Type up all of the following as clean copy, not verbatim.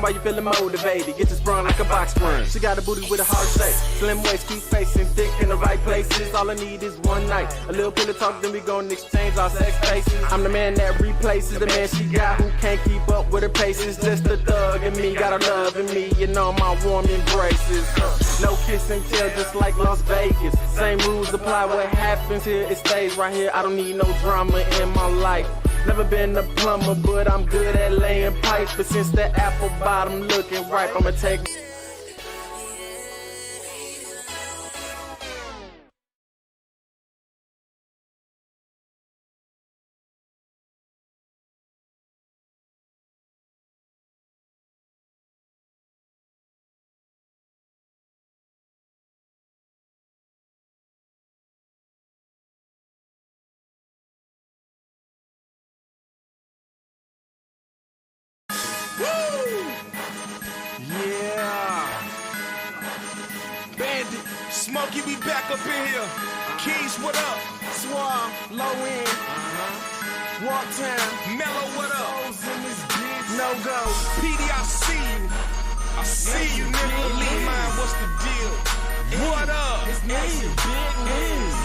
why you feeling motivated? Get you sprung like a box spring. She got a booty with a hard shape. Slim waist, keep facing thick in the right places. All I need is one night. A little pillow talk, then we gon' exchange our sex faces. I'm the man that replaces the man she got who can't keep up with her paces. Just a thug in me, got her love in me, and all my warm embraces. No kiss and tell, just like Las Vegas. Same rules apply, what happens here, it stays right here. I don't need no drama in my life. Never been a plumber, but I'm good at laying pipe. But since the apple bottom looking ripe, I'ma take. Bandit, Smokey, we back up in here. Keys, what up? Swab, low end, walk town, Mellow, what up? no go. PD, I see you. I see you, nigga. Lean mind, what's the deal? What up? It's me, big news.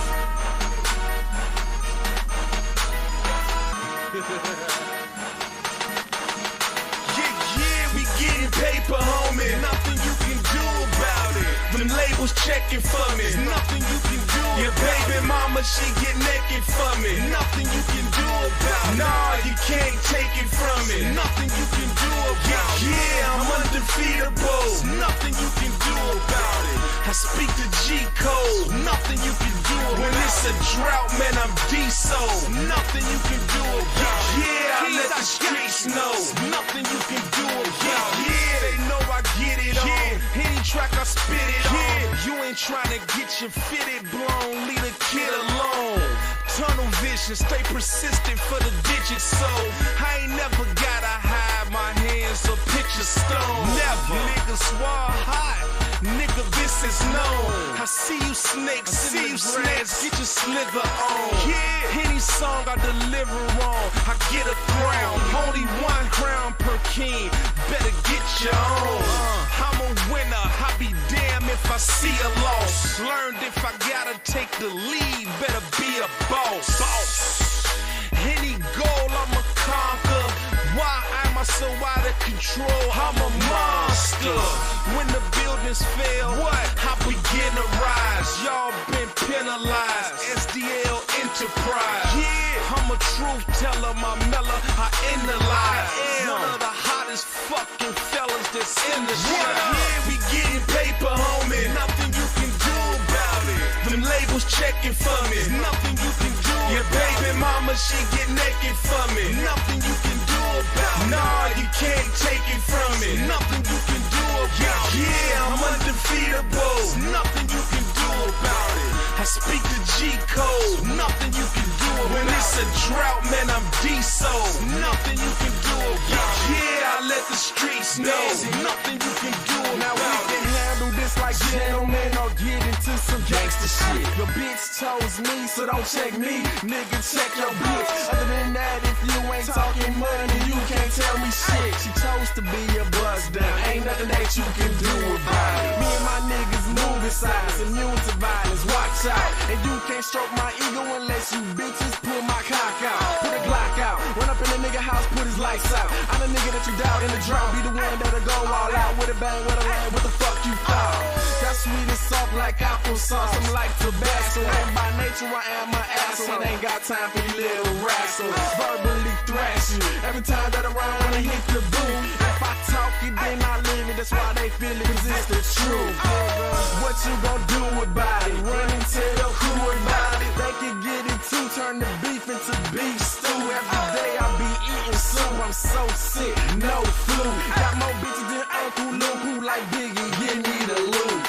Yeah, we getting paper, homie. Nothing you can do about it. Them labels checking for me. Nothing you can do. Your baby mama, she get naked for me. Nothing you can do about it. Nah, you can't take it from me. Nothing you can do about it. Yeah, I'm undefeatable. Nothing you can do about it. I speak the G code. Nothing you can do about it. When it's a drought, man, I'm D-so. Nothing you can do about it. Yeah, I let the streets know. Nothing you can do about it. Yeah, they know I get it on. Any track I spit it on. You ain't trying to get your fitted blown. Leave the kid alone. Tunnel vision, stay persistent for the digits. So I ain't never gotta hide my hands or picture stone. Never. Nigga swore hot. Nigga, this is known. I see you snakes, see you snakes, get your slither on. Yeah, any song I deliver on, I get a crown. Only one crown per king, better get your own. I'm a winner, I be damn if I see a loss. Learned if I gotta take the lead, better be a boss. Any goal I'ma conquer. Why am I so out of control? I'm a monster. When the buildings fail, what? I begin to rise. Y'all been penalized. SDL Enterprise. Yeah, I'm a truth teller. My mellow, I analyze. One of the hottest fucking fellas that's in the shop. Yeah, we getting paper, homie. Nothing you can do about it. Them labels checking for me. Nothing you can do. Your baby mama, she get naked for me. Nothing you can do about it. Nah, you can't take it from me. Nothing you can do about it. Yeah, I'm undefeatable. Nothing you can do about it. I speak the G code. Nothing you can do about it. When it's a drought, man, I'm D-so. Nothing you can do about it. Yeah, I let the streets know. Nothing you can do about it. Now we can handle this like gentlemen or get into some gangster shit. Your bitch chose me, so don't check me. Nigga, check your bitch. Other than that, if you ain't talking money, you can't tell me shit. She chose to be a buzz down. Ain't nothing that you can do about it. Me and my niggas moving silence, immune to violence. Watch out. And you can't stroke my ego unless you bitches pull my cock out. Put a Glock out. Run up in a nigga house, put his lights out. I'm the nigga that you doubt in the drought. Be the one that'll go all out with a bang, with a land. What the fuck you thought? Got sweet and soft like applesauce. I'm like Tabasco. And by nature I am an asshole. Ain't got time for you little rascals. Verbally thrash you. Every time that I run, when I hit the boom. If I talk it, then I live it. That's why they feel it, cause it's the truth. What you gon' do about it? Run and tell who about it. They can get it too. Turn the beef into beef stew. Every day I be eating soup. I'm so sick, no flu. Got more bitches than Uncle Luke. Who like Biggie, give me the loot.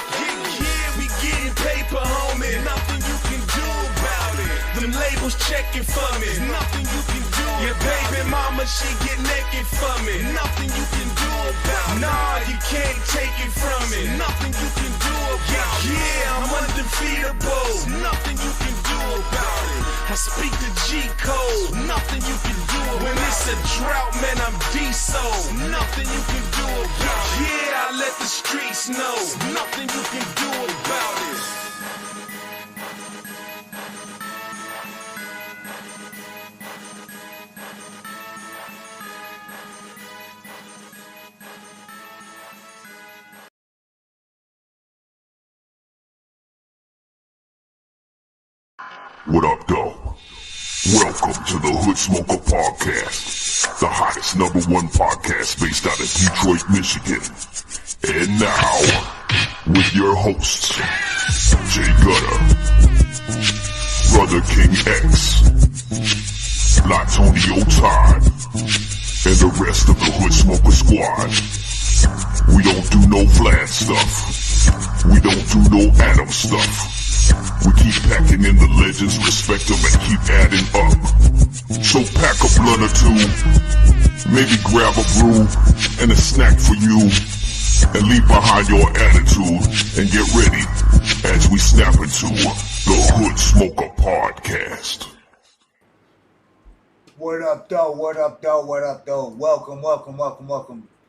Yeah, we getting paper, homie. Nothing you can do about it. Them labels checking for me. Nothing you can do. Your baby mama, she get naked for me. Nothing you can do about it. Nah, you can't take it from me. Nothing you can do about it. Yeah, I'm undefeatable. Nothing you can do about it. I speak the G code. Nothing you can do about it. When it's a drought, man, I'm D-so. Nothing you can do about it. snow. Nothing you can do about it. What up, though? Welcome to the Hood Smoker Podcast, the hottest #1 podcast based out of Detroit, Michigan. And now, with your hosts, Jay Gutta, Brother King X, Blatonio Todd, and the rest of the Hood Smoker Squad. We don't do no Vlad stuff. We don't do no Adam stuff. We keep packing in the legends, respect them, and keep adding up. So pack a blunt or two, maybe grab a brew and a snack for you, and leave behind your attitude and get ready as we snap into the Hood Smoker Podcast. What up, though? What up, though? What up, though? Welcome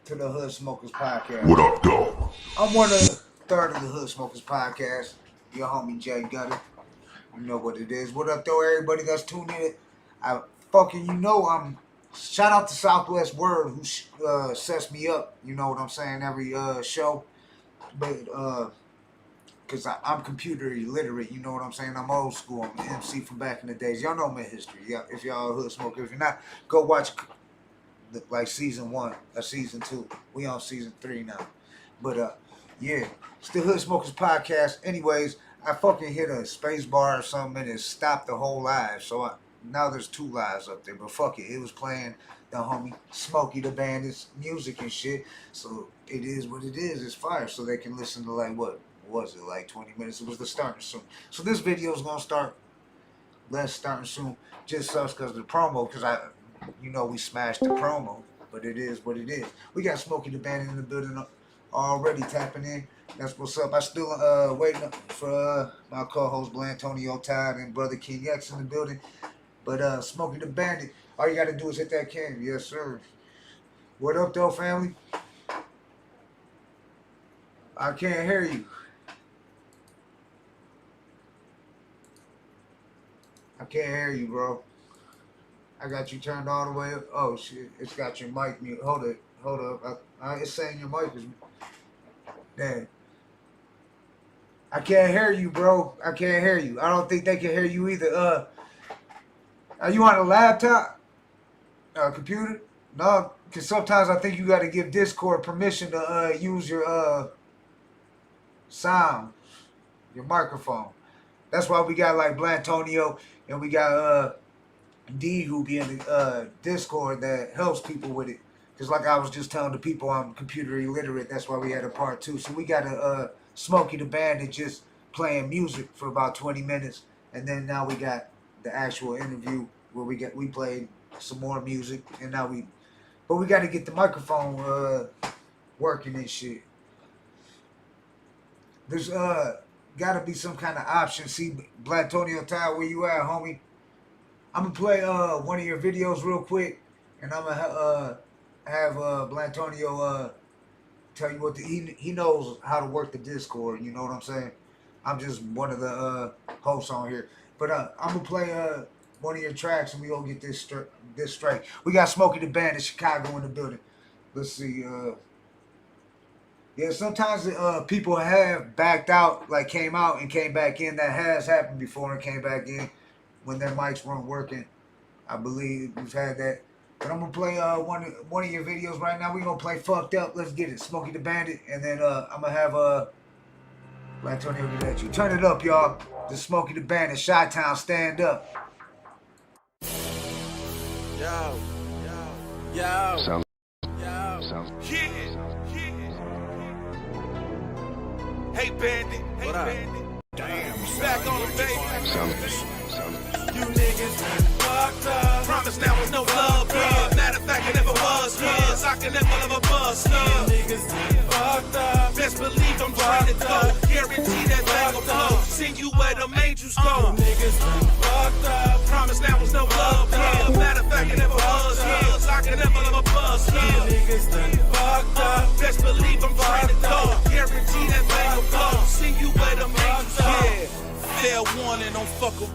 to the Hood Smokers Podcast. What up, though? I'm one of the third of the Hood Smokers Podcast. Your homie Jay Gutta. You know what it is. What up, though, everybody that's tuned in? Shout out to Southwest Word who sets me up. You know what I'm saying? Every show. But, because I'm computer illiterate. You know what I'm saying? I'm old school. I'm an MC from back in the days. Y'all know my history. If y'all a Hood Smoker. If you're not, go watch like season 1 or season 2. We on season 3 now. But, yeah, it's the Hood Smokers Podcast. Anyways, I fucking hit a space bar or something and it stopped the whole live. So now there's 2 lives up there. But fuck it. It was playing the homie Smokey Da Bandit's music and shit. So it is what it is. It's fire. So they can listen to like, what was it, like 20 minutes? It was the starting soon. So this video is going to start less starting soon. Just sucks because of the promo. Because we smashed the promo. But it is what it is. We got Smokey Da Bandit in the building already tapping in. That's what's up. I still waiting for my co-host Blatonio, Todd, and Brother King X in the building. But Smokey Da Bandit, all you got to do is hit that cam. Yes, sir. What up, though, family? I can't hear you. I can't hear you, bro. I got you turned all the way up. Oh, shit. It's got your mic mute. Hold up. It's saying your mic is... Damn. I can't hear you, bro. I can't hear you. I don't think they can hear you either. Are you on a laptop? Computer? No, because sometimes I think you got to give Discord permission to use your sound, your microphone. That's why we got like Blatonio and we got D who be in the Discord that helps people with it. Because like I was just telling the people, I'm computer illiterate. That's why we had a part 2. So we got a Smokey Da Bandit just playing music for about 20 minutes. And then now we got the actual interview where we played some more music. And now we got to get the microphone working and shit. There's got to be some kind of option. See, Blatonio Todd, where you at, homie? I'm going to play one of your videos real quick. And I'm going to have Blatonio tell you what he knows how to work the Discord. You know what I'm saying? I'm just one of the hosts on here, but I'm gonna play one of your tracks and we gonna get this straight. We got Smokey Da Bandit, Chicago in the building. Let's see. Yeah, sometimes people have backed out, like came out and came back in. That has happened before and came back in when their mics weren't working. I believe we've had that. But I'm going to play one of your videos right now. We're going to play Fucked Up. Let's get it. Smokey Da Bandit. And then I'm going to have Blatonio get at you. Turn it up, y'all. The Smokey Da Bandit. Chi-Town, stand up. Yo. Sounds. Yeah. Hey, Bandit. What up? Damn. Back on the baby. Sounds. You niggas fucked up. Promise now was no love, yeah. Matter of fact, it never was, yeah. I can never love a bust, yeah. You niggas fucked up. Best believe I'm trying to go. Guarantee that bag will flow. Send you where them angels go. You niggas fucked up. Promise now was no love, yeah. Matter of fact, it never was, yeah. I can never love a bust, yeah. You niggas fucked up. Best believe I'm trying to go. Guarantee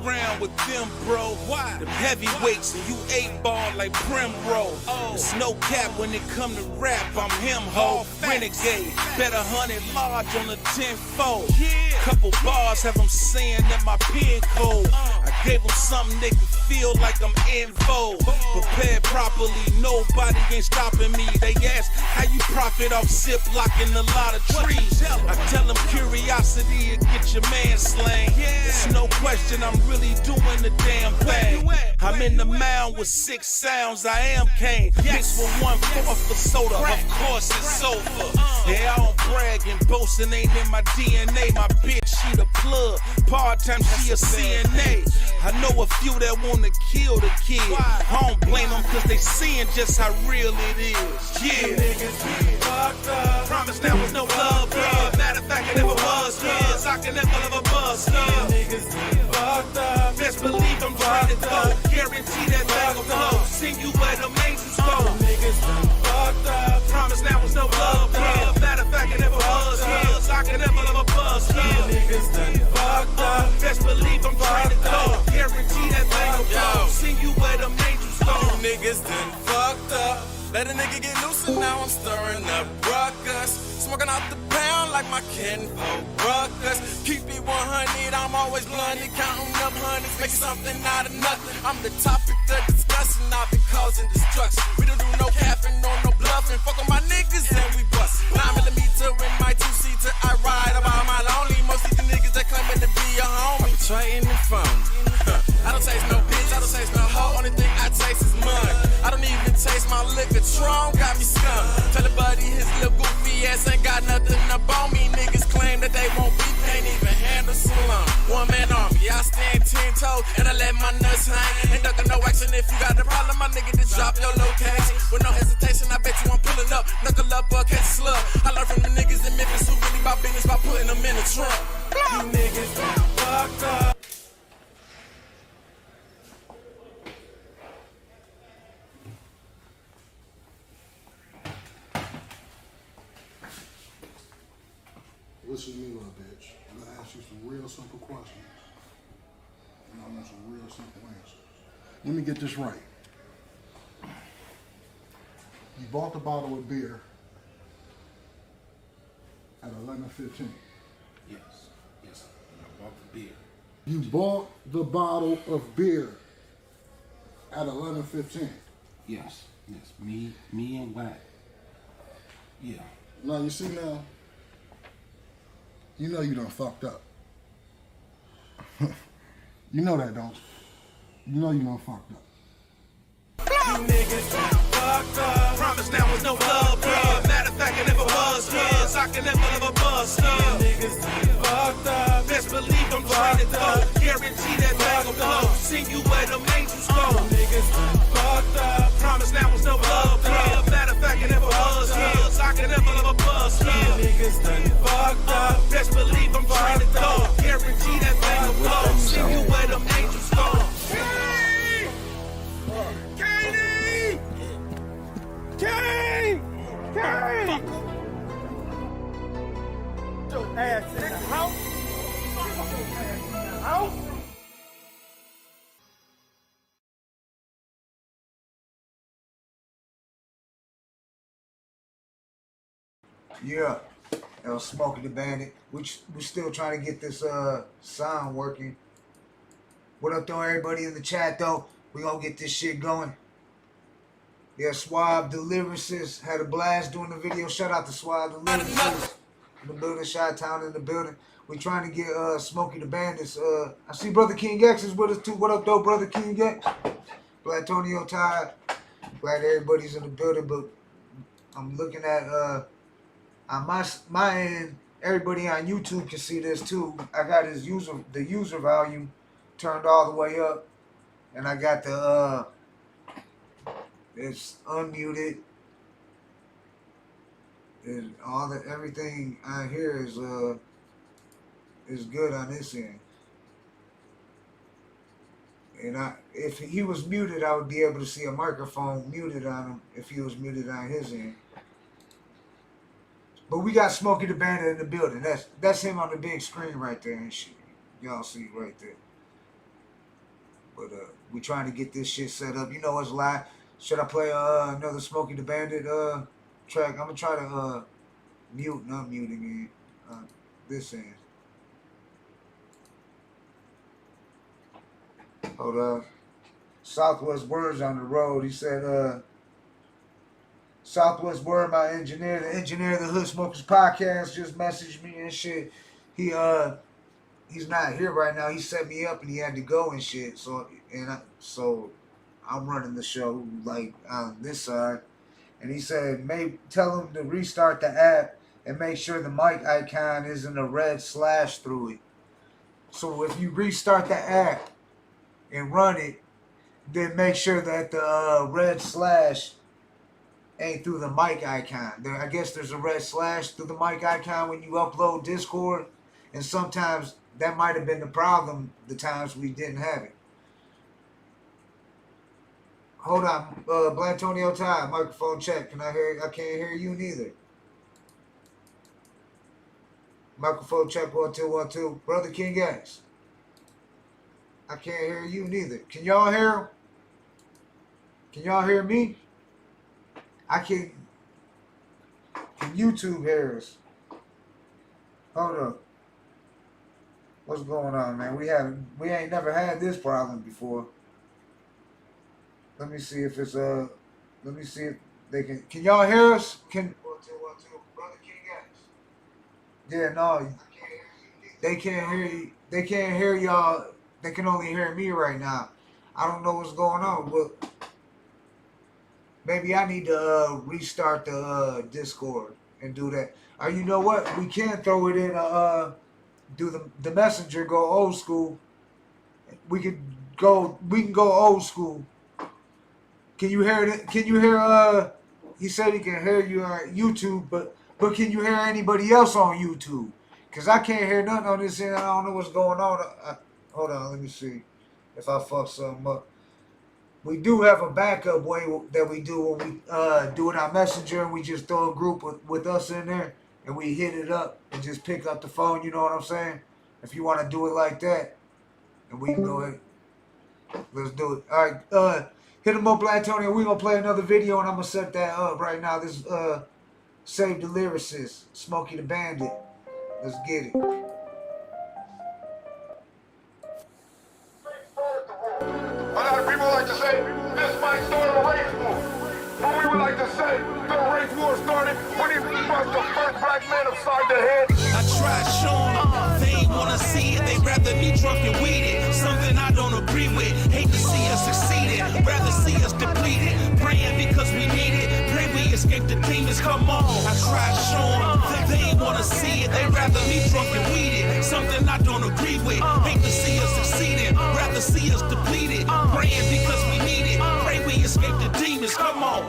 around with them, bro. Why? Them heavyweights and you 8-ball like Primrose. There's no cap when it come to rap, I'm him, ho. Renegade, bet 100 large on the 10-fold. Couple bars have them saying that my pin code. I gave them something they could feel like I'm in vogue. Prepared properly, nobody ain't stopping me. They ask how you profit off zip-locking a lot of trees. I tell them curiosity will get your man slain. There's no question I'm really doing the damn thing. I'm in the mound with 6 sounds, I am Kane. Mixed with 1/4 for soda, of course it's over. Yeah, I don't brag and boasting ain't in my DNA. My bitch, she the plug, part-time she a CNA. I know a few that wanna kill the kid. I don't blame them cause they seeing just how real it is. Yeah, niggas be fucked up. Promise there was no love, bro. Matter of fact, it never was, cause I can never ever bust up. Niggas be fucked up. Best believe I'm trying to go. Guarantee that bag will blow. Send you where the angels go. Niggas be fucked up. Promise there was no love, bro. Matter of fact, it never was, cause I can never ever bust up. Niggas done fucked up. Best believe I'm trying to go. Guarantee that bag will blow. Send you where the angels go. Niggas done fucked up. Let a nigga get loose and now I'm stirring up ruckus. Smoking out the pound like my kinfolk ruckus. Keep it 100, I'm always bluntly counting up hundreds, making something out of nothing. I'm the topic of discussion, I've been causing destruction. We don't do no capping or no bluffing. Fuck on my niggas and we bust. 9mm in my 2-seater, I ride about my lonely. Most of the niggas that claiming to be a homie. Betraying the phone. I don't taste no bitch, I don't taste no hoe. Only thing I taste is mud. I don't even taste my liquor. Tron got me scum. Tell a buddy his little goofy ass ain't got nothing up on me. Niggas claim that they won't be, can't even handle salon. One man army, I stand 10 toes and I let my nuts hang. Ain't ducking no action if you got a problem, my nigga, just drop your location. With no hesitation, I bet you I'm pulling up. Knuckle up or catch a slug. I learned from the niggas in Memphis who really about business by putting them in the trunk. You niggas fucked up. Listen to me, little bitch. I'm gonna ask you some real simple questions. And I want some real simple answers. Let me get this right. You bought the bottle of beer at 11:15. Yes, yes, I bought the beer. You bought the bottle of beer at 11:15. Yes, me and Wack. Yeah. Now you see now. You know you done fucked up. You know that, don't you? You know you done fucked up. You niggas fucked up. Promise there was no love, bro. Matter of fact, it never was, cause I can never ever bust up. Niggas fucked up. Best believe I'm trying to go. Guarantee that bag will blow. Send you where them angels go. Niggas fucked up. Promise there was no love, bro. Matter of fact, it never was, cause I can never ever bust up. Niggas done fucked up. Best believe I'm trying to go. Guarantee that bag will blow. Send you where them angels go. Kane! Your ass in the house? House? Yeah, Smokey Da Bandit. We still trying to get this sound working. What up though, everybody in the chat though? We gonna get this shit going. Yeah, Swab Deliverances had a blast doing the video. Shout out to Swab Deliverances in the building, Chi-Town in the building. We trying to get Smokey Da Bandits. I see Brother King X is with us too. What up though, Brother King X? Blatonio, Todd. Glad everybody's in the building, but I'm looking at on my end. Everybody on YouTube can see this too. I got the user volume turned all the way up, and I got the it's unmuted. And everything on here is good on this end. And if he was muted, I would be able to see a microphone muted on him if he was muted on his end. But we got Smokey Da Bandit in the building. That's him on the big screen right there and shit. Y'all see right there. But we trying to get this shit set up. You know it's live. Should I play another Smokey Da Bandit track? I'm gonna try to mute and unmute again. This end. Hold up. Southwest Words on the road. He said, Southwest Word, my engineer, the engineer of the Hood Smokers podcast, just messaged me and shit. He's not here right now. He set me up and he had to go and shit. So I'm running the show like on this side. And he said, tell him to restart the app and make sure the mic icon isn't a red slash through it. So if you restart the app and run it, then make sure that the red slash ain't through the mic icon. I guess there's a red slash through the mic icon when you upload Discord, and sometimes that might have been the problem the times we didn't have it. Hold on, Blatonio Todd, microphone check. Can I hear? I can't hear you neither. Microphone check 1 2 1 2. Brother King X. I can't hear you neither. Can y'all hear him? Can y'all hear me? I can. Can YouTube hear us? Hold up. What's going on, man? We ain't never had this problem before. Let me see if it's let me see if they can y'all hear us? Can 1 2 1 2. Brother King X. Yeah, no. They can't hear you. They can't hear y'all. They can only hear me right now. I don't know what's going on, but maybe I need to restart the Discord and do that. You know what? We can throw it in. Do the messenger go old school? We can go old school. Can you hear it? Can you hear? He said he can hear you on YouTube, but can you hear anybody else on YouTube? Cause I can't hear nothing on this end. I don't know what's going on. Hold on, let me see if I fuck something up. We do have a backup way that we do when we do it on Messenger, and we just throw a group with us in there, and we hit it up and just pick up the phone. You know what I'm saying? If you want to do it like that, and we can go ahead. Let's do it. All right, hit him up, Blatonio. We're gonna play another video, and I'm gonna set that up right now. This Save the Lyricist, Smokey Da Bandit. Let's get it. A lot of people like to say, this might start a race war. But we would like to say, the race war started when he bust the first black man upside the head. I tried showing them, they ain't wanna see it. They rather be drunk and weeded. Something I don't agree with. Hate to see us succeeded, rather see us depleted. Praying because we need it. Pray we escape the demons, come on. I tried showing them, they ain't wanna see it. They rather be drunk and weeded. Something I don't agree with. Hate to see us succeeded, rather see us depleted. Praying because we need it. Pray we escape the demons, come on.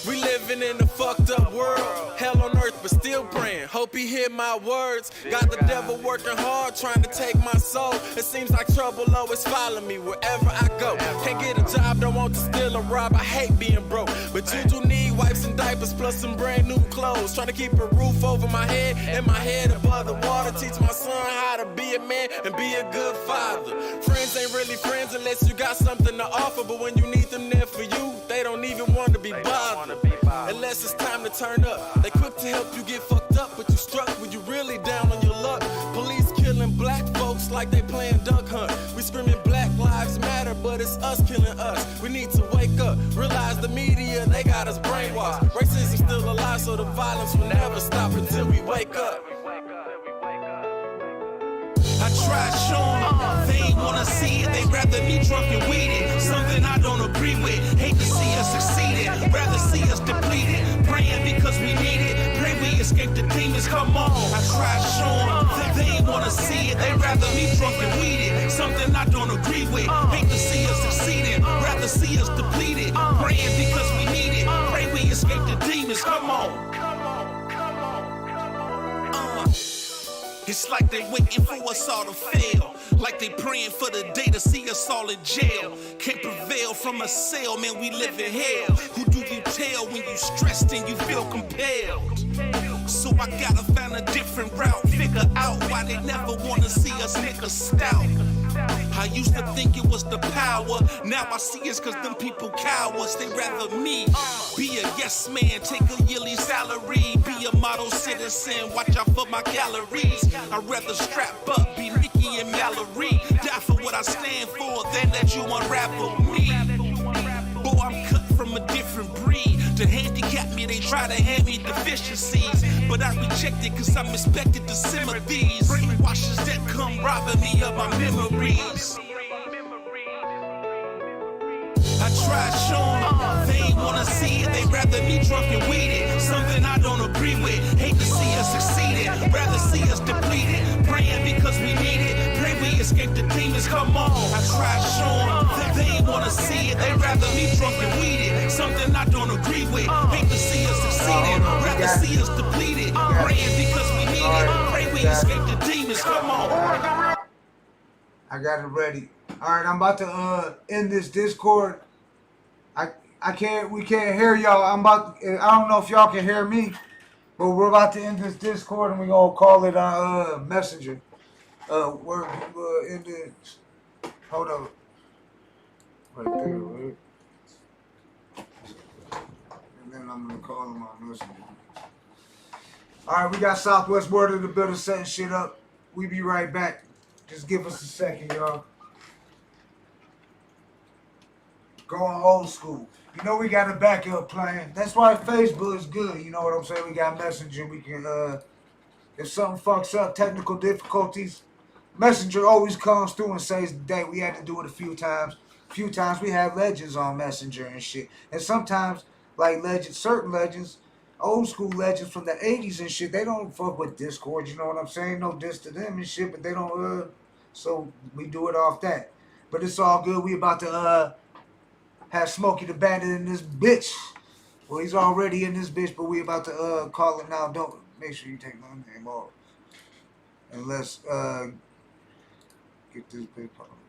We living in a fucked up world, hell on earth but still praying. Hope he hear my words. Got the devil working hard trying to take my soul. It seems like trouble always follow me wherever I go. Can't get a job, don't want to steal or rob. I hate being broke, but you do need wipes and diapers plus some brand new clothes. Trying to keep a roof over my head and my head above the water. Teach my son how to be a man and be a good father. Friends ain't really friends unless you got something to offer, but when you need them there for you, they don't even want to be bothered. Unless it's time to turn up. They quick to help you get fucked up, but you struck when you really down on your luck. Police killing black folks like they playing duck hunt. We screaming Black Lives Matter, but it's us killing us. We need to wake up, realize the media, they got us brainwashed. Racism still alive, so the violence will never stop until we wake up. I tried showing them, they ain't wanna see it. They rather be drunk and weeded. Something I don't agree with. Hate to see us succeeded, rather see us depleted. Praying because we need it. Pray we escape the demons, come on. I tried showing them, they ain't wanna see it. They rather be drunk and weeded. Something I don't agree with. Hate to see us succeeded, rather see us depleted. Praying because we need it. Pray we escape the demons, come on. It's like they waiting for us all to fail. Like they praying for the day to see us all in jail. Can't prevail from a cell, man, we live in hell. Who do you tell when you stressed and you feel compelled? So I gotta find a different route. Figure out why they never wanna see us niggas stout. I used to think it was the power. Now I see it's cause them people cowards. They rather me be a yes man, take a yearly salary, be a model citizen, watch out for my calories. I'd rather strap up, be Mickey and Mallory, die for what I stand for than that you unravel me. Boy, I'm cut from a different breed. To handicap me, they try to hand me deficiencies, but I reject it cause I'm expected to simmer these brainwashes that come robbing me of my memories. I tried showing them, they ain't wanna see it, they rather me drunk and weeded. Something I don't agree with, hate to see us succeeded, rather see us depleted. Praying because we need it, pray we escape the demons, come on. I tried showing them, they ain't wanna see it, they rather me drunk and weeded. Something I don't agree with, hate to see us succeeded, rather see us depleted. Praying because we need it, pray we escape the demons, come on. I got it ready. All right, I'm about to end this Discord. We can't hear y'all. I don't know if y'all can hear me, but we're about to end this Discord and we're gonna call it on Messenger. We're in this. Hold up. Right there, right? And then I'm gonna call him on Messenger. All right, we got Southwest Word of the Building setting shit up. We be right back. Just give us a second, y'all. Going old school. You know we got a backup plan. That's why Facebook is good. You know what I'm saying? We got Messenger. We can, if something fucks up, technical difficulties, Messenger always comes through and saves the day. We had to do it a few times. We had legends on Messenger and shit. And sometimes, like certain legends, old school legends from the 80s and shit, they don't fuck with Discord. You know what I'm saying? No diss to them and shit, but they don't, so we do it off that. But it's all good. We about to, have Smokey Da Bandit in this bitch. Well, he's already in this bitch, but we about to call it now. Don't make sure you take my name off. And let's get this bitch popping.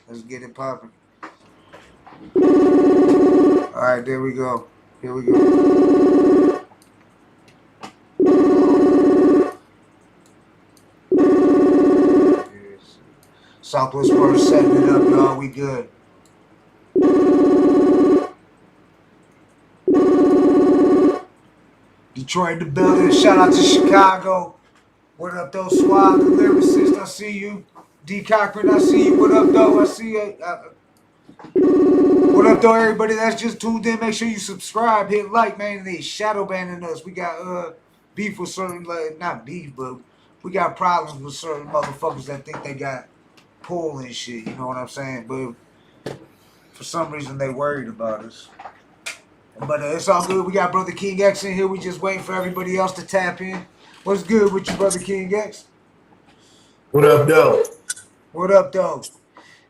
Let's get it popping. Alright, there we go. Here we go. Southwest Word setting it up, y'all. We good. Detroit in the building. Shout out to Chicago. What up, though? Swab, the lyricist, I see you. D. Cochran, I see you. What up, though? I see you. What up, though, everybody that's just tuned in? Make sure you subscribe, hit like, man. They shadow banning us. We got beef with certain, not beef, but we got problems with certain motherfuckers that think they got pull and shit. You know what I'm saying? But for some reason, they worried about us. But it's all good. We got Brother King X in here. We just waiting for everybody else to tap in. What's good with you, Brother King X? What up, though? What up, though?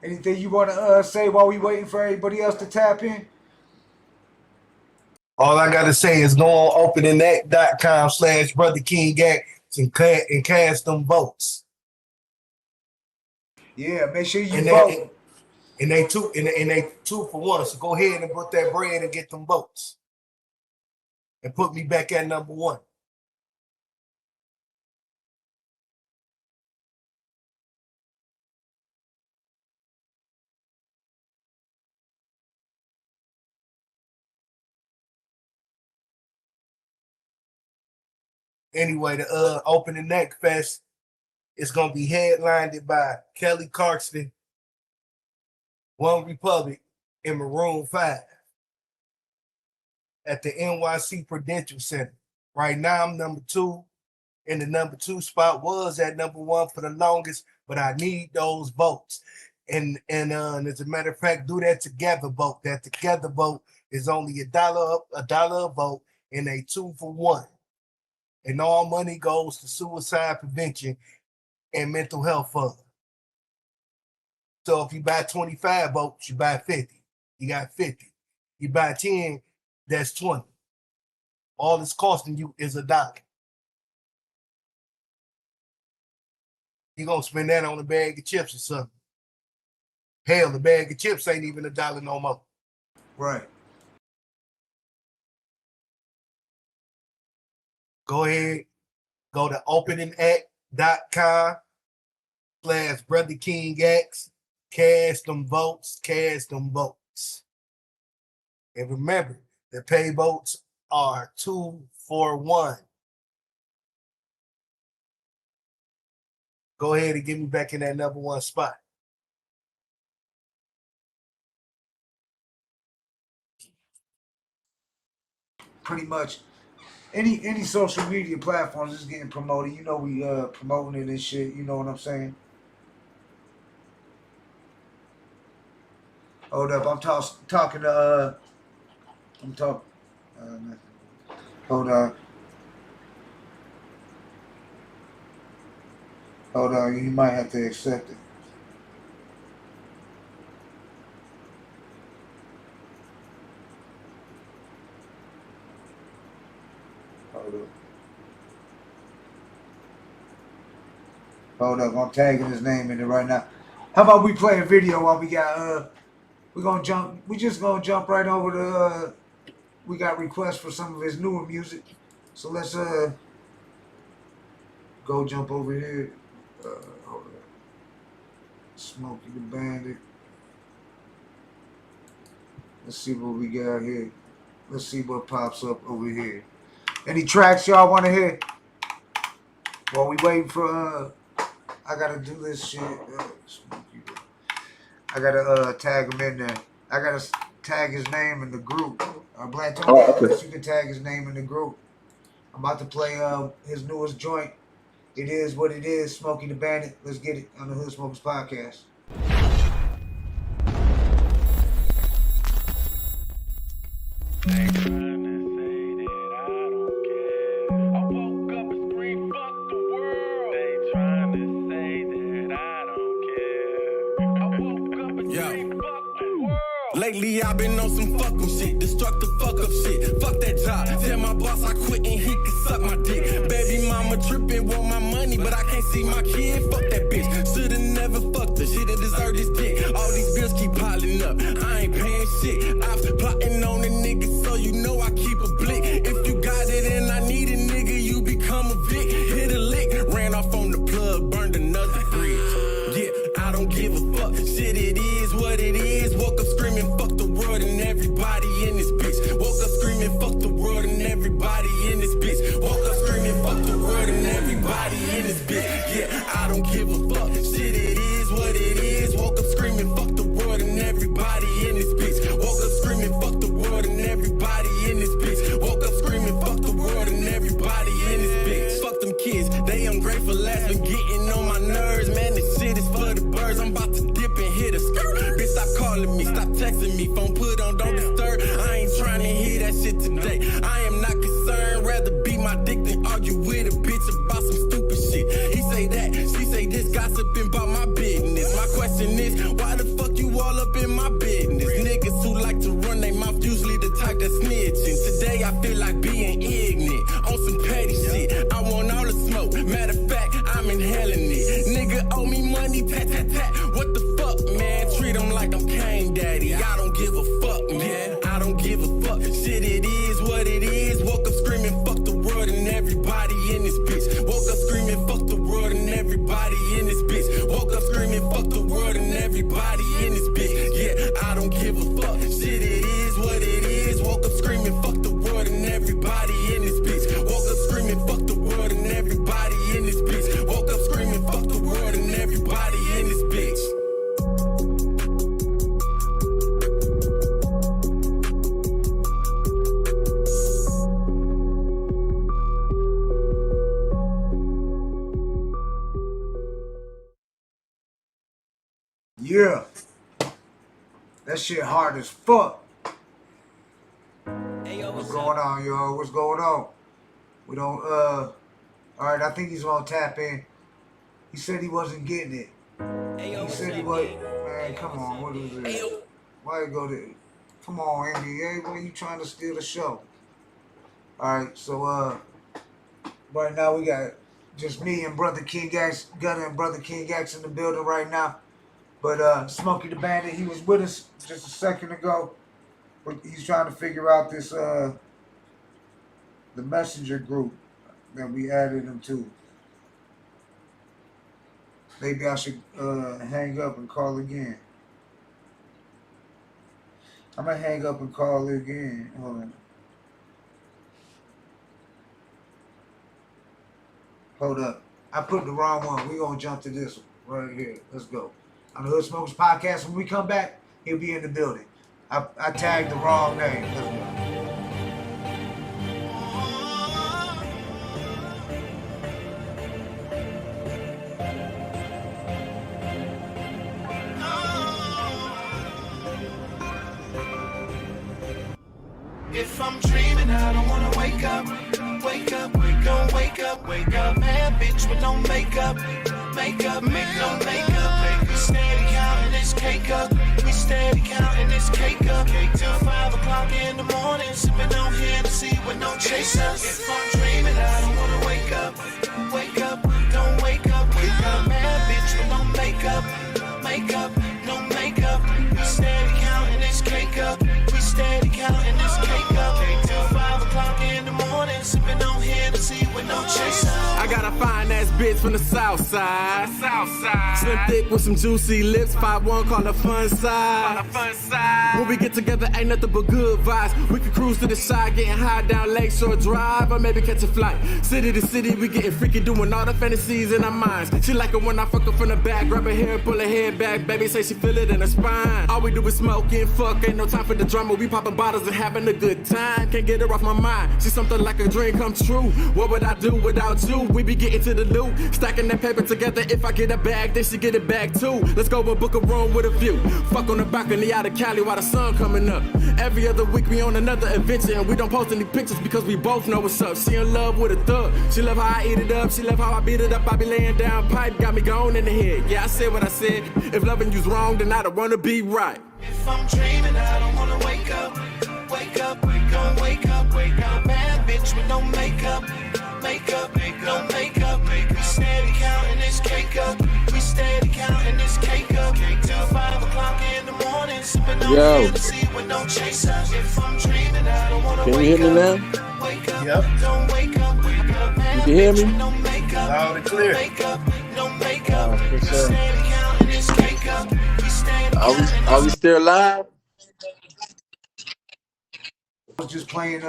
Anything you want to say while we waiting for everybody else to tap in? All I got to say is go on openingact.com/Brother King X and cast them votes. Yeah, make sure you vote. And they two for one. So go ahead and put that bread and get them votes. And put me back at number one. Anyway, the opening act fest is gonna be headlined by Kelly Clarkson, One Republic, and Maroon 5 at the NYC Prudential Center. Right now, I'm number 2, and the number 2 spot was at number 1 for the longest, but I need those votes. And as a matter of fact, do that together vote. That together vote is only $1 a vote, and a 2 for 1. And all money goes to suicide prevention and mental health fund. So if you buy 25 votes, you buy 50. You got 50. You buy 10, that's 20. All it's costing you is $1. You're going to spend that on a bag of chips or something. Hell, the bag of chips ain't even $1 no more. Right. Go ahead, go to openingact.com/BrotherKingX. Cast them votes, cast them votes. And remember, the pay votes are 2 for 1. Go ahead and get me back in that number 1 spot. Pretty much any social media platforms is getting promoted. You know we promoting it and shit. You know what I'm saying? Hold up, I'm talking to hold on. Hold on, you might have to accept it. Hold up, I'm tagging his name in it right now. How about we play a video while we got we just gonna jump right over to we got requests for some of his newer music. So let's go jump over here. Hold up. Smokey Da Bandit. Let's see what we got here. Let's see what pops up over here. Any tracks y'all wanna hear? While we waiting for I gotta do this shit. I gotta tag him in there. I gotta tag his name in the group. Blatonio, you can tag his name in the group. I'm about to play his newest joint. It is what it is. Smokey Da Bandit. Let's get it on the Hood Smokers Podcast. Lately I've been on some fuck 'em shit, destructive fuck up shit. Fuck that job, tell my boss I quit and he can suck my dick. Baby mama trippin', want my money, but I can't see my kid. Fuck that bitch, shoulda never fucked her. She done deserve this dick. All these bills keep piling up, I ain't paying shit. I'm plotting on a nigga, so you know I keep a blick. If you got it and I need a nigga, you become a Vic. Hit a lick, ran off on the plug, burned another bridge. Yeah, I don't give a fuck. Shit, it is what it is. Woke up screaming, fuck the world and everybody in this bitch. Woke up screaming, fuck the world and everybody in this bitch. Woke up screaming, fuck the world and everybody in this bitch. Yeah, I don't give a fuck. Shit, it is what it is. Woke up screaming, fuck the world and everybody in this bitch. Woke up screaming, fuck the world and everybody in this bitch. Woke up screaming, fuck the world and everybody in this bitch. Fuck them kids, they ungrateful ass been getting on my nerves. Man, this shit is for the birds. I'm about to dip and hit a skirt. Bitch, stop calling me, stop texting me. Phone put on, don't disturb. I ain't trying to hear that shit today. I am not concerned. Rather beat my dick than argue with a bitch about some stupid shit. He say that, she say this, gossiping about my business. My question is, why the fuck you all up in my business? Niggas who like to run their mouth usually the type that snitching. Today I feel like being ignorant on some petty shit. I want all the smoke. Matter of fact, I'm inhaling it. Nigga owe me money, tat tat tat. What the fuck, man? Treat him like I'm Kanye daddy. I don't give a fuck, man. I don't give a fuck. Shit, it is what it is. Woke up screaming, fuck the world and everybody in this bitch. Woke up screaming, fuck the world and everybody in this bitch. Woke up screaming, fuck the world and everybody in this bitch. Yeah, I don't give a fuck. Shit, it is what it is. Woke up screaming, fuck the world and everybody in this bitch. Woke up screaming, fuck the world and everybody in this bitch. Woke up screaming, fuck the world and everybody in this bitch. Yeah. That shit hard as fuck. What's going on, yo? What's going on? We don't, alright, I think he's gonna tap in. He said he wasn't getting it. He said he was, man, come on, what is it? Why you go there? Come on, NBA, why you trying to steal the show? Alright, so, right now we got just me and Brother King X, Gutta and Brother King X in the building right now. But Smokey Da Bandit, he was with us just a second ago. But he's trying to figure out this the messenger group. that we added them to. Maybe I should hang up and call again. I'm gonna hang up and call again. Hold on. Hold up. I put the wrong one. We gonna jump to this one right here. Let's go. On the Hood Smokers Podcast. When we come back, he'll be in the building. I tagged the wrong name. Let's go. If I'm dreaming, I don't wanna wake up. Wake up, don't wake up, wake up. Bad bitch with no makeup. Makeup, make no makeup. We steady counting this cake up. We steady counting this cake up. Till 5 o'clock in the morning. Sipping on Hennessy with no chasers. If I'm dreaming, I don't wanna wake up. Wake up, don't wake up, wake up. Bad bitch with no makeup. Makeup, no makeup. We steady counting this cake up. We steady counting this cake up. Till 5 o'clock in the morning. Sipping on Hennessy with no chasers. I got a fine ass bitch from the south side. Slim thick with some juicy lips. 5'1", call her fun side. When we get together, ain't nothing but good vibes. We can cruise to the side, getting high down Lakeshore Drive, or maybe catch a flight. City to city, we getting freaky, doing all the fantasies in our minds. She like it when I fuck her from the back, grab her hair, pull her head back. Baby say she feel it in her spine. All we do is smoke and fuck, ain't no time for the drama. We popping bottles and having a good time. Can't get her off my mind. She's something like a dream come true. What would I do without you? We be getting to the loot, stacking that paper together. If I get a bag, then she get it back too. Let's go and book a room with a view. Fuck on the balcony out of Cali while the sun coming up. Every other week we on another adventure, and we don't post any pictures because we both know what's up. She in love with a thug. She love how I eat it up. She love how I beat it up. I be laying down pipe, got me going in the head. Yeah, I said what I said. If loving you's wrong, then I don't wanna be right. If I'm dreaming, I don't wanna wake up. Wake up, don't wake up, wake up. Bad bitch with no makeup. Makeup, no makeup. We steady counting this cake up. We steady counting this cake up. Till 5 o'clock in the morning. Sipping on Hennessy with no chasers. If I'm dreaming, I don't wanna Can you wake hear me up. now? Wake up, Yep. don't wake up, wake up. You can hear me? No makeup, Loud and clear. makeup, no makeup. For We sure. steady counting this cake up. We steady counting Are we still live? I was just playing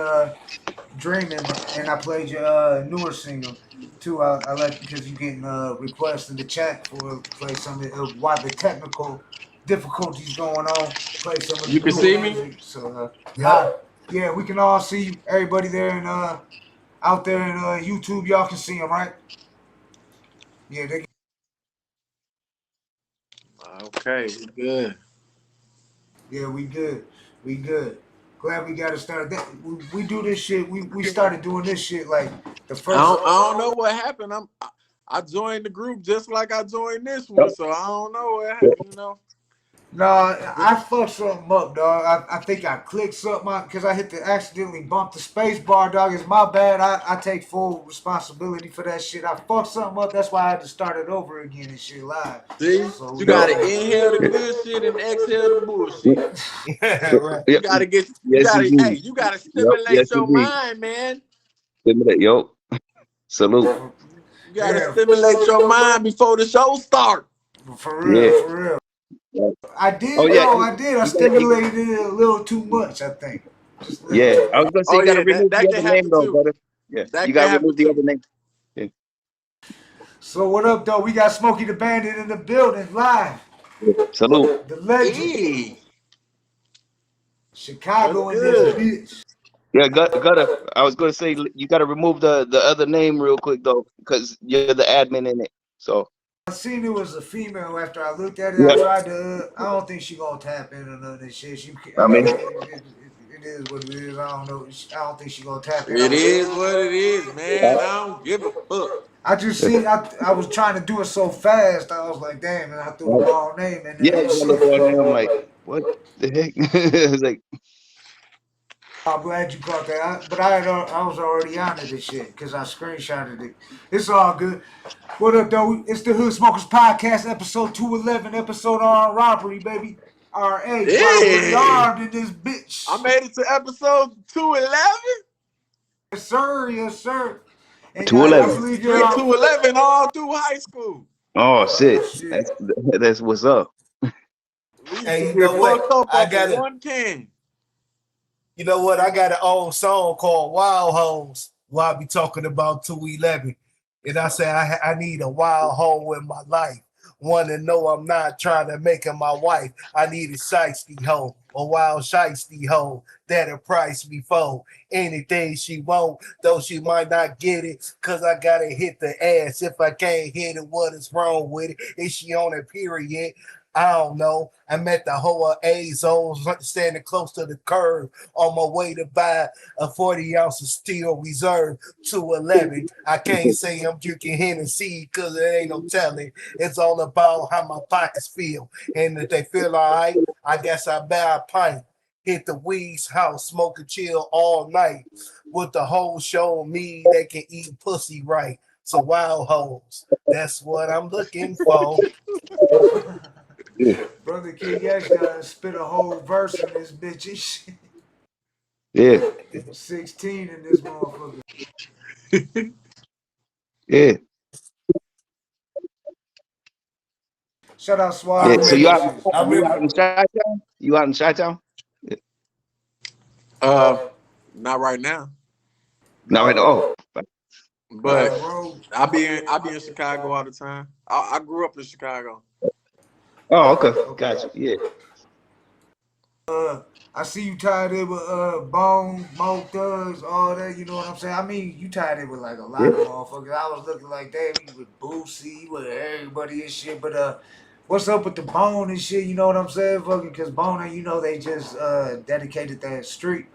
Dreaming, and I played your newer single too. I like because you getting requests in the chat for play some of while the technical difficulties going on. Play some of the You can newer see me? music. So yeah, we can all see you. Everybody there and out there in YouTube, y'all can see them, right? Yeah, they. Okay, good. Yeah, we good. We good. Glad we got it started. We do this shit. We started doing this shit like the first. I don't know what happened. I joined the group just like I joined this one, so I don't know what happened, you know. No, I fucked something up, dog. I think I clicked something out because I accidentally bumped the space bar, dog. It's my bad. I take full responsibility for that shit. I fucked something up. That's why I had to start it over again and shit live. See, So, you gotta inhale the good shit and exhale the bullshit. Right. You gotta get, you gotta stimulate your mind, man. Stimulate, yo. Salute. You gotta stimulate your mind before the show starts. For real, for real. I did, I did. I stimulated it a little too much, I think. Yeah, I was gonna say you gotta remove the other name though, brother. Yeah, you gotta remove the other name. Yeah. So what up, though? We got Smokey Da Bandit in the building, live. Salute. The legend. Hey. Chicago in this bitch. Yeah, gotta. I was gonna say you gotta remove the other name real quick though, because you're the admin in it. So. I seen it was a female after I looked at it. I tried to. I don't think she gonna tap in or none of this shit. I mean, it is what it is. I don't know. I don't think she gonna tap in. It is what it is, man. I don't give a fuck. I just seen. I was trying to do it so fast. I was like, damn, and I threw the wrong name in there. Yeah, I'm like, what the heck? It's like. I'm glad you caught that. But I was already on to this shit because I screenshotted it. It's all good. What up, though? It's the Hood Smokers Podcast, episode 211, episode on robbery, baby. R.A. Hey. Armed in this bitch. I made it to episode 211. Yes, sir. Yes, sir. And I 211. usually get Street off. 211 all through high school. Oh shit. Shit. That's what's up. We used Hey, to you get know what? fucked up I off of gotta, one can. you know what? I got an old song called Wild Hoes where I be talking about 211. And I say I need a wild hoe in my life. Want to know I'm not trying to make her my wife. I need a shiesty hoe, a wild shiesty hoe that'll price me for anything she want, though she might not get it, cause I gotta hit the ass. If I can't hit it, what is wrong with it? Is she on a period? I don't know. I met the whole A-zones standing close to the curb on my way to buy a 40 ounce of steel reserve 211. I can't say I'm drinking Hennessy because it ain't no telling. It's all about how my pockets feel. And if they feel all right, I guess I buy a pint. Hit the weed's house, smoke and chill all night. With the whole show me they can eat pussy right. So wild hoes, that's what I'm looking for. Yeah. Brother King X done spit a whole verse in this bitch and shit. Yeah. 16 in this motherfucker. Yeah. Shout out I Swag Yeah. So remember, Productions. I you out remember, in Chi-Town? You out in Chi-Town? Not right now. No, right. Oh. But Road. I be in Chicago all the time. I grew up in Chicago. Oh, okay. Gotcha. Yeah. I see you tied in with Bone, Mo Thugs, all that, you know what I'm saying? I mean, you tied in with like a lot of motherfuckers. I was looking like, damn, you with Boosie, with everybody and shit, but what's up with the Bone and shit, you know what I'm saying? Fucking, cause Bone, you know, they just dedicated that street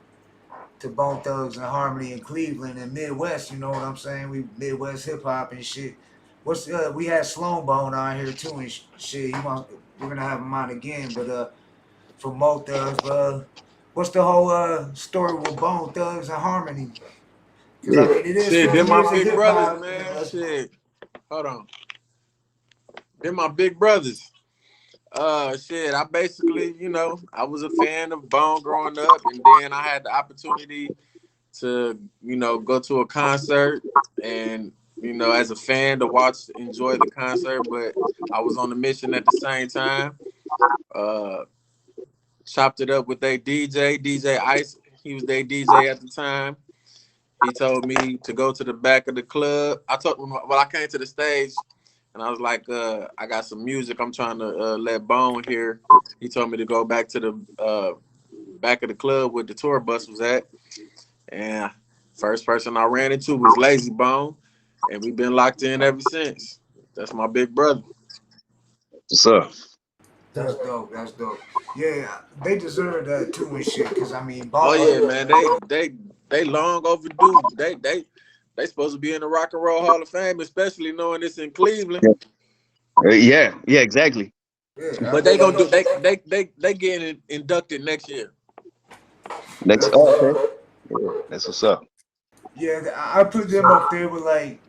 to Bone Thugs and Harmony in Cleveland and Midwest, you know what I'm saying? We Midwest hip hop and shit. What's we had Sloan Bone out here too and shit. We're gonna have him on again, but for Mo Thugs, but what's the whole story with Bone Thugs and Harmony? Because I Yeah. mean, it is Shit, 50 them my years of big hip brothers, hop. man. Shit. Hold on. Them my big brothers. Shit, I basically, I was a fan of Bone growing up, and then I had the opportunity to, go to a concert and, as a fan to enjoy the concert, but I was on a mission at the same time. Chopped it up with their DJ Ice. He was their DJ at the time. He told me to go to the back of the club. I came to the stage and I was like, I got some music I'm trying to let Bone hear. He told me to go back to the back of the club where the tour bus was at. And first person I ran into was Lazy Bone. And we've been locked in ever since. That's my big brother. What's up? That's dope. That's dope. Yeah, they deserve that too and shit. Because I mean, Oh Bone. yeah, man. They long overdue. They supposed to be in the Rock and Roll Hall of Fame, especially knowing it's in Cleveland. Yeah. Yeah. Exactly. Yeah, But they gonna do they getting inducted next year. Next. Oh, okay. Yeah, that's what's up. yeah, I put them up there with like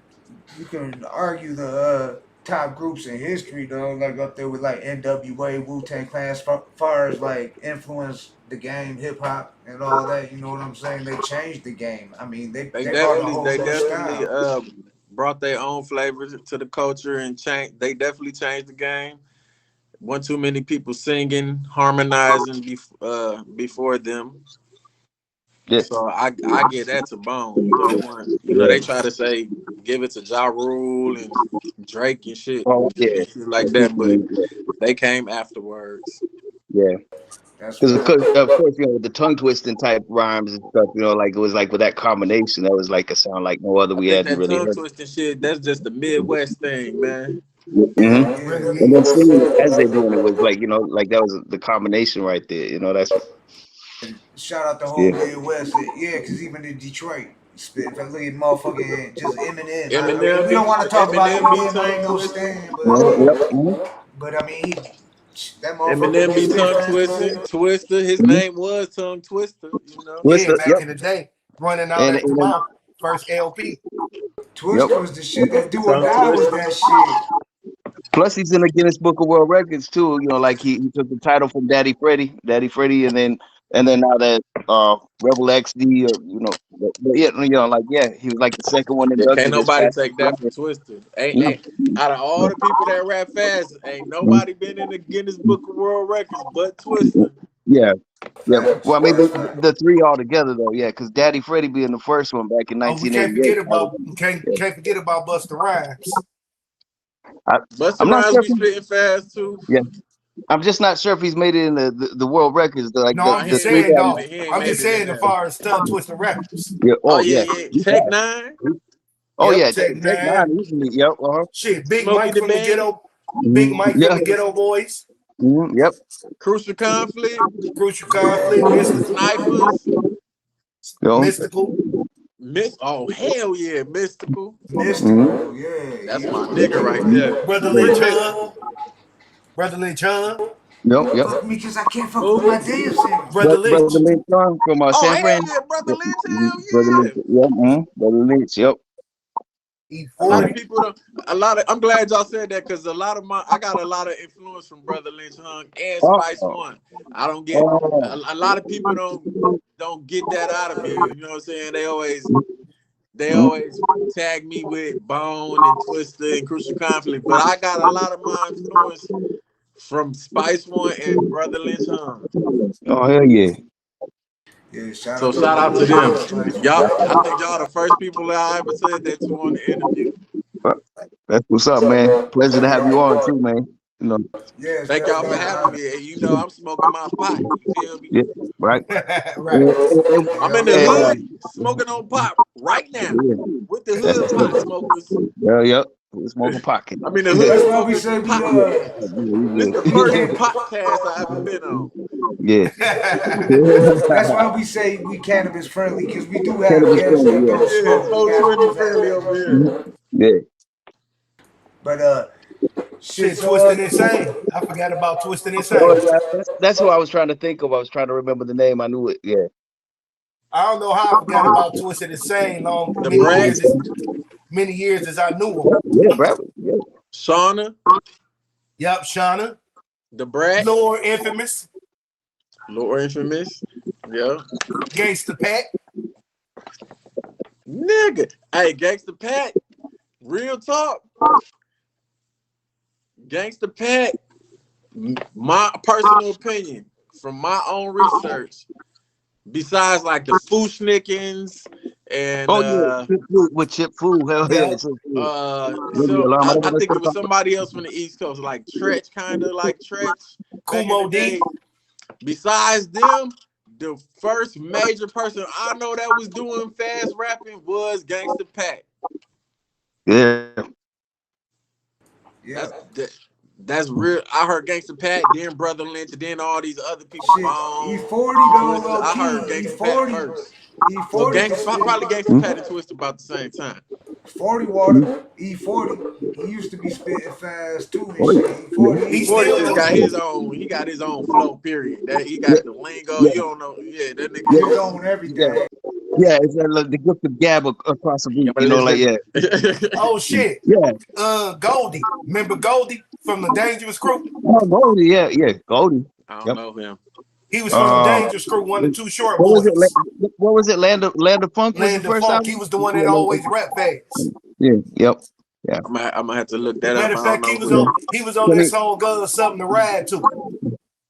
you can argue the top groups in history though, like up there with like NWA, Wu-Tang Clan, as far as like influence the game, hip hop, and all that. You know what I'm saying? They changed the game. I mean, they They brought a definitely whole they new definitely style. brought their own flavor to the culture and change. They definitely changed the game. One too many people singing, harmonizing before them. Yeah. So I get that to Bone. They want they try to say give it to Ja Rule and Drake and shit Oh yeah. like that, but they came afterwards. Yeah. That's Because fair. of course, the tongue twisting type rhymes and stuff, like it was like with that combination, that was like a sound like no other I we think hadn't that really tongue heard. twisting shit, that's just the Midwest thing, man. Mm-hmm. it really And then is. singing as they're doing it was like, like that was the combination right there. That's Shout out the whole yeah. Midwest. Yeah, because even in Detroit, spit. If I look at motherfucking just Eminem, I mean, Eminem we don't want to talk about Eminem be Eminem. I tongue ain't no twisting. stand, Yep. Mm-hmm. but I mean, that motherfucker Eminem be be spit tongue fast as twisting. hell. Twister, his Mm-hmm. name was Tongue Twister, Yeah, Twister. back Yep. in the day, running out at the And mouth, first LP. yep. Twister was the shit. That do or Tongue die was Twister. that shit. Plus, he's in the Guinness Book of World Records too. Like he took the title from Daddy Freddie, and then And then now that Rebel XD, or like he was like the second one Yeah, can't inducted as nobody fast. take that from Twister. Ain't No. out of all the people that rap fast, ain't nobody been in the Guinness Book of World Records but Twister. Yeah. Yeah. Facts, Well, I mean facts, facts. the three all together though, yeah, because Daddy Freddie being the first one back in Oh, we can't forget 1988. can't forget about Busta Rhymes. Busta I'm not Rhymes sure be if spitting fast too. yeah. I'm just not sure if he's made it in the world records. Like No, I'm He the just ain't three made saying, it in guys. dog. it. He ain't I'm made just it in saying, as there. far as tongue twister rappers. Yeah. Oh Oh yeah, yeah. yeah. He's Tech fast. Nine, Oh Yep, yeah. Tech Take Nine. nine easily. Yep. Shit, Big Smokey Mike Da from the Bandit, ghetto. Big Mike from Yeah. the Ghetto Boys. Yep. Crucial Conflict, Crucial Conflict. Mystical. Snipers, Yo. Mystical. Oh hell yeah, Mystical. Mystical, yeah. That's He my was nigga right there. Brother Free Lynch Big. Hung. Brother Lynch Hung. Yep. fuck me because I can't fuck with my damn self. Brother Brother Lynch. Lynch from Oh San hell Fran. yeah, Brother Yep. Lynch, hell Brother yeah. Lynch. Yep. Brother Lynch. Yep. A lot of E40. people don't. I'm glad y'all said that because I got a lot of influence from Brother Lynch Hung and Oh. Spice One. I don't get a lot of people don't get that out of me. You know what I'm saying? They always tag me with Bone and Twister and Crucial Conflict, but I got a lot of my influence from Spice One and Brother Lynch Hung. Oh hell yeah. Yeah, shout So out to shout out to them. Spice. Y'all, I think y'all the first people that I ever said that to on the interview. That's what's up, man. Pleasure to have you on too, man. You know. Yes, Thank y'all for definitely. having me. And you know I'm smoking my pot. You feel me? Yeah. Right. Right. I'm in the And, hood smoking on pot right now with the hood pot smokers. yep. Smoking pocket. I'm in the hood That's why we say smoking we pot. This the we first can't. podcast I ever been on. Yeah. That's why we say we cannabis friendly because we do have Cannabis guests that friendly, don't Yeah, smoke. We got 420 people friendly that over here. Yeah. but Shit, so Twisted Insane. I forgot about Twisted Oh, Insane. yeah. That's who I was trying to think of. I was trying to remember the name. I knew it. Yeah. I don't know how I forgot about Twisted Insane The Brat, many years as I knew him. Yeah, bro. Yeah. Shauna, Yep, Shauna. the Brat, Lord Infamous. Lord Infamous. Yeah. Gangsta Pat. Nigga. Hey, Gangsta Pat. Real talk. Gangsta Pat. My personal opinion from my own research, besides like the Fushnikins and Oh yeah. Chip Food with Chip Food. Hell yeah. Yep. Chip Food. so I think it was somebody else from the East Coast, like Tretch, kind of like Tretch back in the Kumo day. D. Besides them, the first major person I know that was doing fast rapping was Gangsta Pat. Yeah. yeah. That's real. I heard Gangsta Pat, then Brother Lynch, then all these other people. Shit, Bone, E40 though, Twister. low I key. heard Gangsta Pat E40. first. E40 Well, can probably spit. Gangsta Pat and Twister about the same time. 40 water. E40. He used to be spitting fast too and Oh, shit. yeah. E40. He He Forty still just do. got his own. He got his own flow. Period. That he Yeah. got the lingo. Yeah. You don't know. Yeah, that nigga. his Just, own Yeah. everything. Yeah. It's like the gift of gab across the beat. y'all You know, like listen. yeah. Oh shit. Yeah. Goldie. Remember Goldie from the Dangerous Crew? Oh, Goldie. Yeah. Yeah. Goldie. I don't Yep. know him. He was from the Dangerous Crew, one of the two short boys. What was it? Land of Funk was the Land of first Funk. album. He was the one that always rap fast. Yeah. Yep. Yeah. I'm gonna have to look that Matter up. of I don't fact, know he was who. on that song Something to Ride to.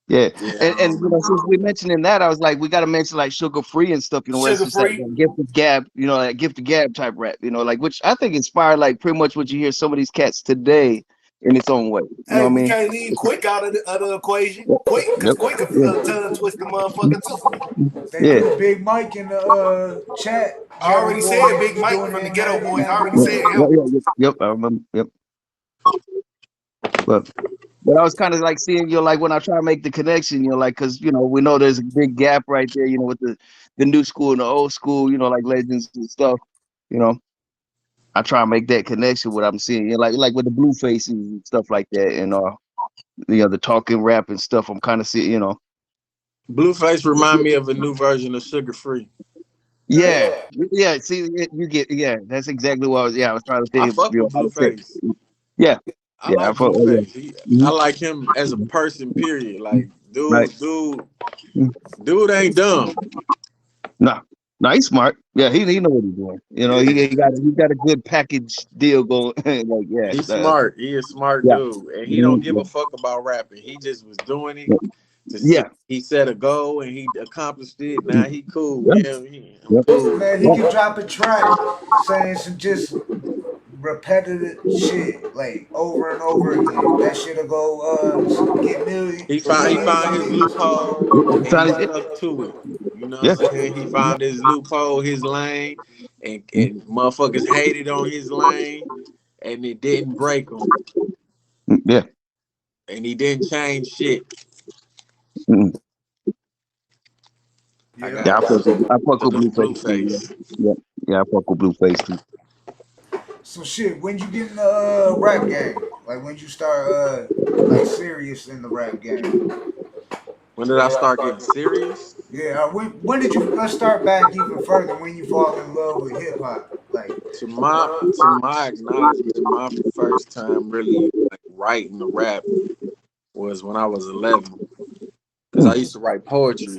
Yeah, Yeah, and you know, since we're mentioning that, I was like, we got to mention like Sugar Free and stuff. You know, where it's Sugar just like Free. gift of gab. You know, like gift of gab type rap. You know, like which I think inspired like pretty much what you hear some of these cats today in its own way. You know Hey, what I we mean? can't leave Quick out of the equation. Quick, because Yep. Quick a tongue twister motherfucker too. They Yeah. put Big Mike in the chat. I already said Big Mike doing from it the in Ghetto that- in Boys. I that already group. said him. Yep. I remember. Yep. But I was kind of like seeing, you know, like when I try to make the connection, you know, like, cause, you know, we know there's a big gap right there, you know, with the new school and the old school, you know, like legends and stuff, you know. I try to make that connection what I'm seeing, you know, like with the blue faces and stuff like that, and you know, the talking rap and stuff. I'm kind of seeing, you know. Blueface remind me of a new version of Sugar Free. Yeah. See, you get, that's exactly what I was trying to I think, fuck you know, with how to say. Blueface. Yeah. I like Yeah. Blueface. I like him as a person. Period. Like Right. Dude ain't dumb. No, he's smart. Yeah, he know what he's doing. You know, he got a good package deal going. Like, yeah, He's smart. He a smart yeah. dude, and he don't give a fuck about rapping. He just was doing it to see. He set a goal and he accomplished it. Now he cool. Yeah, I'm cool. Man, he can drop a track saying some just repetitive shit like over and over again. That shit'll go get millions. He found his loophole and he stuck to it. You know what I'm saying? He found his loophole, his lane, and motherfuckers hated on his lane, and it didn't break him. Yeah. And he didn't change shit. I fuck with Blueface. Yeah, I fuck with Blueface too. So shit, when you get in the rap game, like when you start like serious in the rap game. When did I start getting serious? Yeah, when did you start back even further? When you fall in love with hip hop, like to my acknowledgement, my first time really like writing the rap was when I was 11, because I used to write poetry,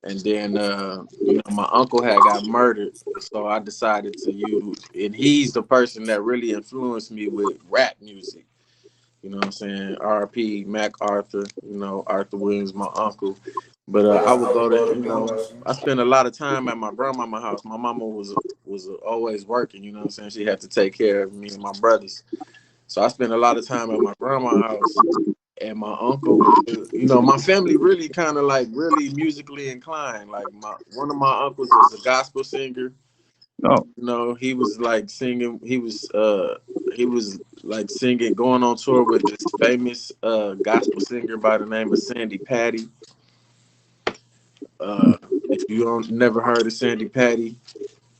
and then you know, my uncle had got murdered, so I decided to use, and he's the person that really influenced me with rap music. You know what I'm saying? R.I.P. MacArthur, you know, Arthur Williams, my uncle. But I would go to, you know, I spent a lot of time at my grandmama's house. My mama was always working, you know what I'm saying? She had to take care of me and my brothers. So I spent a lot of time at my grandma's house. And my uncle, you know, my family really kind of like really musically inclined. Like one of my uncles was a gospel singer. Oh, you know, he was like singing. He was like singing, going on tour with this famous gospel singer by the name of Sandy Patty. If you don't never heard of Sandy Patty,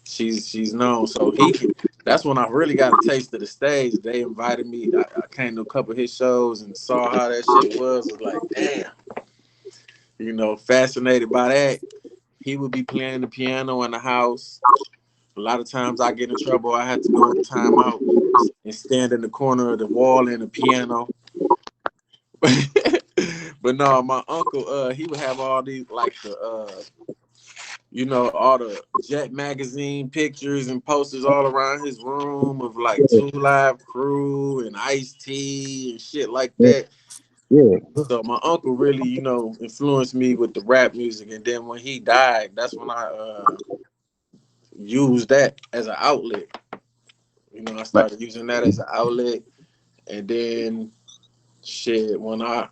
she's known. So that's when I really got a taste of the stage. They invited me. I came to a couple of his shows and saw how that shit was. Was like, damn, you know, fascinated by that. He would be playing the piano in the house. A lot of times I get in trouble. I had to go in timeout and stand in the corner of the wall in the piano. But no, my uncle, he would have all these like the you know, all the Jet magazine pictures and posters all around his room of like 2 Live Crew and Ice-T and shit like that. Yeah. So my uncle really, you know, influenced me with the rap music. And then when he died, that's when I used that as an outlet. You know, I started using that as an outlet. And then shit, when I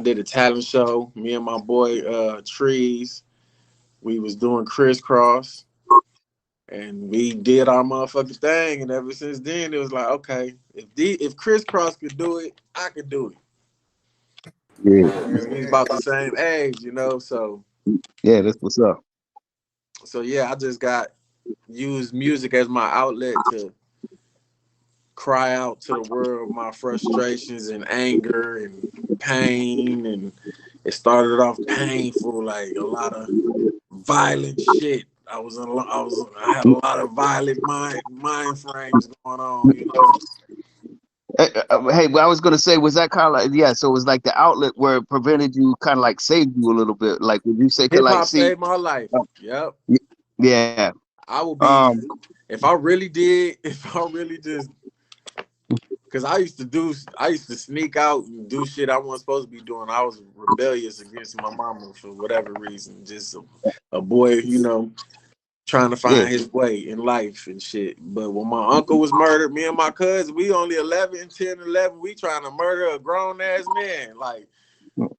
did a talent show, me and my boy Trees, we was doing Crisscross, and we did our motherfucking thing. And ever since then, it was like, okay, if Crisscross could do it, I could do it. Yeah. He's about the same age, you know. So yeah, that's what's up. So yeah, I just used music as my outlet to cry out to the world my frustrations and anger and pain. And it started off painful, like a lot of violent shit. I had a lot of violent mind frames going on, you know. Hey, well, I was gonna say, was that kind of like, so it was like the outlet where it prevented you, kind of like saved you a little bit, like would you say, hip hop saved my life? Yep. Yeah. I would be if I really just, because I used to sneak out and do shit I wasn't supposed to be doing. I was rebellious against my mama for whatever reason. Just a boy, you know, trying to find his way in life and shit. But when my uncle was murdered, me and my cousin, we only 10, 11, we trying to murder a grown ass man. Like, so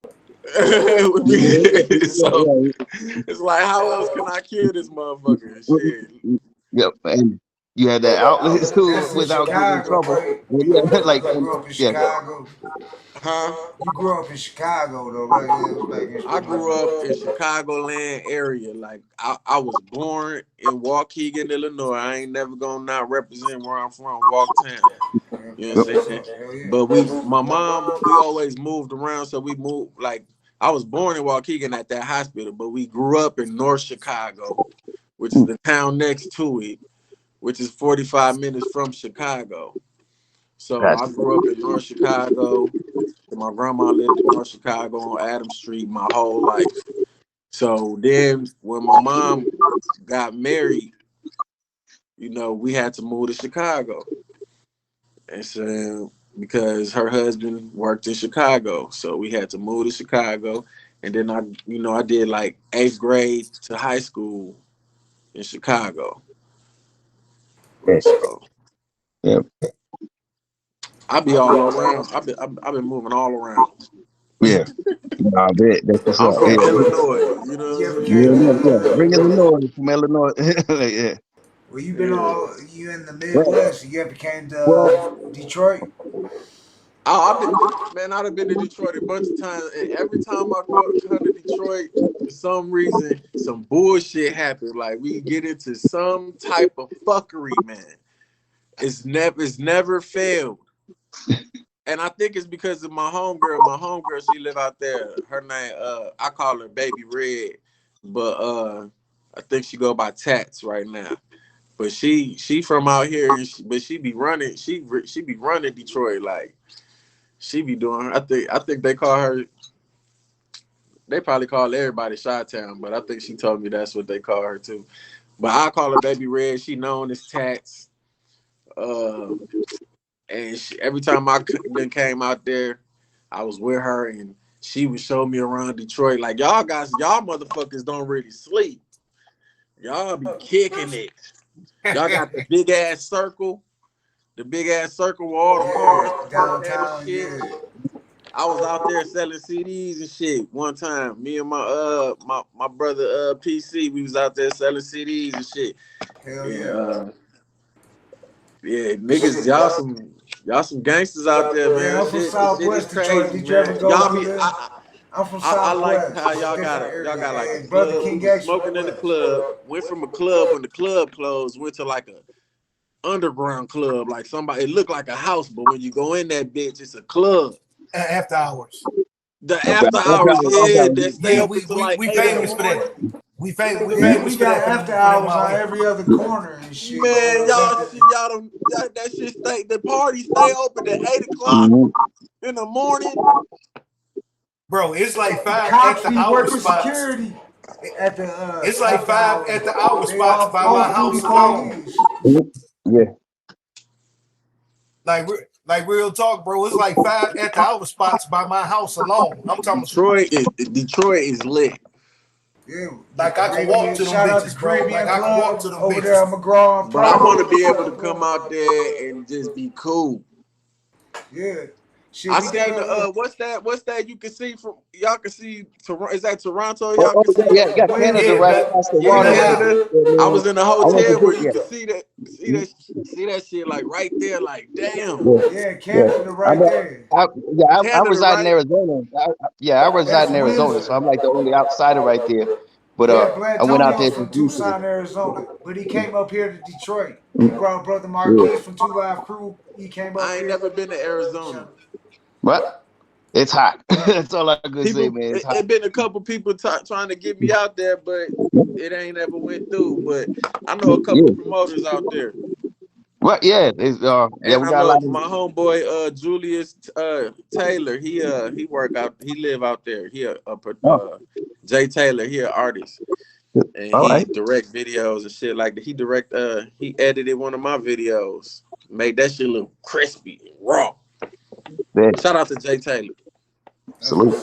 it's like, how else can I kill this motherfucker? Shit. Yep, and you had that outlet too without getting in trouble. Right? Like, you grew up in Chicago. Huh? You grew up in Chicago though, right? I grew up in Chicagoland area. Like I was born in Waukegan, Illinois. I ain't never gonna not represent where I'm from, Walktown. You know what I'm saying? But my mom, we always moved around, so we moved. Like I was born in Waukegan at that hospital, but we grew up in North Chicago, which is the town next to it, which is 45 minutes from Chicago. So I grew up in North Chicago. The My grandma lived in North Chicago on Adams Street my whole life. So then when my mom got married, you know, we had to move to Chicago. And so because her husband worked in Chicago, so we had to move to Chicago. And then I did like 8th grade to high school in Chicago. So yeah. I be all around. I've been moving all around. Yeah. Nah, I bet. That's what's I'm up. from Yeah. Illinois, you know. You ever Yeah. Bring Illinois from Illinois. Yeah. Well, you been you in the Well, Midwest? You ever came to Detroit? I've been to Detroit a bunch of times, and every time I come to Detroit, for some reason, some bullshit happens. Like we get into some type of fuckery, man. It's never failed. And I think it's because of my homegirl. My homegirl, she live out there. Her name, I call her Baby Red, but I think she go by Tats right now. But she from out here, and but she be running. She be running Detroit like. She be doing. I think they call her. They probably call everybody Chi-Town, but I think she told me that's what they call her too. But I call her Baby Red. She known as Tats. And every time I came out there, I was with her, and she would show me around Detroit. Like y'all motherfuckers don't really sleep. Y'all be kicking it. Y'all got the big ass circle. The big ass circle with all the cars Downtown, and shit. yeah. I was out there selling CDs and shit one time. Me and my brother PC, we was out there selling CDs and shit. Hell yeah. Yeah, niggas, y'all some gangsters out there, man. Yeah, I'm from Southwest Detroit. Did you ever go to this? I'm from Southwest. I like how y'all got like a Brother club. King We was smoking in the club. Went from a club when the club closed. Went to like a underground club, like somebody. It looked like a house, but when you go in that bitch, it's a club. After hours. The after hours, yeah. That's Yeah, we famous for that. We famous for got that. after hours on every other corner and shit. Man, that shit stay. The party stay open at 8 o'clock in the morning. Bro, it's like 5 Cops at be the hour working spots. security at the. It's like 5 at the hour spots by my house alone. Yeah. Like real talk, bro. It's like 5 at the hour spots by my house alone. I'm talking Detroit is lit. Yeah, like I can walk to them bitches, bro. Like I can walk to them over bitches. there at McGraw. But I want to be able to come out there and just be cool. Yeah. Shit, I seen what's that you can see from y'all can see is that Toronto? Y'all can see yeah, Canada right across the water. Canada. I was in a hotel where you could see that shit like right there, like damn. Yeah, Canada right there. I reside in Arizona. I reside in Arizona, so I'm like the only outsider right there. But I went out there from Tucson, Arizona, but he came up here to Detroit. He brought brother Marquis from 2 Live Crew. He came up I ain't never been to Arizona. What? It's hot. That's all I could say, man. It's hot. It been a couple people trying to get me out there, but it ain't ever went through. But I know a couple promoters out there. What? Yeah, it's we got a lot of my homeboy Julius Taylor. He work out. He live out there. Jay Taylor. He an artist, and he direct videos and shit like that. He edited one of my videos, made that shit look crispy and raw. Man. Shout out to Jay Taylor. Salute.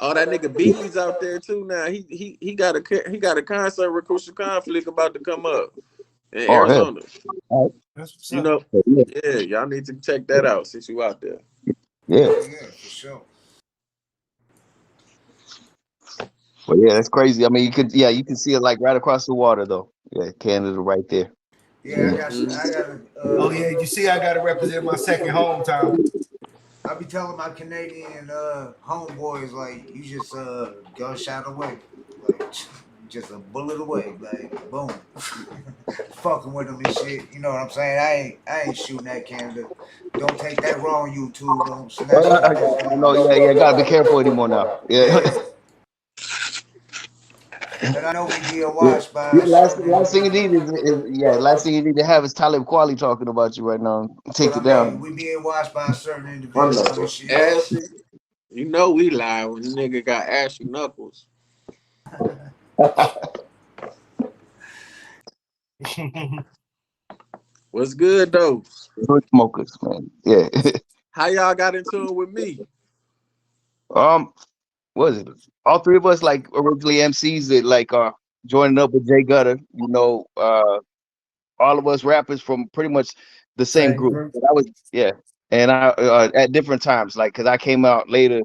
Oh, that nigga Beasley's out there too now. He got a concert with Crucial Conflict about to come up in Arizona. You know, yeah, y'all need to check that out since you out there. Yeah, for sure. Well, yeah, that's crazy. I mean, you can see it like right across the water though. Yeah, Canada right there. Yeah, I got oh yeah, you see, I gotta represent my second hometown. I be telling my Canadian homeboys like, you just gunshot away, like just a bullet away, like boom, fucking with them and shit. You know what I'm saying? I ain't shooting at Canada. Don't take that wrong, YouTube. Don't snatch No, yeah, gotta be careful anymore now. Yeah. But I know we being watched by a Last, certain last thing you need individual. last thing you need to have is Talib Kweli talking about you right now. That's what Take I it mean. down. We being watched by a certain I individual know. and shit. Ashy. You know we lie when the nigga got ashy knuckles. What's good though? Good smokers, man. Yeah. How y'all got into it with me? What is it? All three of us like originally MCs that like joining up with Jay Gutter. All of us rappers from pretty much the same Same group. group. But I was and I at different times, like because I came out later.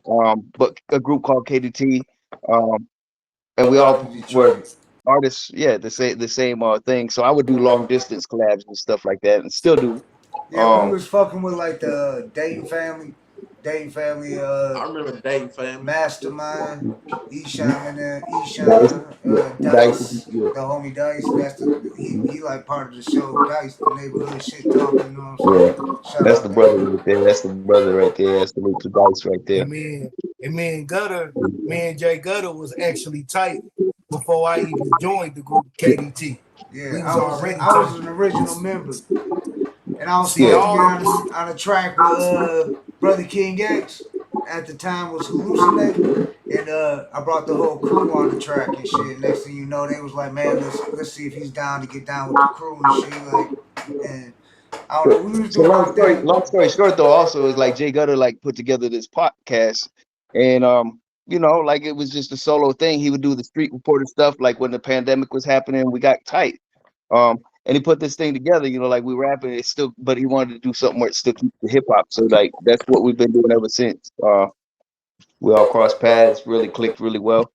But a group called KDT, and we all Out of were Detroit. artists. Yeah, the same thing. So I would do long distance collabs and stuff like that, and still do. Yeah, we Um, was fucking with like the Dayton family, I remember dating family. Mastermind, Eshawn and Dice, Eshawn, Dice, Dice, the homie Dice. That's he like part of the show. Dice, the neighborhood shit talking. You know what I'm yeah, saying? Shout that's out the Dice. brother right there. That's the brother right there. That's the Luke to Dice right there. Me and Jay Gutter was actually tight before I even joined the group KDT. Yeah, We was already I was tight. an original member, and I was See, supposed to all get of us, on a track with Brother King X. At the time was hallucinating, and I brought the whole crew on the track and shit. Next thing you know, they was like, "Man, let's see if he's down to get down with the crew and shit." Like, and I don't know, we was So doing our thing. long story short though, also is like Jay Gutter like put together this podcast, and like it was just a solo thing. He would do the street reporter stuff, like when the pandemic was happening, we got tight. And he put this thing together, like we rapping it still, but he wanted to do something where it still keeps the hip hop. So like that's what we've been doing ever since. We all crossed paths, really clicked really well,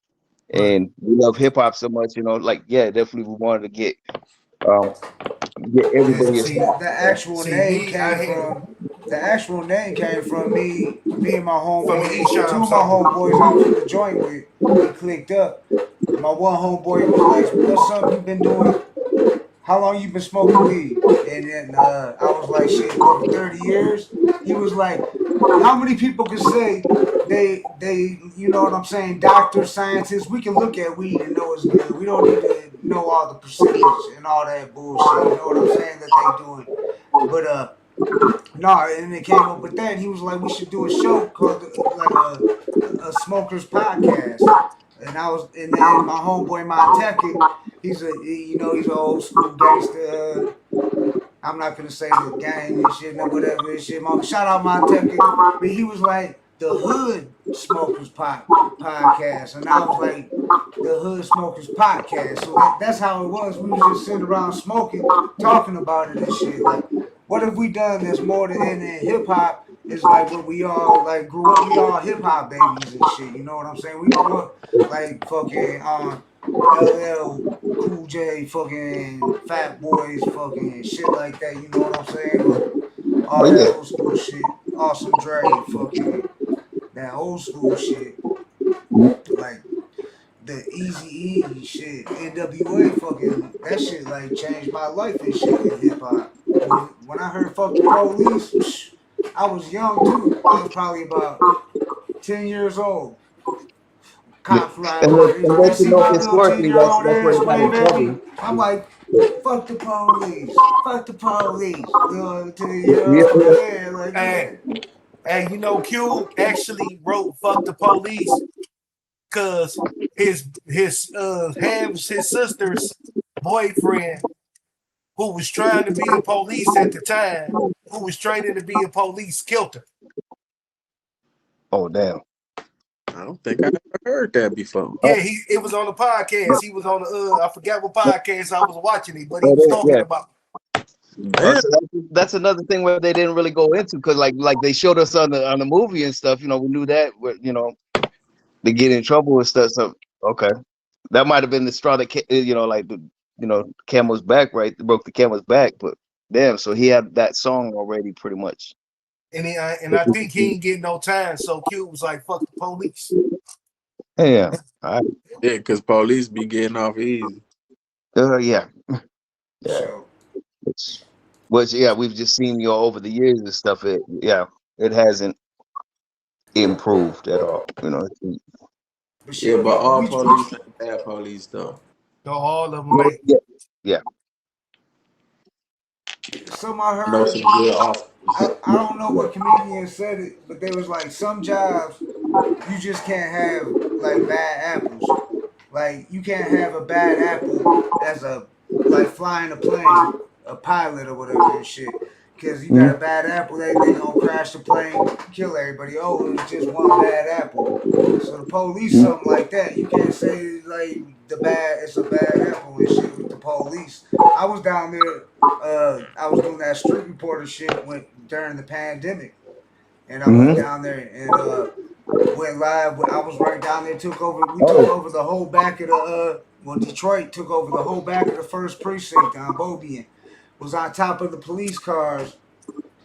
right? and we love hip hop so much, like yeah, definitely we wanted to um get Yeah, everybody See, involved. the actual see, name me, I came had from me and my from homeboy. Two Esham of my something. homeboys I was in the joint with, we clicked up. My one homeboy was like, "What's up? You been doing? How long you been smoking weed?" And then I was like, "Shit, over 30 years." He was like, "How many people can say you know what I'm saying? Doctors, scientists, we can look at weed and know it's good. We don't need to know all the percentage and all that bullshit. You know what I'm saying that they doing." But no, and it came up with that. And he was like, "We should do a show called like a smokers podcast." And then my homeboy Montecchi, he's an old school gangster. I'm not gonna say the gang and shit, no whatever and shit. Shout out Montecchi, but he was like the Hood Smokers podcast, and I was like the Hood Smokers podcast. So that's how it was. We was just sitting around smoking, talking about it and shit. Like, what have we done that's more than in hip hop? Is like what we all like grew up. We all hip hop babies and shit. You know what I'm saying? We grew up like fucking LL Cool J, fucking Fat Boys, fucking shit like that. You know what I'm saying? Like, all Oh that yeah. old school shit. Awesome Dre, fucking that old school shit. Like the Easy E shit, NWA, fucking that shit like changed my life and shit in hip hop. When I heard "Fuck the Police," I was young too. I was probably about 10 years old. Cop fly And over. They let you see know my little ten historically, year old that's where ass he got wave in at me. trouble. I'm like, "Fuck the police. Fuck the police." You know, 10 year Yeah, old, yeah, like Hey, yeah. hey, Q actually wrote "fuck the police" because his sister's boyfriend, who was trying to be a police at the time, who was training to be a police, killed her. oh damn. I don't think I ever heard that before. Yeah, it was on the podcast. He was on the I forgot what podcast I was watching it, but he was Oh, talking yeah. about. Damn. So that's another thing where they didn't really go into because like they showed us on the movie and stuff. We knew that they get in trouble and stuff. So okay, that might have been the straw that like the camel's back, right? Broke the camel's back. But damn, so he had that song already pretty much. And I think he ain't getting no time, so Q was like, "Fuck the police." Yeah. All right. Yeah, because police be getting off easy. Yeah. Yeah. So Which yeah, we've just seen over the years and stuff. It hasn't improved at all. But Yeah, shit, but all we police ain't bad police though. No, all of them Well, ain't. yeah. some I I know heard. some good officers. I don't know what comedian said it, but they was like some jobs you just can't have like bad apples. Like you can't have a bad apple as a like flying a plane, a pilot or whatever and shit. Cause you got a bad apple, they gonna crash the plane, kill everybody. Oh, it was just one bad apple. So the police, something like that. You can't say like it's a bad apple and shit with the police. I was down there, I was doing that street reporter shit during the pandemic, and I went down there and went live. I was right down there. Took over. We took over the whole back of the. Well, Detroit took over the whole back of the first precinct on Bobian. Was on top of the police cars,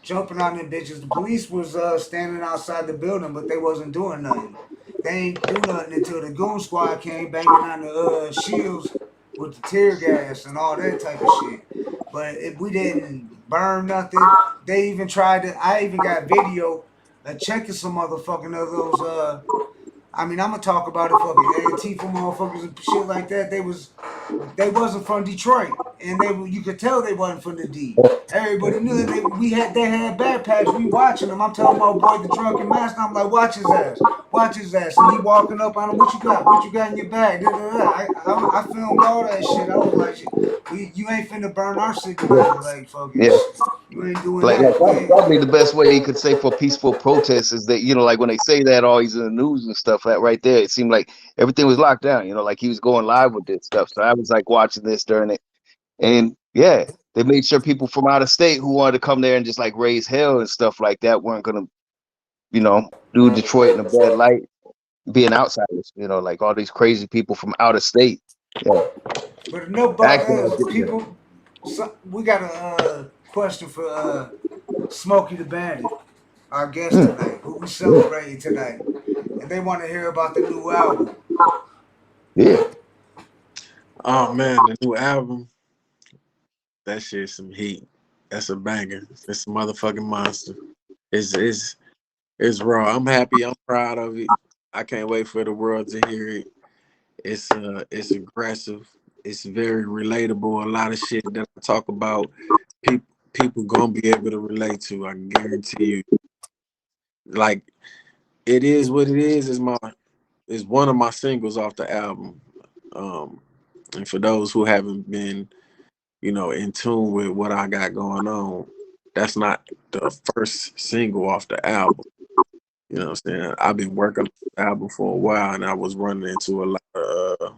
jumping on them bitches. The police was standing outside the building, but they wasn't doing nothing. They ain't do nothing until the goon squad came banging on the shields with the tear gas and all that type of shit. But if we didn't burn nothing, they even tried to. I even got video of checking some motherfucking of those. I mean, I'm gonna talk about it, fucking Antifa motherfuckers and shit like that. They wasn't from Detroit, and you could tell they wasn't from the D. Everybody knew that they had backpacks. We watching them. I'm telling my boy the drunken master. I'm like, watch his ass, and he walking up on him. What you got in your bag? Da, da, da. I filmed all that shit. I was like, you ain't finna burn our city down, like fucking. Yeah. You ain't doing Like that. probably the best way you could say for peaceful protests is that, like when they say that always in the news and stuff, that right there, it seemed like everything was locked down, like he was going live with this stuff. So I was like watching this during it. And yeah, they made sure people from out of state who wanted to come there and just like raise hell and stuff like that weren't gonna, do Detroit in a bad light, being outsiders, like all these crazy people from out of state. Yeah. But enough about us, people. So, we got a question for Smokey Da Bandit, our guest tonight, who we celebrating tonight, and they want to hear about the new album. Yeah. Oh man, the new album. That shit's some heat. That's a banger. It's a motherfucking monster. It's raw. I'm happy. I'm proud of it. I can't wait for the world to hear it. It's aggressive. It's very relatable. A lot of shit that I talk about, people gonna be able to relate to. I can guarantee you. Like it is what it is. Is one of my singles off the album. And for those who haven't been, in tune with what I got going on, that's not the first single off the album. You know what I'm saying? I've been working on the album for a while, and I was running into a lot of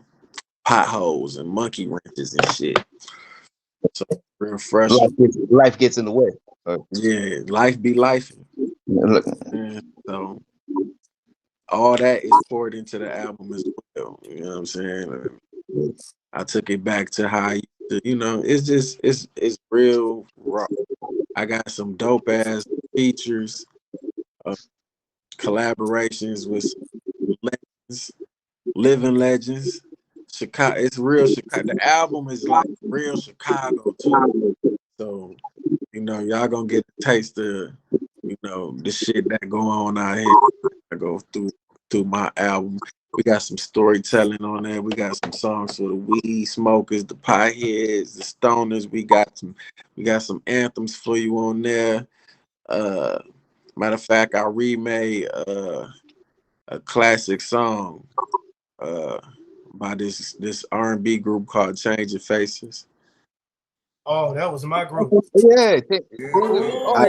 potholes and monkey wrenches and shit. So real fresh. Life gets in the way. Yeah, life be life. Look. So all that is poured into the album as well. You know what I'm saying? I took it back to how it's real raw. I got some dope ass features, collaborations with legends, living legends. Chicago, it's real Chicago. The album is like real Chicago too. So, y'all gonna get a taste of, the shit that go on out here. I go through my album. We got some storytelling on there. We got some songs for the weed smokers, the pieheads, the stoners. We got some anthems for you on there. Matter of fact, I remade a classic song by this R&B group called Change Your Faces. Oh, that was my group. Yeah. I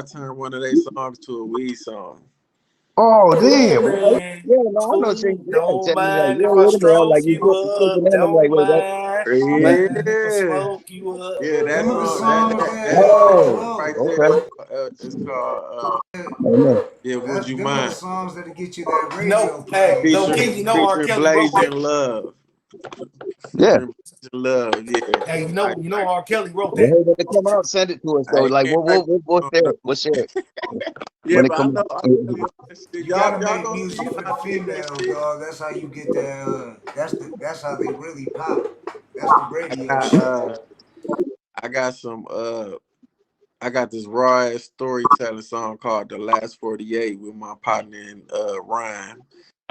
turned one of their songs to a weed song. Oh damn! Man, Yeah, no, I know. don't Like, mind yeah, if I wait a minute. stroke Like you you taking up. that. I'm like, Don't wait, mind if I Yeah, smoke you up. yeah, that Them are the song, songs that oh, right that there, okay. it's called Amen. yeah. Would you them are the mind? songs that'll get you that No, radio hey, play. no, Featuring King, R. Kelly wrote Blazing that. Love, Yeah. featuring Blazing Love. Yeah, Hey, R. Kelly wrote Well, that. hey, when they come out, send it to us though. I Like ain't right. we'll share it. We'll share it Yeah, when it but I comes know out. You y'all gotta make gonna see music when for I the did that females, shit. dog. That's how you get that. That's how they really pop. That's the radio I, shit. uh, I got some I got this raw ass storytelling song called "The Last 48" with my partner in Rhyme.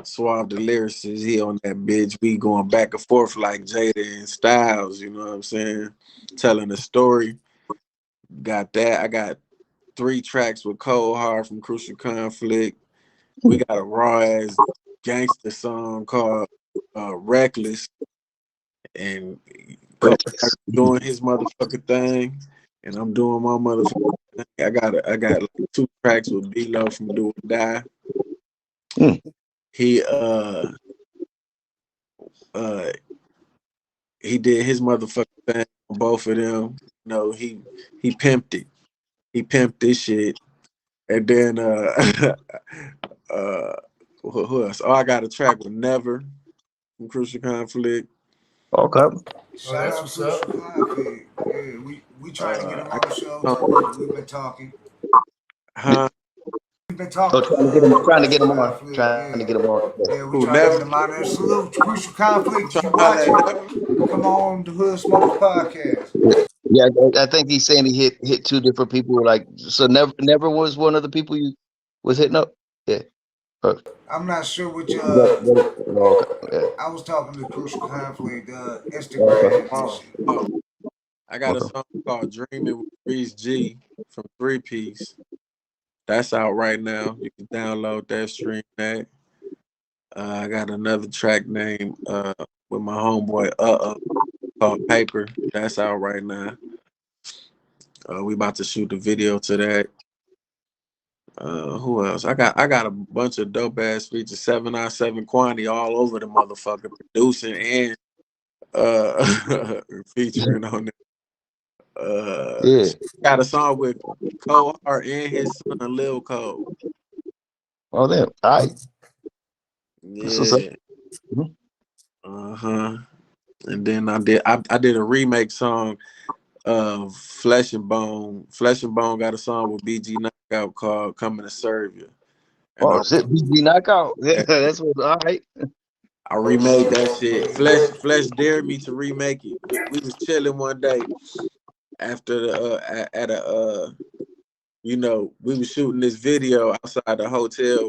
Suave the lyricist, he on that bitch. We going back and forth like Jada and Styles, you know what I'm saying? Telling a story. Got that. I got 3 tracks with Cold Hard from Crucial Conflict. We got a raw ass gangster song called Reckless, and Cold Hard doing his motherfucking thing, and I'm doing my motherfucking thing. I got like 2 tracks with B-Lo from Do or Die. He did his motherfucking thing on both of them. You know, he pimped it. He pimped this shit. And then who else? Oh, I got a track with Never from Crucial Conflict. Okay. Shout out what's to up. Conflict. Yeah, we trying to get him on the show too. We've been talking. Huh? We've been Oh, talking trying to get him on. Conflict. Trying to get him on. Yeah, we Who, trying to get Never? him out there. Salute, Crucial You Conflict. trying You to holler watching? at Never? Come on, the Hood Smokers podcast. Yeah, I think he's saying he hit 2 different people. Like, so never was one of the people you was hitting up. Yeah. I'm not sure which Okay. Yeah. I was talking to Crucial Conflict Okay. Instagram and shit. I got a song called Dreaming with Reese G from 3 Piece. That's out right now. You can download that, stream that. I got another track named with my homeboy called Paper. That's out right now. We about to shoot the video to that. Who else? I got a bunch of dope ass features. 797 Quantity all over the motherfucker, producing and featuring on it. Yeah. Got a song with Cold Heart and his son Lil Cole. Oh, damn. All right. Yeah. And then I did a remake song of Flesh and Bone. Flesh and Bone got a song with BG Knockout called "Coming to Serve You." And Oh, shit. BG Knockout. Yeah, that's what. All right. I remade that shit. Flesh dared me to remake it. We was chilling one day after the at a you know, we was shooting this video outside the hotel.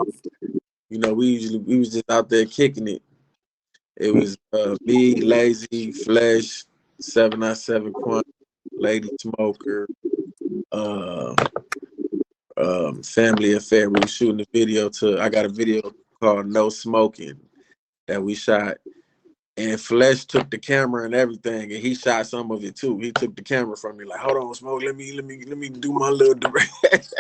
You know, we was just out there kicking it. It was me, Lazy, Flesh, 797 Quant, Lady Smoker, Family Affair. We was shooting the video I got a video called No Smoking that we shot. And Flesh took the camera and everything, and he shot some of it too. He took the camera from me, like, "Hold on, Smoke, let me do my little direct."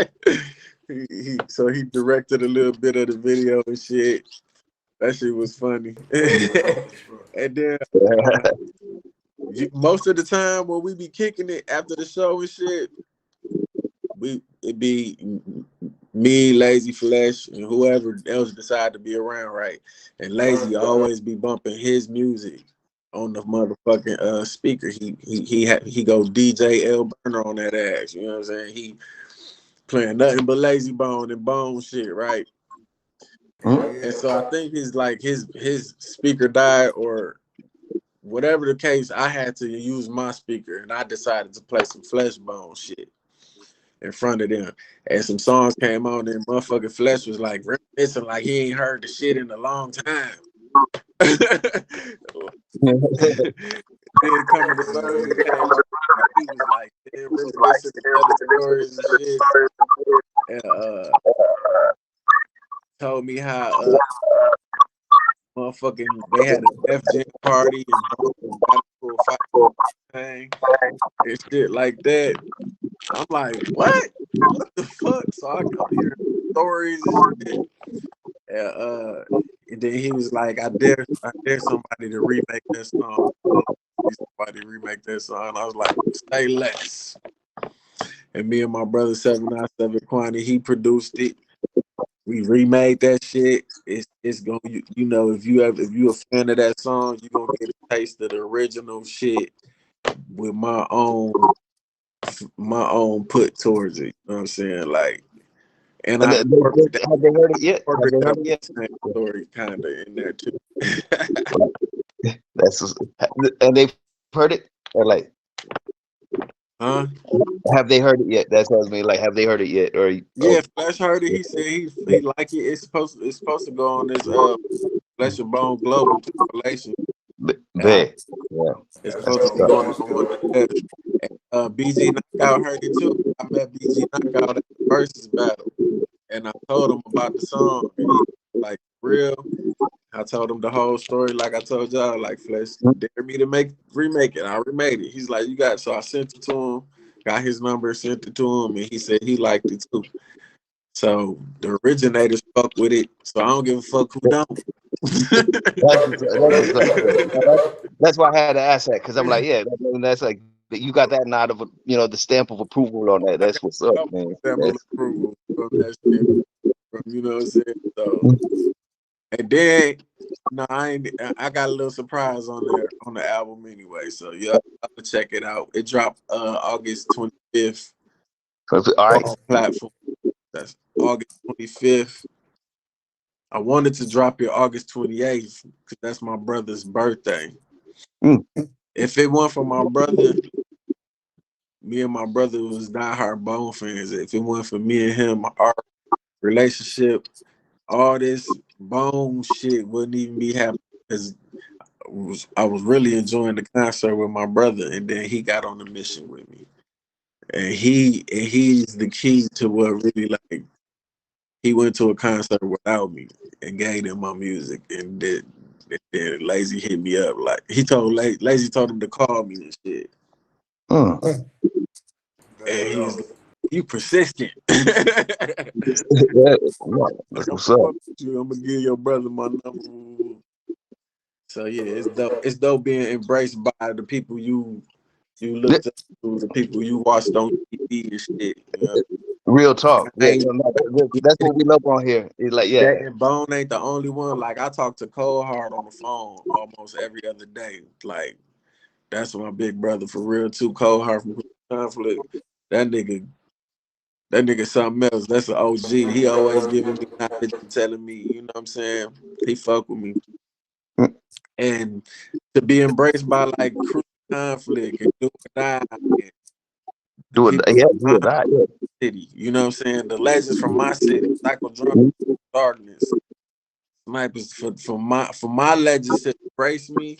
So he directed a little bit of the video and shit. That shit was funny. And then most of the time when we be kicking it after the show and shit, it be me, Lazy, Flesh, and whoever else decide to be around, right? And Lazy always be bumping his music on the motherfucking speaker. He go DJ L Burner on that ass. You know what I'm saying? He playing nothing but Lazy Bone and Bone shit, right? And so I think his speaker died or whatever the case. I had to use my speaker, and I decided to play some Flesh Bone shit in front of them. And some songs came on, and motherfucking Flesh was like reminiscing like he ain't heard the shit in a long time. Then coming to serve me came, he was like, reminiscing of other stories and shit. And told me how motherfucking they had a Def Jam party and got into a fight thing and shit like that. I'm like, what? What the fuck? So I'm hearing stories and shit. And then he was like, I dare somebody to remake that song. Somebody remake that song. I was like, say less. And me and my brother 797 Quantity, he produced it. We remade that shit. It's gonna you know if you a fan of that song, you're gonna get a taste of the original shit with my own put towards it. You know what I'm saying? Like, and I Have they heard it yet? Have they heard it yet? Same story kind of in there too. And they've heard it. Or like, Huh? Have they heard it yet? That tells me like, have they heard it yet? Or Yeah, Flesh heard it. He said he like it. It's supposed to go on this Flesh and Bone Global compilation album. bet. Yeah, It's That's supposed to that's be dope. tough. going That's on dope. there. BG Knockout heard it too. I met BG Knockout at the versus battle, and I told him about the song, and he like real. I told him the whole story, like I told y'all, like Flesh dared me to remake it. I remade it. He's like, you got it. So I sent it to him, got his number, sent it to him, and he said he liked it too. So the originators fuck with it. So I don't give a fuck who don't. That's that's why I had to ask that, because I'm like, yeah, that's like you got that nod of the stamp of approval on that. I That's got what's up, some man. sample approval from that shit. You know what I'm saying? So, and then I got a little surprise on there on the album anyway. So yeah, I'll check it out. It dropped August 25th All right. on platform. That's August 25th. I wanted to drop it August 28th because that's my brother's birthday. Mm. If it weren't for my brother, me and my brother was diehard Bone fans. If it weren't for me and him, our relationship, all this Bone shit wouldn't even be happening because I was really enjoying the concert with my brother, and then he got on the mission with me, and he's the key to what really like. He went to a concert without me and gave them my music, and then Lazy hit me up like he told Lazy told him to call me and shit, Mm. and he's like, you persistent. Yeah, that's what's up. I'm gonna give your brother my number. So yeah, it's dope. It's dope being embraced by the people you looked up to, the people you watched on TV and shit. You know? Real talk. Yeah, Ain't, that's what we love on here. It's like, yeah, that and Bone ain't the only one. Like I talk to Cold Hard on the phone almost every other day. Like that's my big brother for real too. Cold Hard from Conflict. That nigga something else. That's an OG. He always giving me knowledge and telling me, you know what I'm saying? He fuck with me. And to be embraced by like Cruise Conflict and Do or Die and the do it. people Yeah, from do my it. That, yeah. city, you know what I'm saying? The legends from my city, Psychodrome, Darkness, Snipers for my legends to embrace me.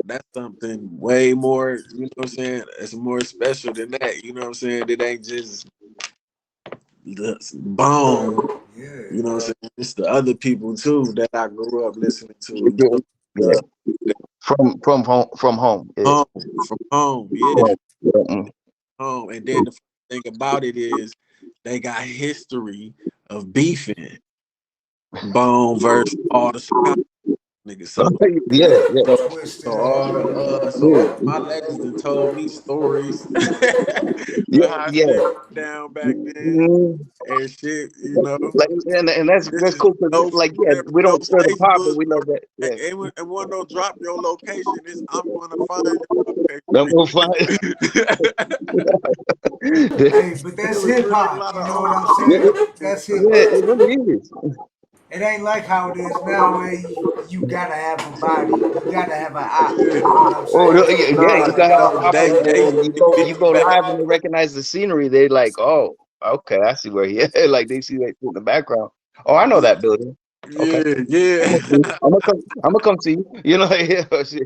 That's something way more, you know what I'm saying? It's more special than that, you know what I'm saying? It ain't just the Bone, you know what I'm saying? It's the other people too that I grew up listening to. Yeah. From home. Yeah. From home, yeah. Home. And then the thing about it is they got history of beefing. Bone versus all the Chicago niggas. So all of my legends that told me stories of how Yeah. shit went down back then and shit, you know. Like, and that's cool because like, yeah, we No don't stir the pot, but Facebook. we know that. Yeah. And one don't drop your location. Is I'm gonna find your location. I'm gonna find. Hey, but that's hip hop. You know what I'm saying? That's hip Yeah, it hop. really is. It ain't like how it is now where you gotta have a body, you gotta have an eye. You know what I'm Oh, saying? yeah, you gotta have a pop They and used you to go be you go back. live and they recognize the scenery. They like, oh, okay, I see where he is. Like they see that in the background. Oh, I know that building. Okay. Yeah. I'm gonna come see you. You know, yeah, shit.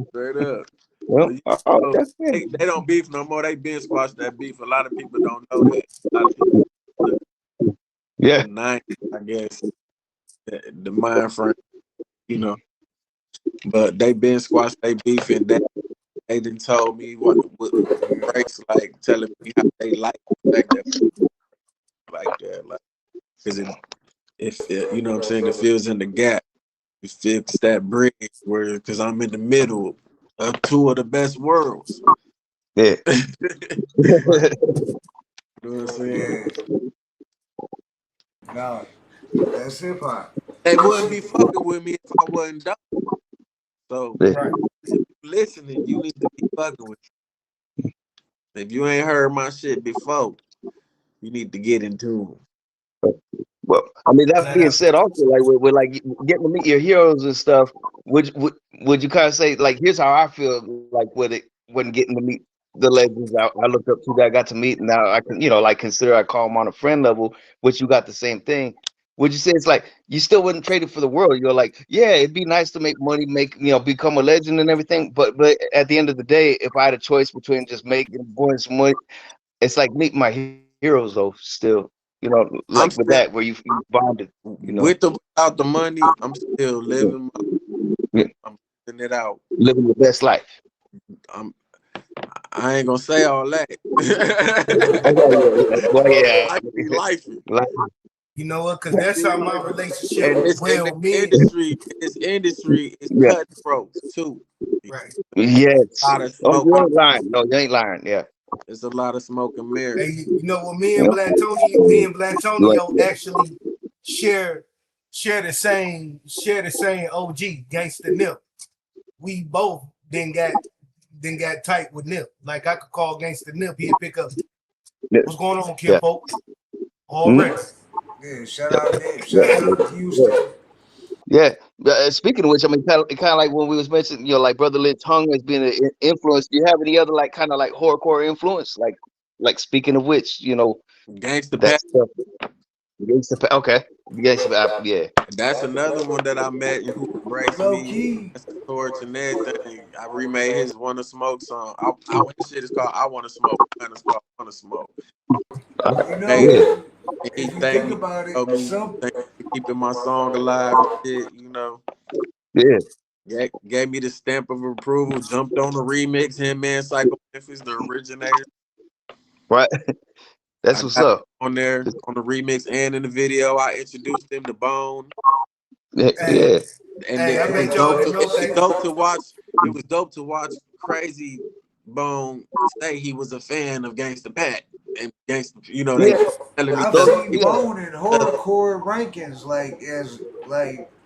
Straight up. Well, So that's good. they don't beef no more. They been squashed that beef. A lot of people don't know that. A lot of people Yeah. 90s, I guess. The mind frame, you know. But they been squashed they beef and they done told me what breaks like telling me how they like the fact that like that. Like because if you know what I'm saying, it fills in the gap. It fits that bridge where because I'm in the middle of two of the best worlds. Yeah. You know what I'm saying? No, that's hip hop. They wouldn't be fucking with me if I wasn't done. So Yeah. if you listening, you need to be fucking with me. If you ain't heard my shit before, you need to get into Well, I mean, that being said, also like with like getting to meet your heroes and stuff, would you kind of say like, here's how I feel like with it when getting to meet the legends I looked up to that I got to meet. Now I can, like consider I call them on a friend level, which you got the same thing. Would you say it's like you still wouldn't trade it for the world? You're like, yeah, it'd be nice to make money, become a legend and everything. But at the end of the day, if I had a choice between just going some money, it's like meet my heroes though. Still, like I'm with that still where you bonded, with the without the money. I'm still yeah, living. yeah, I'm living it out. living your best life. I'm. I ain't gonna say all that. Well, yeah, Life be life. like, You know what? Because that's how my relationship And with this and Will, me, this industry is yeah, cutthroat too. right. A yes. lot of Oh, smoke. you ain't lying. No, you ain't lying. Yeah, There's a lot of smoke and mirrors. Hey, you know what? Me yeah. and Like, Blatonio actually share the same OG gangster Nip. We both then got tight with Nip. Like I could call gangster Nip, he'd pick up. yeah, What's going on, yeah. Kinfolk? Mhm. Already. Yeah, shout out Nip, shout out Houston. Yeah. Speaking of which, I mean, kind of like when we was mentioning, like Brother Lit Tongue has been an influence. Do you have any other like kind of like horrorcore influence? Like speaking of which, Gangsta that Pat. stuff. Okay. Yeah. That's another one that I met and who embraced Low me. key. That's the torch and everything. I remade his "Wanna Smoke" song. His shit is called "I Wanna Smoke." Mine is called "Wanna Smoke." You Made know, it. Yeah. And he if you thanked think me. about Told it, me thank you for keeping my song alive and shit. Yeah. Gave me the stamp of approval. Jumped on the remix. Him, man, Psycho Memphis, the originator. Right. I That's what's got up. on there on the remix and in the video. I introduced him to Bone, Yeah. Hey, Yeah. and hey, I it was bet y'all dope. didn't know It was that. dope to watch. It was dope to watch Crazy Bone say he was a fan of Gangsta Pat and Gangsta. They Yeah. telling each I've other. seen Bone in horrorcore rankings, like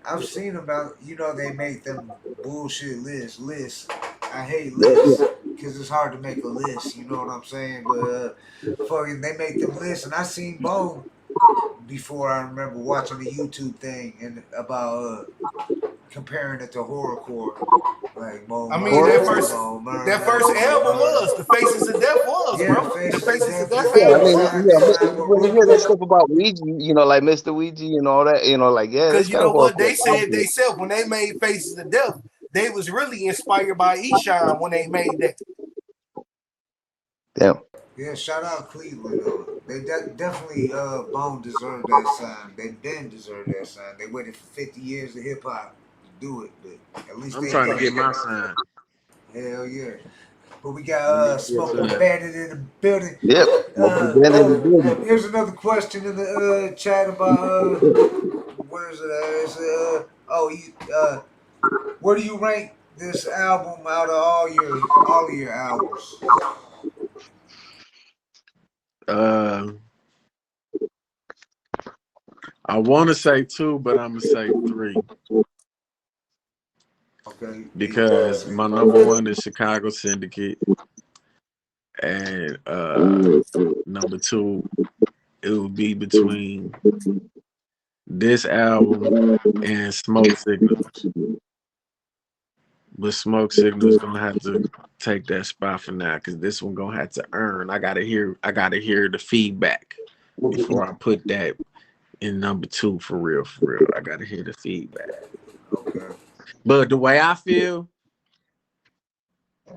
I've seen about they make them bullshit lists. I hate Yeah. lists because it's hard to make a list. You know what I'm saying? But fucking they make them lists, and I seen Bone before. I remember watching the YouTube thing and about comparing it to horrorcore, like more I mean, murder, Horrorcore. more murder, that first more album murder. was The Faces of Death was, Yeah, the bro. The Faces of Faces of Death Death was Yeah, I album. mean, they signed with when you hear that Ruthless. stuff about Ouija, like Mr. Ouija and all that, like, yeah, Because that's you kind of know what? horrible. They said they self when they made Faces of Death, they was really inspired by Eshine when they made that. Damn. Yeah, shout out Cleveland though. They definitely Bone deserved that sign. They been deserved that sign. They waited for 50 years of hip hop to do it, but at least I'm they trying to did get it. my sign. Hell yeah. But we Let me got get Smokey Da to Bandit in the building. Yep. Here's another question in the chat about where is it? Where do you rank this album out of all of your albums? uh, I want to say 2, but I'm gonna say 3 Okay, because my number 1 is Chicago Syndicate, and number 2 it would be between this album and Smoke Signals. But Smoke Signals gonna have to take that spot for now because this one gonna have to earn. I gotta hear the feedback before I put that in number 2 for real, for real. I gotta hear the feedback. okay. But the way I feel,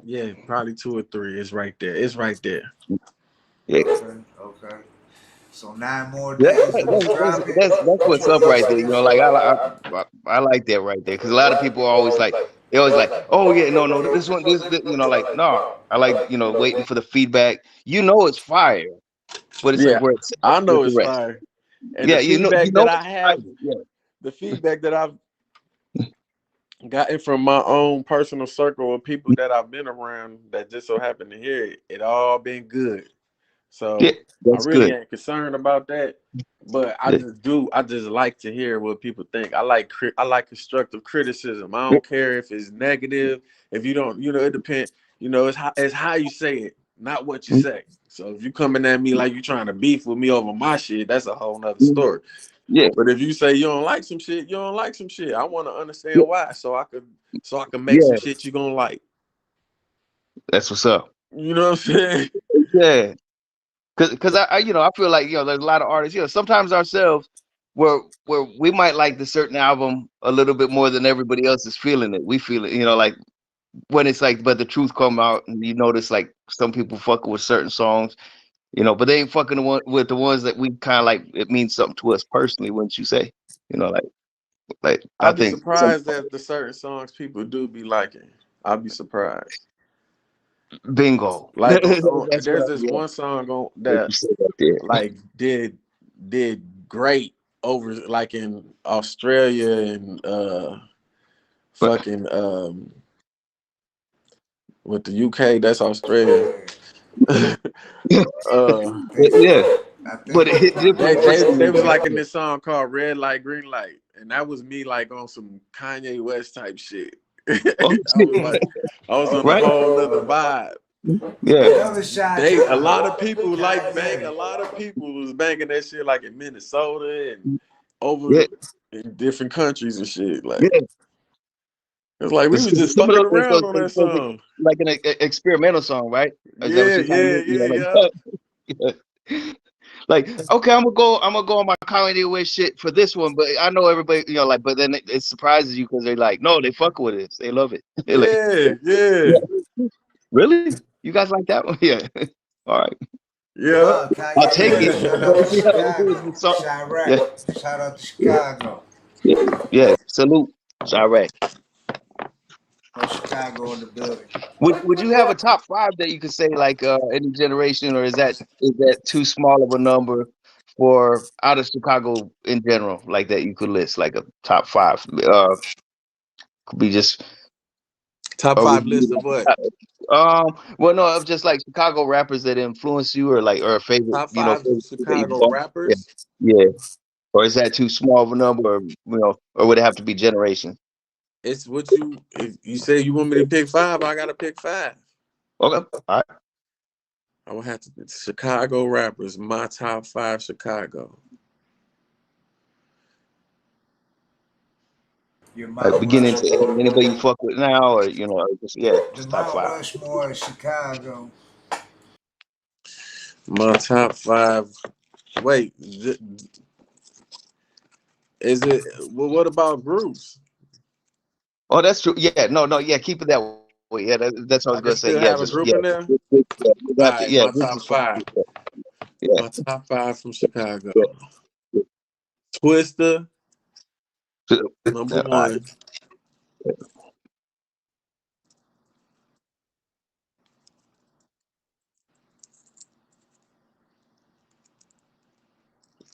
yeah, probably 2 or 3. It's right there. It's right there. Yeah. Okay. So 9 more Yeah, days and it's dropping. that's what's up right there. Like I like that right there because a lot of people are always like they always like, oh yeah, no, this, like no, I like waiting for the feedback. It's fire, but it's like Yeah, where it's at I with know the it's rest. fire. And the Yeah, feedback that I it's fire. have, Yeah, the feedback that I've gotten from my own personal circle of people that I've been around that just so happen to hear it, it all been good. yeah, So I that's really good. ain't concerned about that. But Yeah, I just like to hear what people think. I like constructive criticism. I don't care if it's negative. If you don't, it depends. It's how you say it, not what you say. So if you coming at me like you trying to beef with me over my shit, that's a whole nother story. yeah, But if you say you don't like some shit, you don't like some shit. I want to understand why, so I can make some yeah. shit you gonna like. That's what's up. You know what I'm saying? Yeah. Cause I you know, I feel like, you know, there's a lot of artists, you know, sometimes ourselves where we might like the certain album a little bit more than everybody else is feeling it. We feel it, you know, like when it's like, but the truth come out and you notice like some people fucking with certain songs, you know, but they ain't fucking with the ones that we kind of like, it means something to us personally, wouldn't you say? You know, like I I'd be think surprised at the certain songs people do be liking. I'd be surprised. bingo. Like That's what there's I, this yeah, one song on what that you said right there. like did great over like in Australia and But fucking with the UK, that's Australia. uh yeah, I but think it hit different they overseas. was like in this song called Red Light, Green Light. And that was me like on some Kanye West type shit. Oh, I was like I was on a right? whole nother vibe. Yeah. another shot A to lot of people like bang. A Kanye. lot of people was banging that shit like in Minnesota and Yeah, over in different countries and shit. Like yeah. it's like we was just Some of fucking those, around on that song. like an experimental song, right? Is that what Yeah, you're trying to yeah, do? Yeah, yeah, yeah. like, yeah. Like, okay, I'm gonna go on my Kanye West shit for this one, but I know everybody, you know, like, but then it surprises you because they're like, no, they fuck with it, they love it. They're like, Yeah, yeah, yeah, really? You guys like that one? Yeah. All right, yeah. Oh, I'll Kanye take it. West, shout out to Yeah, it was a Chicago. good song. Chirac, Yeah, shout out to Chicago. yeah, yeah. Salute, Chirac. No Chicago in the building. Would you have a top five that you could say like any generation, or is that too small of a number for out of Chicago in general, like that you could list like a top five? Could be just Top or would five you list of what? well no of just like Chicago rappers that influence you or like or a favorite, Top you know, five favorite that you Chicago bought? Yeah, rappers. yeah. Or is that too small of a number, or, you know, or would it have to be generation? It's what you if you say you want me to pick five, I gotta pick five. Okay, all right. I would have to Chicago rappers, my top five Chicago. Your Like Mount beginning to end, Rushmore. anybody you fuck with now, or you know, or just yeah, The just top Mount five. Rushmore of Chicago. My top five. Wait, is it? Well, what about groups? Oh, that's true. Yeah, no, yeah, keep it that way. Yeah, that's what I I was can gonna say. still Yeah, have a just group yeah, in there. yeah, you All got to, right, yeah, my this top is from five. yeah, My top five from Chicago. yeah. Twister, Yeah, number all right. one.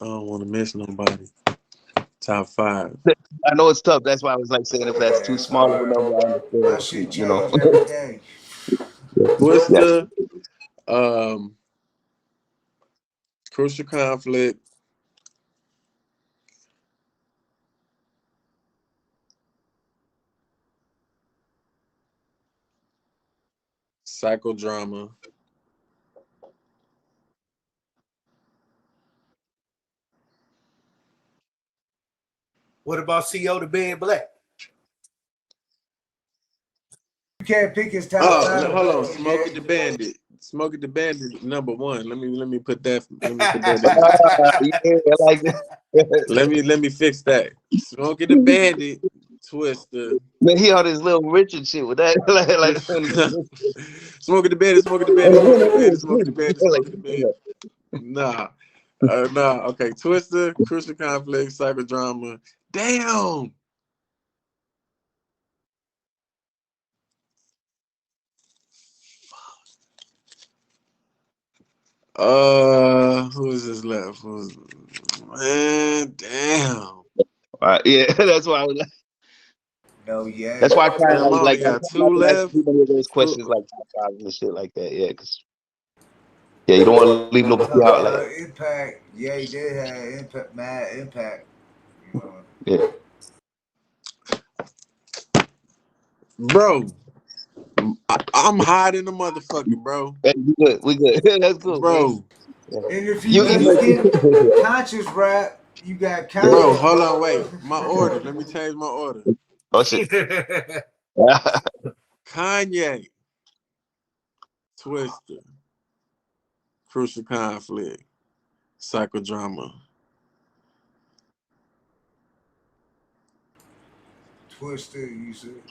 I don't want to miss nobody. Top five. I know it's tough. That's why I was like saying if that's Yeah, too it's small of a hard. number, I My understand. shit You know. change every day. Yeah. Twister, Crucial Conflict, Psychodrama, What about CO the Band Black? You can't pick his top oh, five. no, hold on. But Smokey the yeah. Bandit. Smokey the Bandit, number one. Let me put that. Let me put that in there. Yeah, I like that. Let me fix that. Smokey the Bandit, Twister. Man, he on his little Richard shit with that, like Smoking the Bandit, Smoking the Bandit, Smoking the Bandit, Smoking the Bandit, Smoking the Bandit. Nah. Nah. Okay. Twister, Crucial Conflict, Psychodrama. Damn. Who is this left? Man, damn. yeah, that's why I was like, No, yeah. that's why I kind of Damn, I only like got I'm not two gonna ask left. too many of those questions like top fives and shit like that. Yeah, because yeah, you don't want to leave nobody Talking out about like impact. Yeah, he did have impact, mad impact. You know. yeah. Bro, I'm hiding the motherfucker, bro. Hey, we good. That's cool, man. Bro. Yeah. And if You you get even conscious rap, you got Bro, conscious. hold on, wait. My order. Let me change my order. oh shit. Kanye, Twister, Crucial Conflict, Psychodrama. Twister, you said.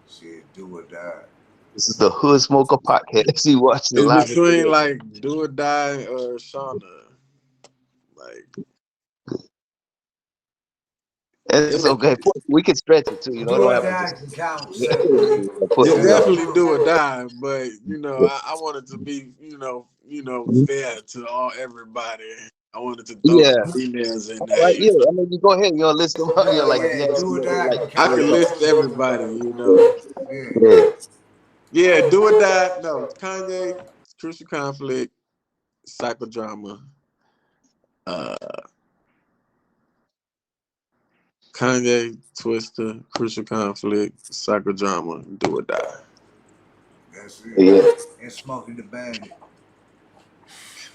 Shit, do or die. This is the Hood Smoker podcast. You watch the It's live. between like Do or Die or Shauna. Like it's okay. We can stretch it too. You know, it Do don't or have to die just. can count separately. it's Yeah. definitely Do or Die, but you know, I wanted to be, fair to everybody. I wanted to throw Yeah. some females in Right. there. Yeah. I mean, you go ahead. You know, list them up. No, You're like, yeah, yes, do or die like. can I count. can list everybody, Yeah. Yeah. Yeah, Do or Die. No, Kanye, Crucial Conflict, Psychodrama. Kanye, Twister, Crucial Conflict, Psychodrama, Do or Die. That's Yeah. it. And Smokey Da Bandit.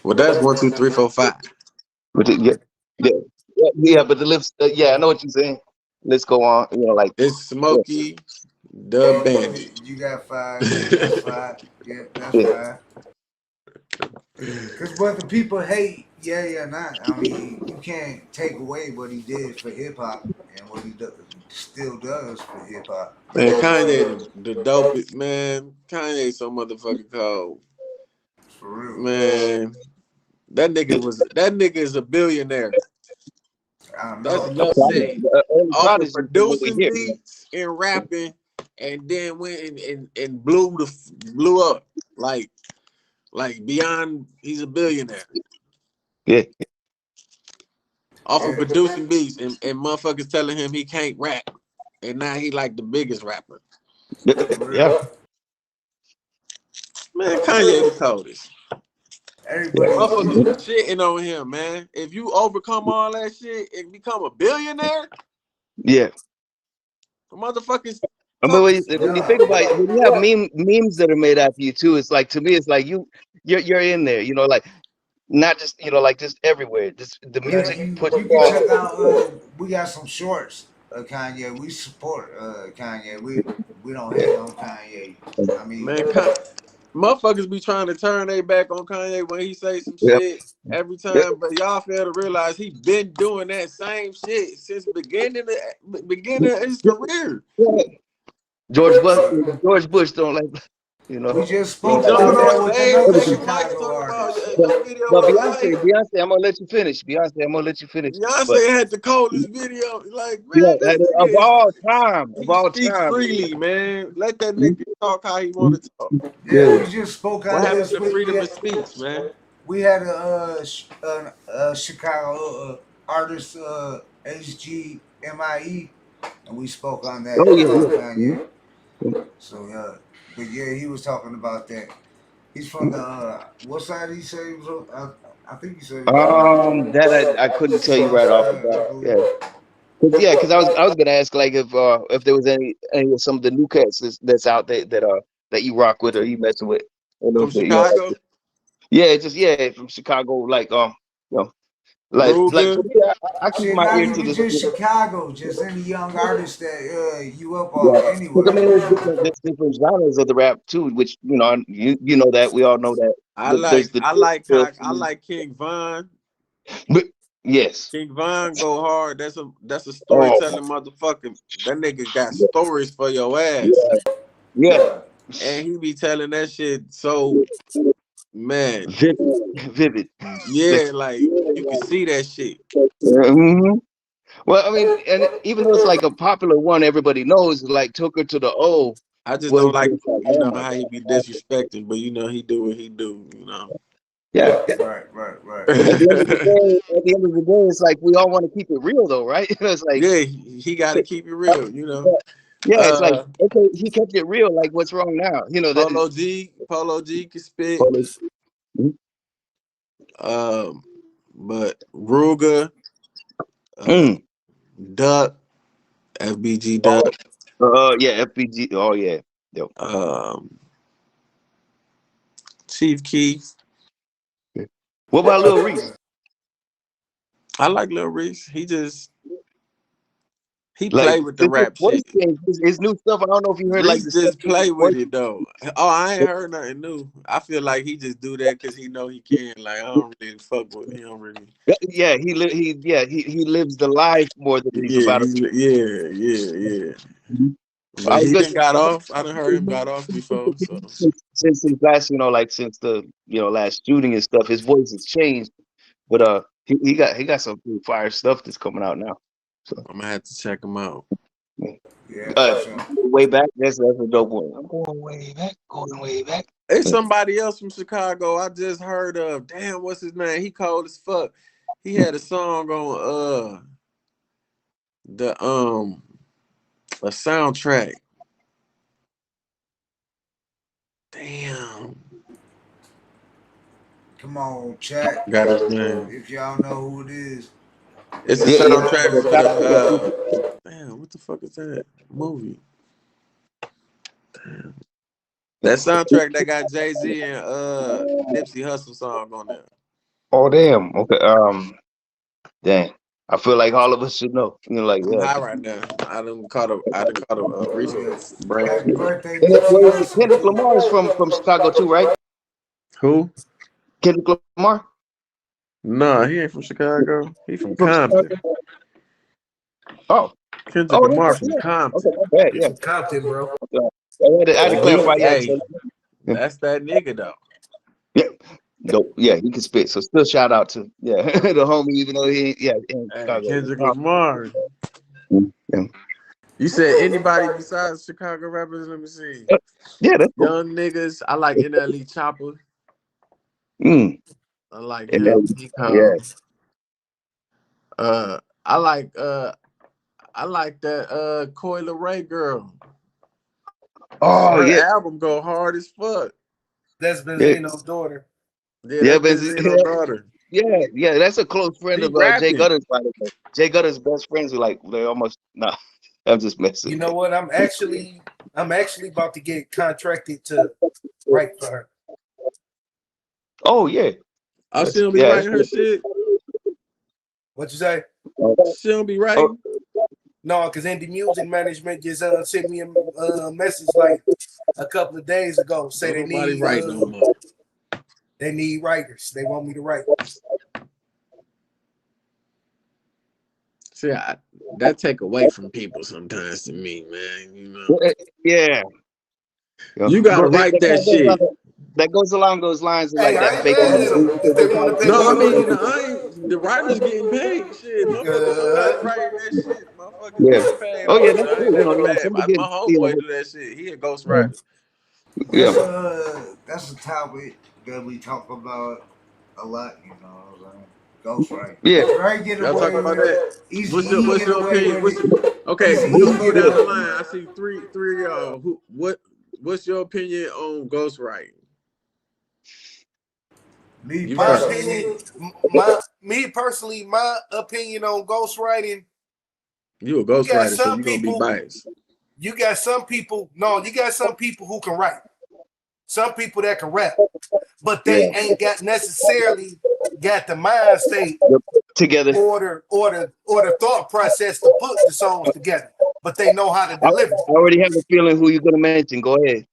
Well, that's 1, 2, 3, 4, 5. But yeah. But the lips. Yeah, I know what you're saying. Let's go on. You know, like. It's Smokey Da Bandit. You got 5. Yeah, that's 5. Yeah, that's Yeah. 5. Because whether people hate Ye or not, I mean, you can't take away what he did for hip hop and what he still does for hip hop. Man, Kanye the dopest, man. Kanye so motherfucking cold. For real. Man, that nigga is a billionaire. I don't That's know. enough said. Off of Prodigy is what we producing hear. beats and rapping, and then went and blew up like beyond. He's a billionaire. Yeah. Off of producing beats and motherfuckers telling him he can't rap, and now he like the biggest rapper. Yeah. Man, Kanye the coldest. Everybody. Motherfuckers shitting on him, man. If you overcome all that shit and become a billionaire, Yeah. the motherfuckers. I mean, when you think about it, when you have memes that are made after you too, it's like, to me, it's like you're in there, you know, like not just, you know, like just everywhere. Just the music You puts can check out. We got some shorts. Kanye. We support Kanye. We don't hate on Kanye. I mean, Man, motherfuckers be trying to turn their back on Kanye when he say some Yep. shit every time, but y'all fail to realize he been doing that same shit since beginning of his career. George Bush don't like, you know. we just He spoke jumping about that on with stage, another taking mics, Chicago talking about artist. your video But was Beyonce, I'm gonna let you finish. Beyonce, I'm gonna let you finish. Beyonce But had the coldest video. Like, yeah, man, this of nigga all time, he speaks freely, man. Let that nigga talk how he want to talk. Yeah, we just spoke What out happened this to freedom of speech, man? We had a Chicago artist, HGMIE, and we spoke on that. Oh yeah. Kanye. So but yeah, he was talking about that. He's from the what side did he say he was on? I think he said he was That I couldn't tell you right off the bat. believe. Yeah, because I was gonna ask like if there was any of some of the new cats that's out there that you rock with or you messing with. From Chicago? Yeah, from Chicago, like you know, like Ruger. I keep Shit, my not ear to even the. just Chicago, just any young artist that you up Yeah, on anywhere. because I mean, there's different genres of the rap too, which you know you know that we all know that. I like King Von. But yes. King Von go hard. That's a storytelling motherfucker. That nigga got stories for your ass. Yeah. And he be telling that shit so, man. Vivid. Yeah, like you can see that shit. Mm-hmm. Well, I mean, and even though it's like a popular one, everybody knows, like took her to the O. I just don't like, how he be disrespecting, but he do what he do, Yeah. Right. At the end of the day, it's like we all want to keep it real, though, right? It's like yeah, he got to keep it real, Yeah, it's like okay, he kept it real. Like, what's wrong now? You know that. Polo G can spit. But Ruger, Duck, FBG Duck. Yeah, FBG. Oh yeah. Yep. Chief Keef. What about Lil Reese? I like Lil Reese. He just He Like play with the his rap voice shit. changed. His new stuff. I don't know if you heard He like the just stuff. play with it though. Oh, I ain't heard nothing new. I feel like he just do that because he know he can. Like I don't really fuck with. He don't really. Yeah, he lives the life more than he's Yeah, about yeah. it. I But was he gonna didn't got say, off. I done heard him got off before. So since his last, like since the last shooting and stuff, his voice has changed. But he got some pretty fire stuff that's coming out now. So I'm gonna have to check him out. Yeah, for sure. way back, that's a dope one. I'm going way back. It's somebody else from Chicago. I just heard of. Damn, what's his name? He cold as fuck. He had a song on a soundtrack. Damn. Come on, chat. Got his name. If y'all know who it is. It's a soundtrack for the damn, what the fuck is that movie? Damn. That soundtrack that got Jay-Z and Nipsey Hussle song on there. Oh damn. Okay. Dang. I feel like all of us should know. Like I'm high right now. I done caught a recent break. Happy birthday, Kendrick Lamar is from Chicago too, right? Who? Kendrick Lamar? Nah, he ain't from Chicago. He from Compton. Chicago? Oh. Kendrick Lamar from Compton. Okay, He's from Compton, bro. I had to clarify. Hey, that's that nigga though. Yeah. Dope. Yeah, he can spit. So still shout out to the homie, even though he in Chicago. Kendrick Lamar. Yeah. You said anybody besides Chicago rappers? Let me see. Yeah, that's cool. Young niggas. I like NLE Chopper. I like him. He comes. I like that Coi Leray girl. Oh, her album go hard as fuck. That's Benzino's daughter. Yeah, Benzino's daughter. Yeah, that's a close friend of Jay Gutter's, by the way. Jay Gutter's best friends are they're almost I'm just messing. You know what? I'm actually about to get contracted to write for her. Oh yeah. I still be writing her shit. What you say? She don't be writing. No, because Indie Music Management just sent me a message like a couple of days ago. Say they need no more. They need writers. They want me to write. See, that take away from people sometimes to me, man. You know. Yeah. You gotta write that shit. That goes along those lines of Hey, that I fake. if they want to pay the writers getting paid. Shit, motherfuckers writing that shit. Motherfuckers getting paid. Oh yeah, that's cool. My homeboy do that shit. He a ghostwriter. That's a topic that we talk about a lot. You know what I'm saying? Ghostwriting. Yeah. Right, get Y'all talking about that? What's your opinion? Okay, we'll go down the line. I see three of y'all. What's your opinion on ghostwriting? Me personally, my opinion on ghostwriting. You a ghostwriter, so you gonna be biased. You got some people who can write. Some people that can rap, but they ain't necessarily got the mind state together or the thought process to put the songs together. But they know how to deliver. I already have a feeling who you're gonna mention. Go ahead.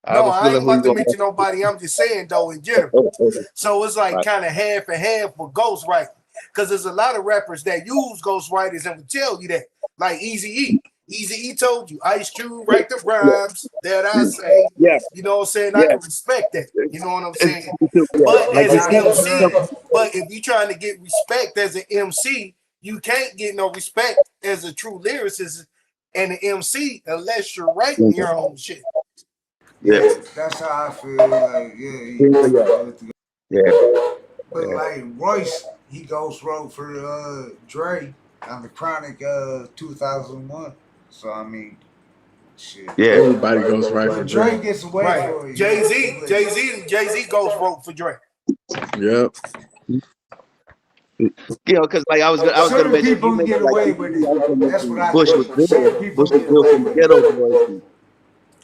I ain't about to mention nobody. I'm just saying though in general. So it's like kind of half and half for ghostwriting, because there's a lot of rappers that use ghostwriters and will tell you that, like Eazy-E. Eazy-E told you, Ice Cube write the rhymes that I say. Yeah. You know what I'm saying? I can respect that. You know what I'm saying? But as an MC, but if you're trying to get respect as an MC, you can't get no respect as a true lyricist and an MC unless you're writing your own shit. Yeah, that's how I feel. Like, yeah. But like Royce, he wrote for Dre on the Chronic 2001. So I mean, shit. Yeah, everybody goes right for Dre. Dre gets away for it. Jay-Z wrote for Dre. Yep. You know, because like I was gonna mention, people get away with it. That's what I Bush was built from the ghetto boys.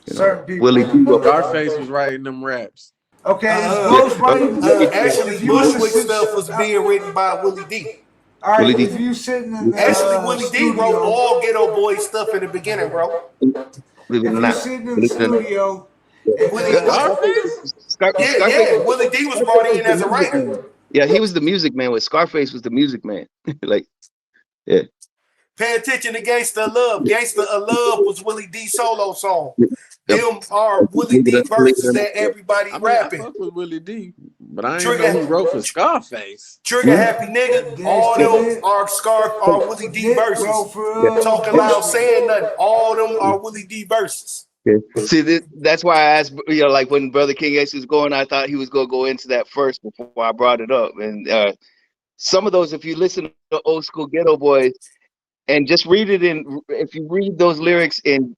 Certain people. Willie D. Scarface was writing them raps. Okay, ghostwriting. Actually, Bushwick stuff was being written by Willie D. All right, Willie D. if you sitting in the Actually, Willie D wrote studio, all Ghetto Boy stuff in the beginning, bro. Believe it if or you not. sitting in the Believe it or not. studio, Willie, Scarface? Scarface. Willie D was brought in as a writer. Yeah, he was the music man. With Scarface was the music man. Like, yeah. Pay attention to Gangsta Love. Gangsta of Love was Willie D solo song. Yep. Them are Willie D verses that everybody I mean, rapping. I fuck with Willie D, but I ain't know he wrote for Scarface. Trigger Happy Nigga. All them are Willie D verses. Talking loud, saying nothing. All them are Willie D verses. Yeah. See, that's why I asked, like when Brother King X was going, I thought he was going to go into that first before I brought it up. And some of those, if you listen to Old School Ghetto Boys and just read it if you read those lyrics in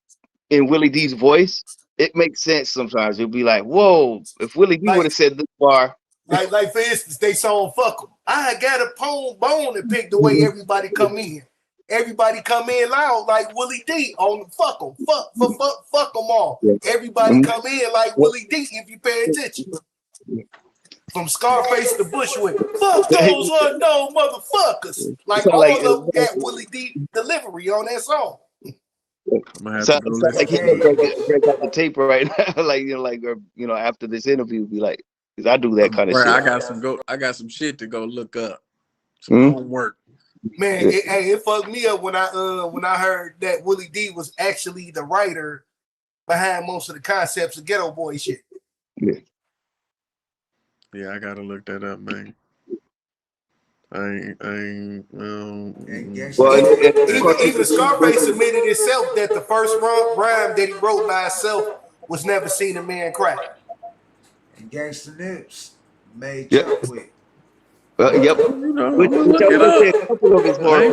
Willie D's voice, it makes sense sometimes. You'll be like, whoa, if Willie D would have said this bar. Like for instance, they song Fuck 'em. I got a bone to pick the way everybody come in. Everybody come in loud like Willie D on fuck 'em. Fuck 'em all. Everybody come in like Willie D if you pay attention. From Scarface to Bushwick. Fuck those unknown motherfuckers. Like all of them got Willie D delivery on that song. So like he's gonna break out the tape right now, after this interview, be like, because I do that kind of shit. I got some shit to go look up. Some homework. Man, it fucked me up when I heard that Willie D was actually the writer behind most of the concepts of Ghetto Boy shit. Yeah, I gotta look that up, man. Even Scarface admitted himself that the first rhyme that he wrote by himself was never seen a man cry. And Gangsta Nips made Chuck with. Yep. I ain't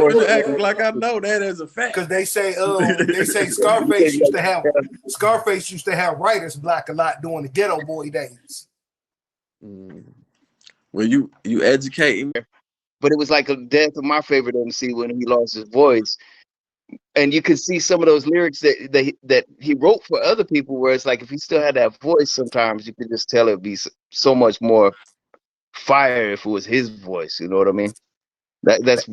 gonna act like I know that as a fact. Because they say Scarface used to have writers block a lot during the Ghetto Boy days. Well, you educating. But it was like a death of my favorite MC when he lost his voice. And you could see some of those lyrics that he wrote for other people, where it's like if he still had that voice, sometimes you could just tell it'd be so much more fire if it was his voice. You know what I mean? That's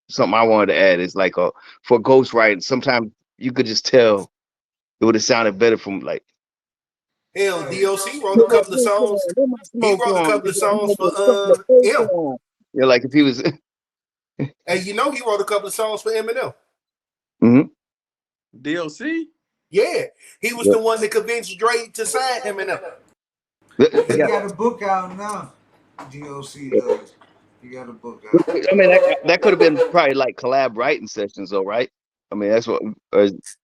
something I wanted to add. Is like for ghostwriting, sometimes you could just tell it would have sounded better from like. Hell, DOC wrote a couple of songs. He wrote a couple of songs for him. Yeah, like if he was. And he wrote a couple of songs for Eminem. DOC? Yeah, he was the one that convinced Dre to sign Eminem. He got a book out now. DOC does. He got a book out. I mean, that could have been probably like collab writing sessions, though, right? I mean, that's what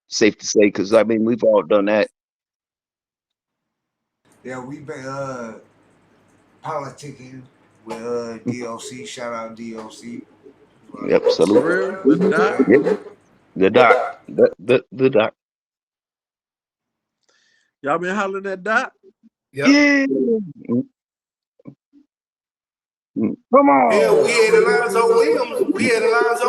safe to say, because I mean, we've all done that. Yeah, we've been politicking with DOC. Shout out DOC. Yep, salute. The doc. Y'all been hollering at Doc? Yep. Yeah. Come on. Yeah, we had Alonzo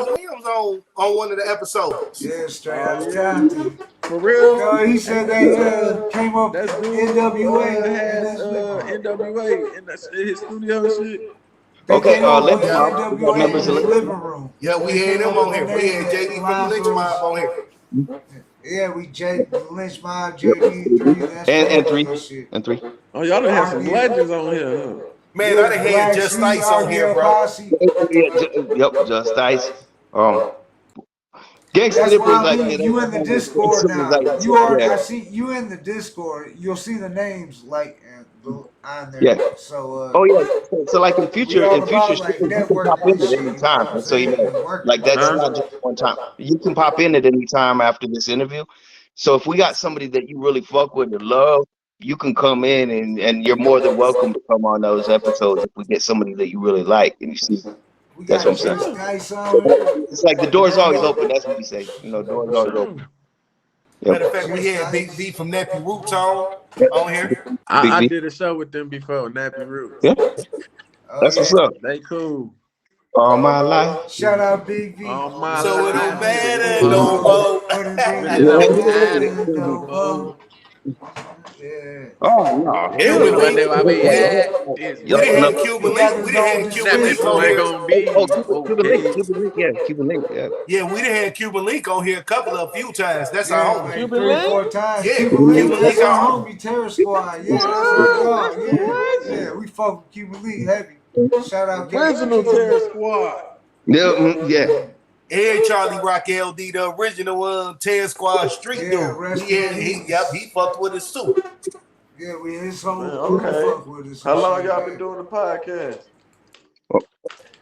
Williams on one of the episodes. Yeah, straight out of Compton. For real? No, he said they came up That's dude NWA. had NWA in his studio and shit. Okay, members of the living room. Yeah, we had him on here. We had JD from the Lynch Mob on here. Yeah, we Lynch Mob, JD, 3, and three. Oh, y'all done had some legends on here, huh? Man, I done had Just Ice on here, bro. Yep, Just Ice. Gangsta That's Nippers, why like you in the Discord now. You are. I see you in the Discord. You'll see the names like on there. Yeah. So. So like in future like shit, you can pop in at any time. So like that's not just one time. You can pop in at any time after this interview. So if we got somebody that you really fuck with and love, you can come in and you're more than welcome to come on those episodes if we get somebody that you really like and you see. That's what I'm saying. It's like the door's always open. That's what we say. Door's always open. Matter of fact, we had Big V from Nappy Roots on here. I did a show with them before, Nappy Roots. Yeah. That's what's up. They cool. All my life. Shout out Big V. All my So life. it don't matter no more. Yeah. Oh no, hell Cuban This no. one Link. that I mean, this We Yo, done one. no. had Cuban He got Link. his We done own had Cuban Now Link this description. on one here. gonna be Cuban Link, okay. Cuban Link, yeah. Yeah, we done had Cuban Link on here a few times. That's our Yeah, homie. like Cuban 3 or 4 Link? times. Yeah, Cuban Cuban Link, Link, Cuban that's Link our our homie. homie, Terror Squad. Yeah, that's our What? dog. That's Yeah, crazy. yeah, we fuck with Cuban Link heavy. Shout out Original Terror Squad. yeah, yeah. And Charlie Rock LD, the original Ted Squad Street Yeah, dude. rest He in had peace. he fucked with us too. Yeah, we his whole Man, crew okay. fuck with us How and long shit. y'all been Yeah. doing the podcast?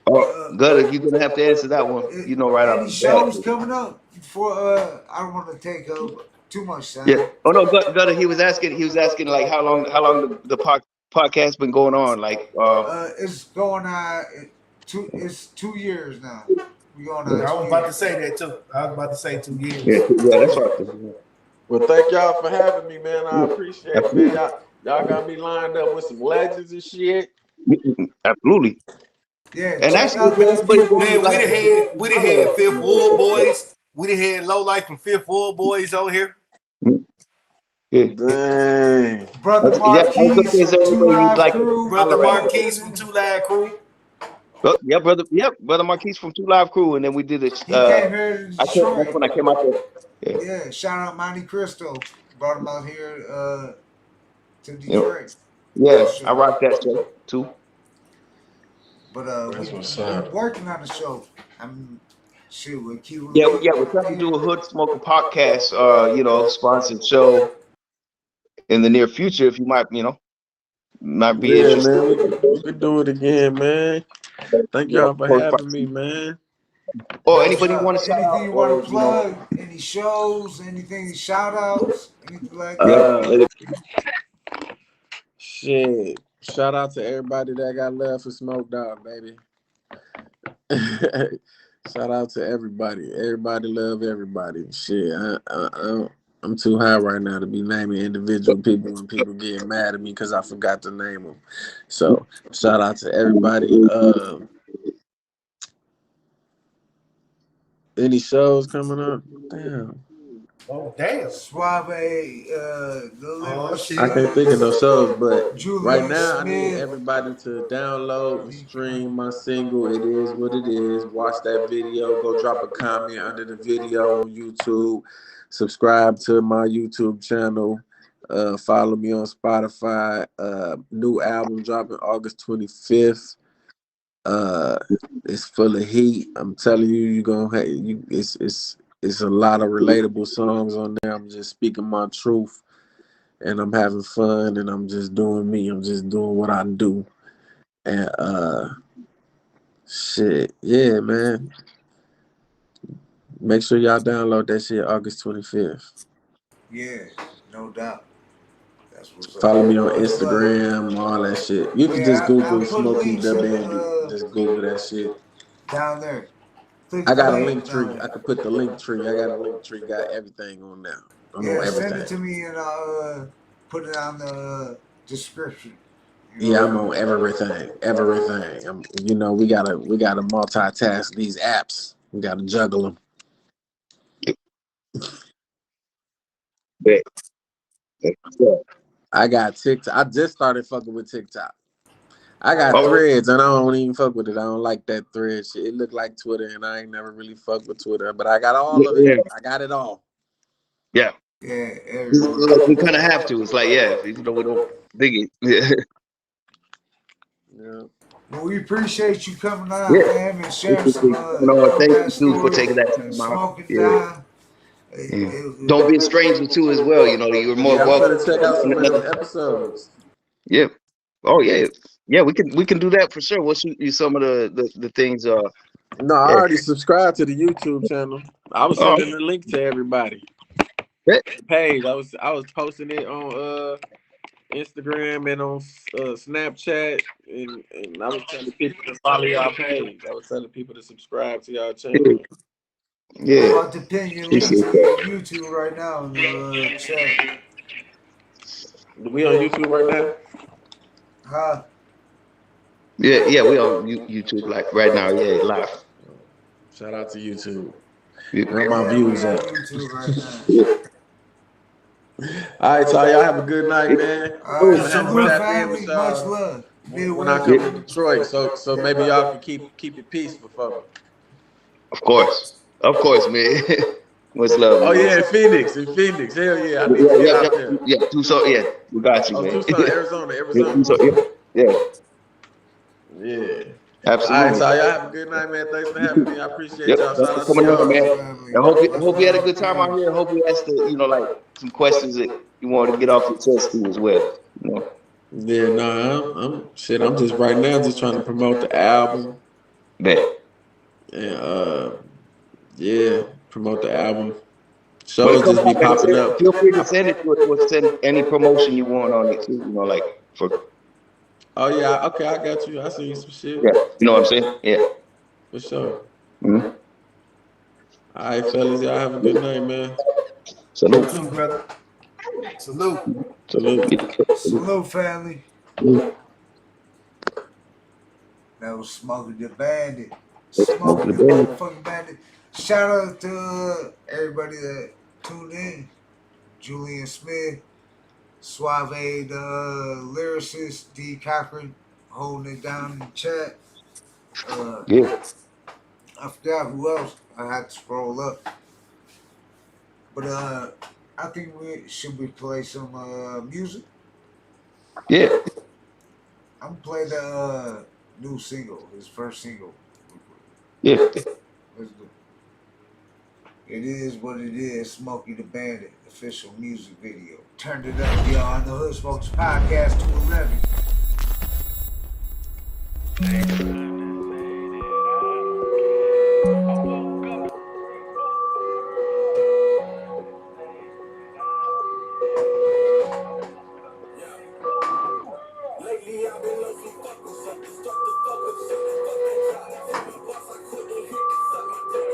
Oh, Gutter, you're gonna have to answer that one. You know, right off Any the bat. shows coming up for I don't want to take up too much time. Yeah. Oh no, Gutter. He was asking like how long the podcast been going on? Like, It's going on it's 2 years now. We going I on was 2 about to years. say that too. I was about to say 2 years. yeah, that's right. Well, thank y'all for having me, man. I appreciate it, man. Absolutely. Y'all got me lined up with some legends and shit. Absolutely. Yeah, And check actually, out for those anybody people. who Man, like, we done had Fifth Ward Boys. We done had Low Life from Fifth Ward Boys on here. yeah, Dang. Brother yeah. I was gonna Marquise say, is there from Two anybody you'd Live like Crew. to Brother holler at? Marquise from Two Live Crew. Oh, yeah, brother Marquise from Two Live Crew, and then we did it. He came here to That's Detroit. when I came out there. Yeah, Yeah, shout out Monte Cristo. Brought him out here to you know, Detroit. yeah. For sure. I rock that show too. But That's we what's up. working on the show. I'm shit with Cuban Yeah, Link. we're trying to do a Hood Smoker podcast. Sponsored show in the near future. If you might be Yeah, interested. man. We could do it again, man. Thank y'all for having me, man. Or anybody want to shout Anything out, you or want to plug? Any shows? Anything? Shout outs? Anything like yeah, that? Shit. Shout out to everybody that got love for Smoke Dog, baby. Shout out to everybody. Everybody love everybody. Shit, I'm too high right now to be naming individual people when people get mad at me because I forgot to name them. So shout out to everybody. Any shows coming up? Damn. Oh damn. Suave, Oh, shit. I can't think of no shows, but Julian right now I need Smith. everybody to download and stream my single. It is what it is. Watch that video. Go drop a comment under the video on YouTube. Subscribe to my YouTube channel. Follow me on Spotify. New album dropping August 25th. It's full of heat. I'm telling you, you're gonna have you. It's a lot of relatable songs on there. I'm just speaking my truth. And I'm having fun, and I'm just doing me. I'm just doing what I do. And shit, yeah, man. Make sure y'all download that shit August 25th. Yeah, no doubt. That's what's up. Follow me on Instagram, all that shit. You can just Google Smokey Da Bandit. Just Google that shit. Down there. I got a link tree. I could put the link tree. I got a link tree. Got everything on there. I'm on everything. Send it to me and I'll put it on the description. Yeah, I'm on everything. Everything. We gotta multitask these apps. We gotta juggle them. I got TikTok. I just started fucking with TikTok. I got Threads and I don't even fuck with it. I don't like that Thread shit. It look like Twitter and I ain't never really fucked with Twitter, but I got all of it. Yeah. I got it all. Yeah. Yeah, we kind of have to. It's like, yeah, even though we don't dig it. Yeah. Well, we appreciate you coming on, man, and sharing some thank you for taking that time out. Don't be a stranger too, as well. You're more welcome. Check out some of those episodes. Yeah. Oh yeah. Yeah, we can do that for sure. We'll shoot you some of the things. No, I already subscribed to the YouTube channel. I was sending the link to everybody. Page. I was posting it on Instagram and on Snapchat, and I was telling people to follow y'all page. I was telling people to subscribe to y'all channel. Yeah. I'm about to pin your links to YouTube right now in the chat. We on YouTube right now? Huh? Yeah, we on YouTube like right now. Yeah, live. Shout out to YouTube. Yeah. Where my views at? YouTube right now. All right, so y'all have a good night, man. All right, I'm gonna have to salute tap in with family. Much y'all love. when I come to Detroit. So maybe y'all can keep it peaceful for me. Of course, man. Much love, Oh man. yeah, in Phoenix. Hell yeah, I need to get Yeah, out there. yeah. Tucson, yeah. We got you, Oh, man. Tucson, Arizona. Yeah, Tucson, yeah. Yeah. All right, Absolutely. so y'all have a good night, man. Thanks for having me. I appreciate Yep, y'all. thanks Shout for out to coming on, y'all. man. family. I Much hope you had a love, good time out peace. here. I hope you asked like some questions that you wanted to get off your chest too as well. You know. Yeah, no, I'm just right now just trying to promote the album Bet. and yeah, promote the album. When it Shows comes just be out, man, popping up. feel free to send it to us or send any promotion you want on it too. You know, like for Oh yeah, okay, I got you. I seen you some shit. yeah, you know what I'm saying? Yeah. For sure. Mm-hmm. All right, fellas, y'all have a good night, man. You Salute. too, brother. Salute. Salute. Salute, family. Mm-hmm. That was Smokey the Bandit. Smoke Smokey the the band. motherfucking bandit. Shout out to everybody that tuned in. Julian Smith, Suave the lyricist, D. Cochran, holding it down in the chat. Yeah. I forgot who else. I had to scroll up. But I think we play some music. Yeah. I'm gonna play the new single, his first single. Yeah. Let's do it. It is what it is. Smokey the Bandit official music video. Turned it up, y'all, on the Hood Smokers Podcast 211. Lately I've been on some fucking shit. Struck the fuck up shit. Fucking job. Tell my boss I couldn't hit to suck my dick.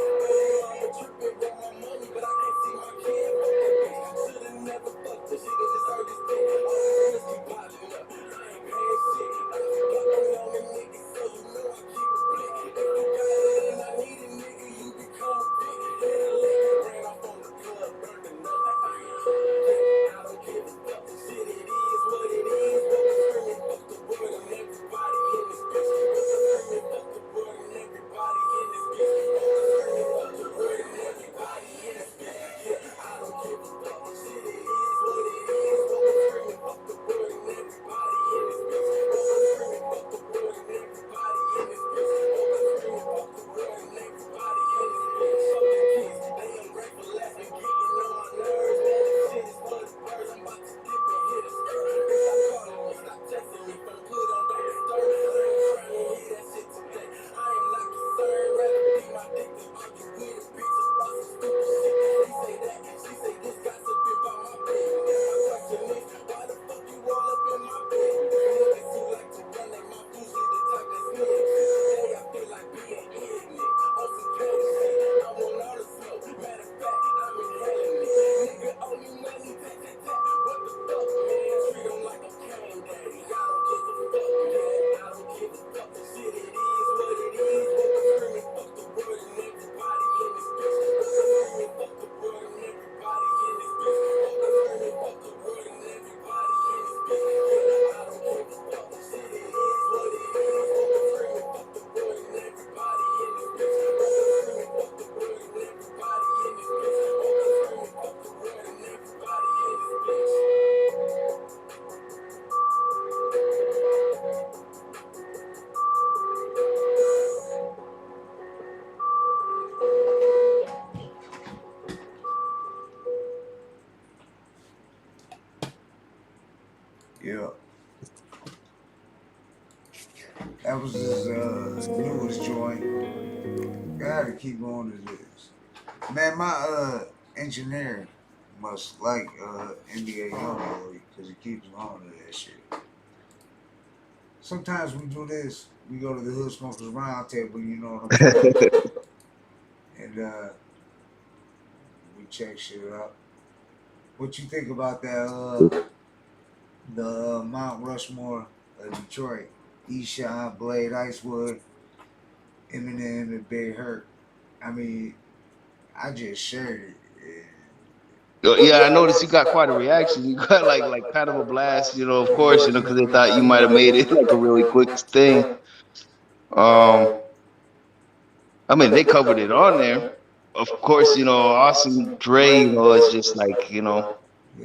Mama tripping with my money, but I can't see my kid. Fuck that bitch. Should've never fucked her. She done deserve this dick. All these friends keep piling up. I ain't paying shit. I done fucking on them niggas, so you know I keep a blick. If you got it and I need it, nigga, you become a dick. Hit a lick. Ran off on the club, burned the nut like I am. I don't give a fuck. Shit, it is what it is. What we screaming, fuck the world and everybody in this bitch. What we screaming, fuck the world and everybody in this bitch. What we screaming, fuck the world and everybody in this bitch. Yeah, I don't give a fuck. Shit, it is what it is. What we screaming, fuck the world and everybody in this bitch. What we screaming, fuck the world and everybody in this bitch. What we screaming, fuck the world and everybody in this bitch. Fuck the kids, they ungrateful ass been getting on my nerves. Man, this shit is for the birds. I'm about to dip and hit a skirt. Bitch, stop calling me, stop texting me. From put on, don't disturb. I ain't trying to hear that shit today. I am not concerned. Rather be my dick than argue with a bitch about some stupid shit. He say that, she say this, gossip about my business. My question is, why the fuck you all up in my business? Niggas who like to run their mouth usually the type that's snitch. Today I feel like being ignorant. On some petty shit, I want all the smoke. Matter of fact, I'm inhaling it. Nigga owe me money, tat tat tat. What the fuck, man? Treat him like a cane daddy. I don't give a fuck, man. I don't give a fuck. Shit, it is what it is. What we screaming, fuck the world and everybody in this bitch. What we screaming, fuck the world and everybody in this bitch. What we screaming, fuck the world and everybody in this bitch. Yeah, I don't give a fuck. Shit, it is what it is. What we screaming, fuck the world and everybody in this bitch. What we screaming, fuck the world and everybody in this bitch. What we screaming, fuck the world and everybody in this bitch. Yeah. That was his newest joint. Gotta keep on to this. Man, my engineer must like NBA Youngboy because he keeps on to that shit. Sometimes we do this. We go to the Hood Smokers Roundtable, you know what I'm saying? And we check shit out. What you think about that? The Mount Rushmore of Detroit, Eshawn, Blade, Icewood, Eminem, and Big Hurt. I mean, I just shared it. Yeah, I noticed you got quite a reaction. You got like kind of a blast, of course, because they thought you might have made it like a really quick thing. Um, I mean, they covered it on there. Of course, Awesome Dre, is just like,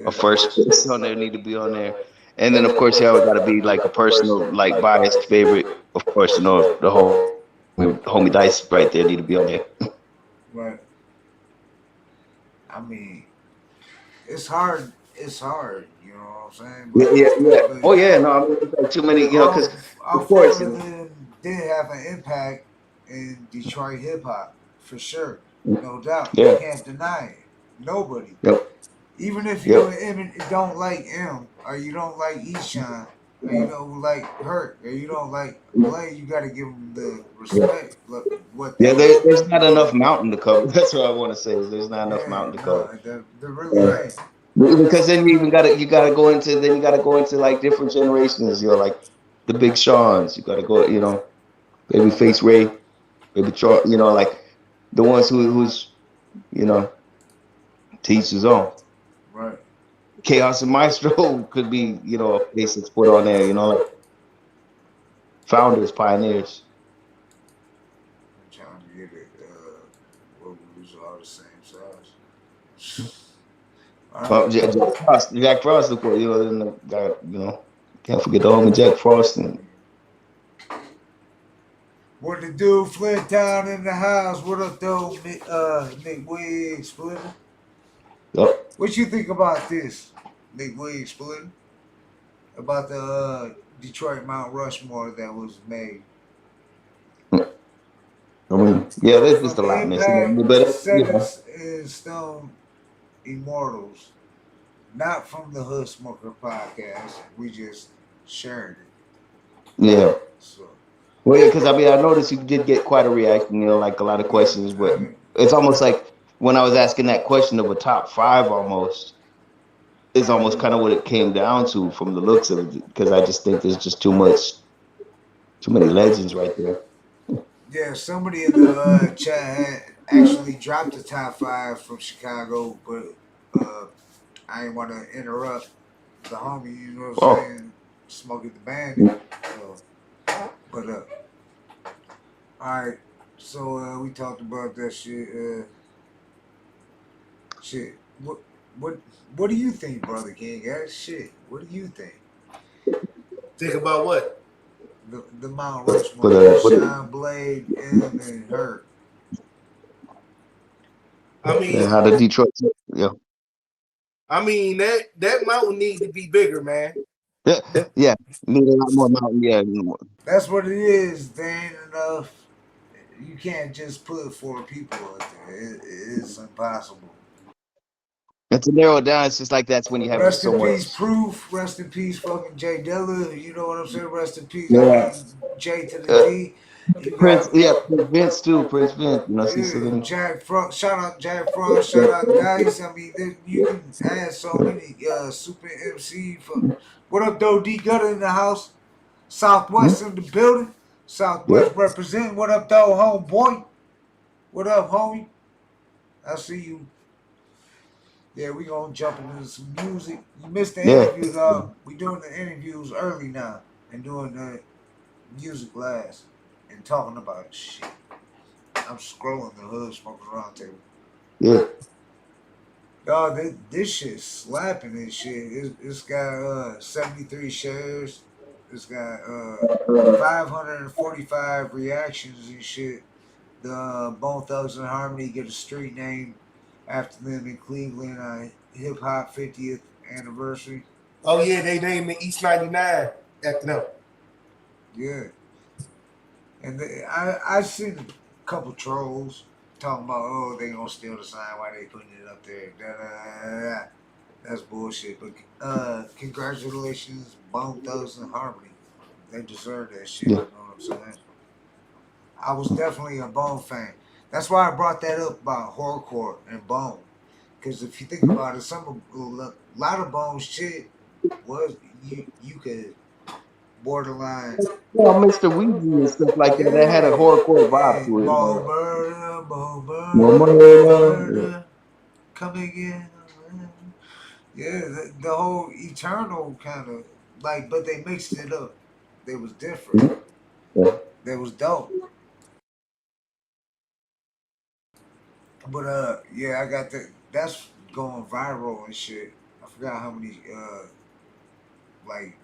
a first place on there, need to be on there. And then, of course, you always got to be like a personal, like biased favorite. Of course, the homie Dice right there need to be on there. Right. I mean, it's hard. It's hard. You know what I'm saying? Yeah. But Oh yeah, no, I mean, it's like too many, because all of course, four of them did have an impact in Detroit hip hop for sure, no doubt. Yeah. You can't deny it. Nobody. Yep. Even if you don't like M, or you don't like Eshawn, or you don't like Hurt, or you don't like Blade, you got to give them the respect. Look, what they there's not enough mountain to cover. That's what I want to say. There's not enough mountain to cover. No, there really ain't. Because then you gotta go into like different generations. Like the Big Sean's. You gotta go. Babyface Ray, Baby Troy. Like the ones who's teach his own. Right. Chaos and Maestro could be a face that's put on there. Like founders, pioneers. I'm trying to get it. Well, we was all the same size. Jack Frost, of course, can't forget the homie Jack Frost. What the dude, Flint Town in the house? What up, though, Nick Wiggs, Splitter? Yep. What you think about this, Nick Wiggs, Splitter? About the Detroit Mount Rushmore that was made? I mean, yeah, there's just a lot missing. But Seven in Stone Immortals, not from the Hood Smoker podcast. We just shared it. Yeah. So. Well, yeah, because I noticed you did get quite a reaction. Like a lot of questions, but it's almost like when I was asking that question of a top 5, almost is almost kind of what it came down to from the looks of it. Because I just think there's just too many legends right there. Yeah, somebody in the chat had actually dropped the top 5 from Chicago, but I didn't want to interrupt the homie, you know what I'm saying? Smokey Da Bandit. But all right. So we talked about that shit. Shit. What do you think, Brother King? Shit. What do you think? Think about what? The Mount Rushmore, Sean, Blade, M, and Hurt. I mean, how the Detroit, I mean that mountain needs to be bigger, man. Yeah, need a lot more mountain. Yeah, that's what it is. There ain't enough. You can't just put 4 people up there. It's impossible. And to narrow it down, it's just like that's when you have rest so in much. Peace, Proof. Rest in peace, fucking Jay Dilla. You know what I'm saying? Rest in peace, J to the D. Prince Vince too. Prince Vince. Jack Frost. Shout out Jack Frost. Shout out Dice. I mean, you can add so many super MC. What up, though? D Gutta in the house. Southwest in the building. Southwest representing. What up, though, homeboy? What up, homie? I see you. Yeah, we gonna jump into some music. You missed the interview, dog. We doing the interviews early now and doing the music last and talking about shit. I'm scrolling the Hood Smokers Roundtable. Yeah. Dog, this shit slapping and shit. It's got 73 shares. It's got 545 reactions and shit. The Bone Thugs and Harmony get a street name after them in Cleveland on Hip Hop 50th anniversary. Oh yeah, they named the East 99 after them. Yeah. And I seen a couple trolls talking about, they gonna steal the sign, why they putting it up there. Da, da, da, da. That's bullshit. But congratulations, Bone Thugs and Harmony. They deserve that shit. You know what I'm saying? I was definitely a Bone fan. That's why I brought that up about horrorcore and Bone. Because if you think about it, a lot of Bone shit was you could borderline. Yeah, Mr. Weezy and stuff like that. That had a horrorcore vibe to it. Bo murder, coming in. Yeah, the whole eternal kind of like, but they mixed it up. They was different. Yeah. They was dope. But yeah, I got that. That's going viral and shit. I forgot how many like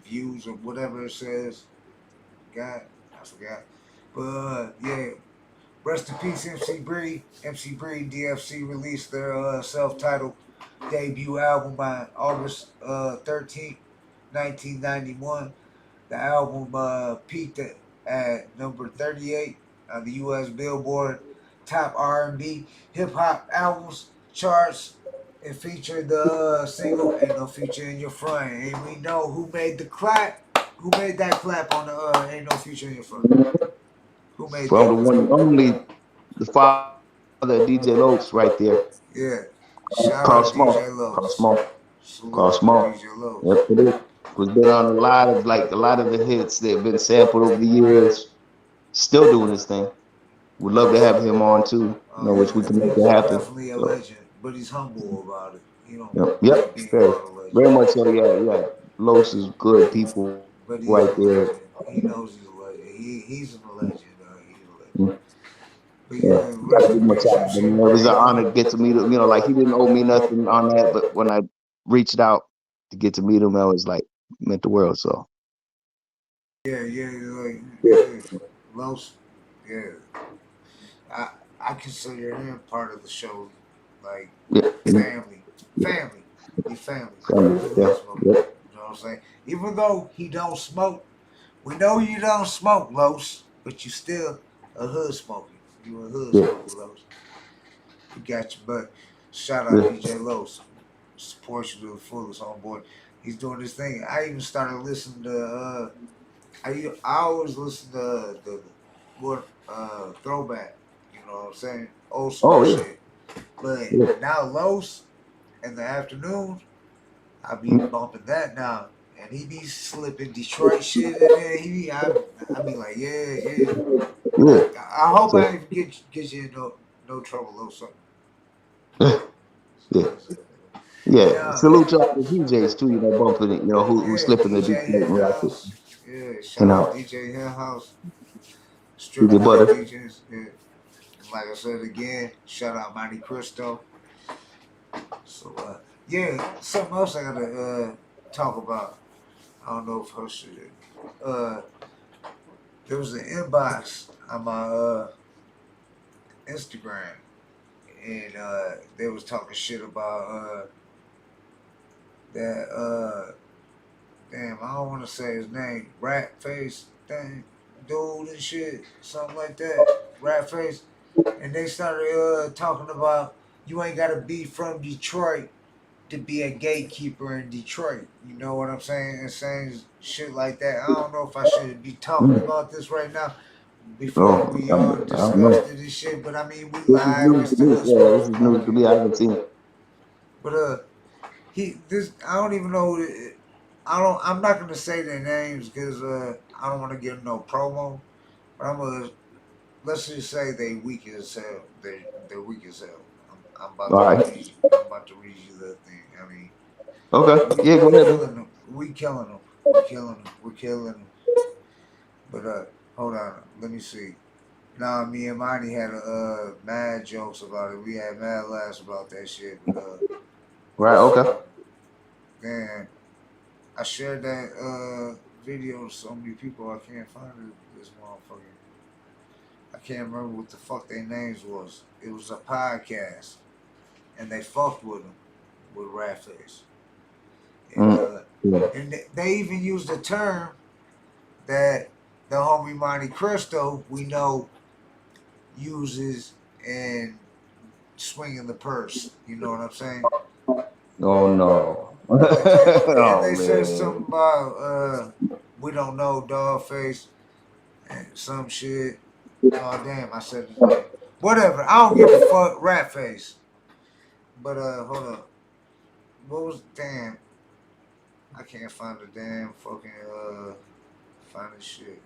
views or whatever it says. God, I forgot. But yeah, rest in peace, MC Bree. MC Bree, DFC released their self-titled debut album on August 13th, 1991. The album peaked at number 38 on the U.S. Billboard Top R&B Hip Hop Albums charts. It featured the single "Ain't No Future in Your Front," and we know who made the clap. Who made that clap on the "Ain't No Future in Your Front"? Who made Well, the that? one and only, the father of DJ Los right there. Yeah. Shout Carl out DJ Small. Carl Los. Small. Carl Salute to Small. DJ Los. Yep, it is. Was been on a lot of the hits that have been sampled over the years. Still doing his thing. Would love to have him on too. Oh Which we yeah, can make he's it happen. definitely a So, legend, but he's humble about it. He don't like yep, being very, called a legend. very much so. Yeah, yeah. Los is good people But he's right a there. legend. He knows he's a legend. He's a legend. He's a legend. Mm, But yeah, yeah, gotta rest give in him a peace, shout. I MC mean, it was an Bree. honor to get to meet him. Like he didn't owe me nothing on that, but when I reached out to get to meet him, I was like meant the world. So Yeah, yeah, like yeah, yeah. Los, yeah. I I consider him part of the show, like yeah, family, family. He family. He yeah, hood smoker. yeah, You know what I'm saying? Even though he don't smoke, we know you don't smoke, Los, but you still a hood smoker. You a hood yeah, smoker, Los. We got you, but shout out yeah. DJ Los. Support you to the fullest on board. He's doing this thing. I even started listening to I always listen to the more throwback, you know what I'm saying? Old school Oh yeah, shit. But yeah. now Los in the afternoon, I be Mm, bumping that now. And he be slipping Detroit shit in there. I be like, yeah, yeah. yeah. I hope I So ain't get you in no trouble or something. yeah, yeah. Yeah, Salute to all the DJs too. Bumping it. Who yeah, slipping the DJ Detroit and rock it. Henhouse. Yeah, shout And out out. DJ Henhouse. Strip DJ club Butter. DJs. Yeah. And like I said again, shout out Monte Cristo. So yeah, something else I gotta talk about. I don't know if her shit. Uh, there was an inbox on my Instagram, and they was talking shit about that. Damn, I don't want to say his name. Rat face thing, dude and shit, something like that. Rat face, and they started talking about you ain't gotta be from Detroit to be a gatekeeper in Detroit. You know what I'm saying? And saying shit like that. I don't know if I should be talking Mm. about this right now before Oh, we all I don't know. discussed it and shit. But I mean, we This is live. news It's to the me. Hood Yeah, this Smokers is news to me. I podcast. haven't seen it. But I don't even know. I'm not gonna say their names because I don't want to give no promo. But let's just say they weak as hell. They're weak as hell. I'm about All to right. read. I'm about to read you that thing. I mean. Okay. We Yeah, go we ahead. Man. killing them. We killing them. We killing them. We're killing them. But hold on. Let me see. Nah, me and Monty had mad jokes about it. We had mad laughs about that shit. But let me Right. see. Okay. Man, I shared that video to so many people. I can't find it. This motherfucker. I can't remember what the fuck their names was. It was a podcast, and they fucked with them with Ratface, and Mm. Yeah. they even used the term that the homie Monte Cristo we know uses in swinging the purse. You know what I'm saying? Oh no. And Oh they said man. something about we don't know dog face and some shit. Oh damn, I said his name. Whatever. I don't give a fuck. Rat face. But hold up. What was damn? I can't find the damn fucking find this shit.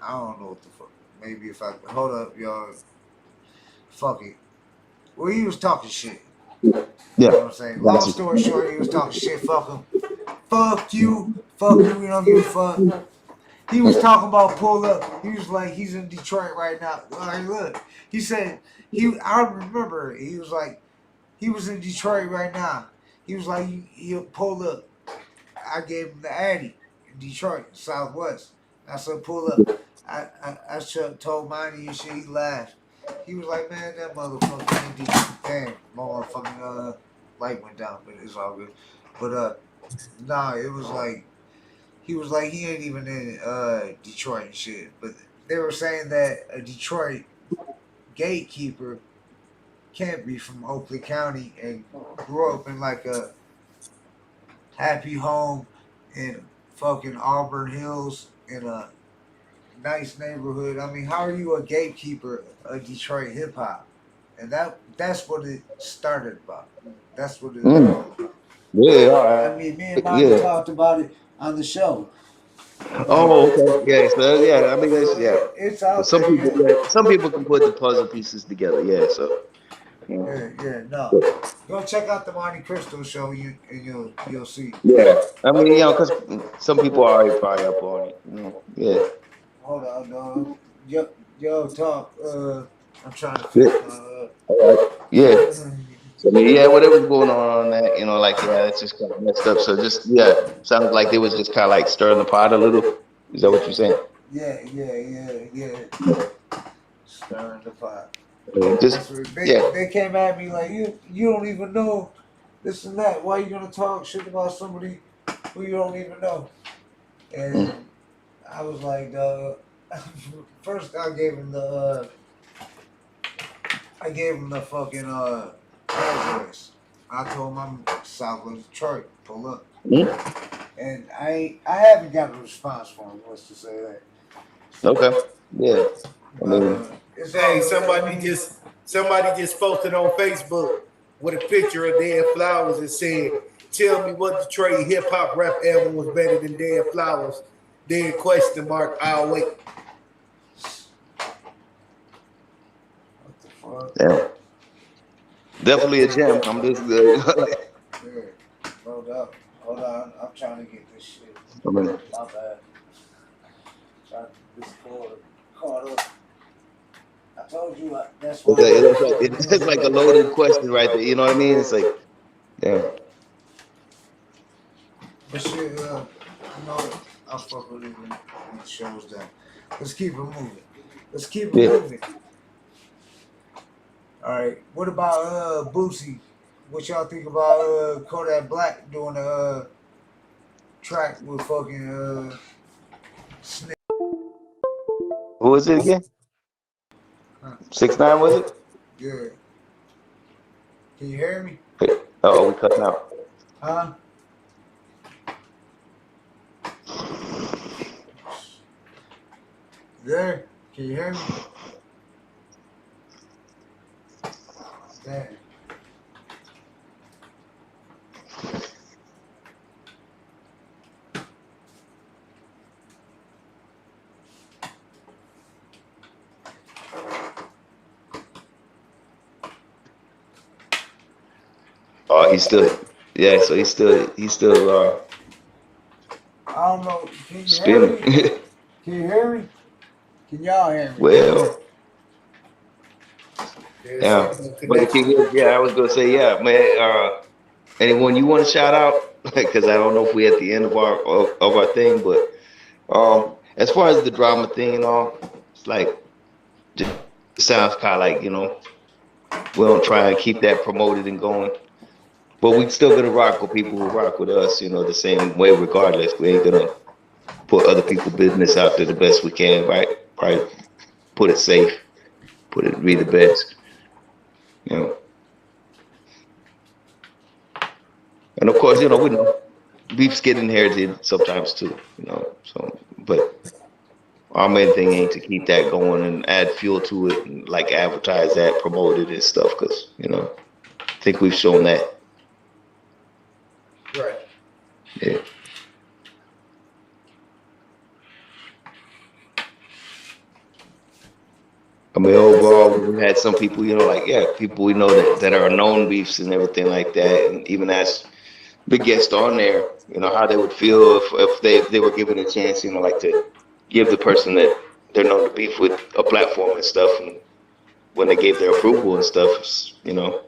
I don't know what the fuck. Maybe if I hold up, y'all. fuck it. Well, he was talking shit. Yeah, You know what I'm saying? Long gotcha. story short, he was talking shit. Fuck him. Fuck you. Fuck you. We don't give a fuck. He was talking about pull up. He was like, he's in Detroit right now. Like, look, he said I remember. He was like, he was in Detroit right now. He was like, he'll pull up. I gave him the Addy in Detroit, Southwest. I said, pull up. I told Miney and shit. He laughed. He was like, man, that motherfucker ain't Detroit. Damn, motherfucking light went down, but it's all good. But nah, it was like he was like he ain't even in Detroit and shit. But they were saying that a Detroit gatekeeper can't be from Oakland County and grew up in like a happy home in fucking Auburn Hills in a nice neighborhood. I mean, how are you a gatekeeper of Detroit hip hop? And that's what it started about. That's what it Yeah, all I right. mean, me and Monty Yeah. talked about it on the show. Oh, okay. Yeah. So yeah, I mean that's It's But out some there. people, yeah, some people can put the puzzle pieces together. Yeah. So. No. Go check out the Monte Cristo show, and you'll see. Yeah. I mean, because some people are already probably up on it. Yeah. Hold on, dog. Yo, talk. I'm trying to Yeah. fix All right. Yeah. my. So I mean, yeah, whatever's going on that, like, yeah, it's just kind of messed up. So just, yeah, sounds like they was just kind of like stirring the pot a little. Is that what you're saying? Yeah. Stirring the pot. Just, They came at me like you don't even know this and that. Why you gonna talk shit about somebody who you don't even know? And I was like, first I gave him the fucking address. I told him I'm Southwest Detroit. Pull up. And I haven't got a response from him. Let's just say that. okay. Yeah. I mean, Hey, somebody just posted on Facebook with a picture of Dead Flowers and said, "Tell me what Detroit hip hop rap album was better than Dead Flowers." Then question mark, I'll wait. What the fuck? yeah. Definitely a gem. I'm just good. Hold up. Hold on. I'm trying to get this shit. I mean, My bad. Trying to get this caught up. I told you that's why. it's just like a loaded question right there. You know what I mean? It's like, yeah. But shit, I'll fuck with it when it shows that. Let's keep it moving. Moving. All right. What about Boosie? What y'all think about Kodak Black doing a track with fucking Snake? Who was it again? 6ix9ine, was it? Yeah. Can you hear me? Oh, we cutting out. Huh? There? Can you hear me? There. Oh, he's still, yeah. So he's still I don't know. Can you hear spinning. me? Can you hear me? Can y'all hear me? Well, There's yeah. But I was gonna say, yeah, man. Anyone you want to shout out? Because I don't know if we at the end of our thing, but as far as the drama thing and all, it's like just it sounds kind of like we don't try and keep that promoted and going. But we still gonna rock with people who rock with us, the same way regardless. We ain't gonna put other people's business out there the best we can, right? Probably put it safe, be the best, And of course, beefs get inherited sometimes too, So, but our main thing ain't to keep that going and add fuel to it and like advertise that, promote it and stuff, because I think we've shown that. right. Yeah. I mean, overall, we had some people, you know, like, yeah, people we know that are known beefs and everything like that. And even asked the guest on there, you know, how they would feel if they were given a chance, you know, like to give the person that they're known to beef with a platform and stuff. And when they gave their approval and stuff, you know,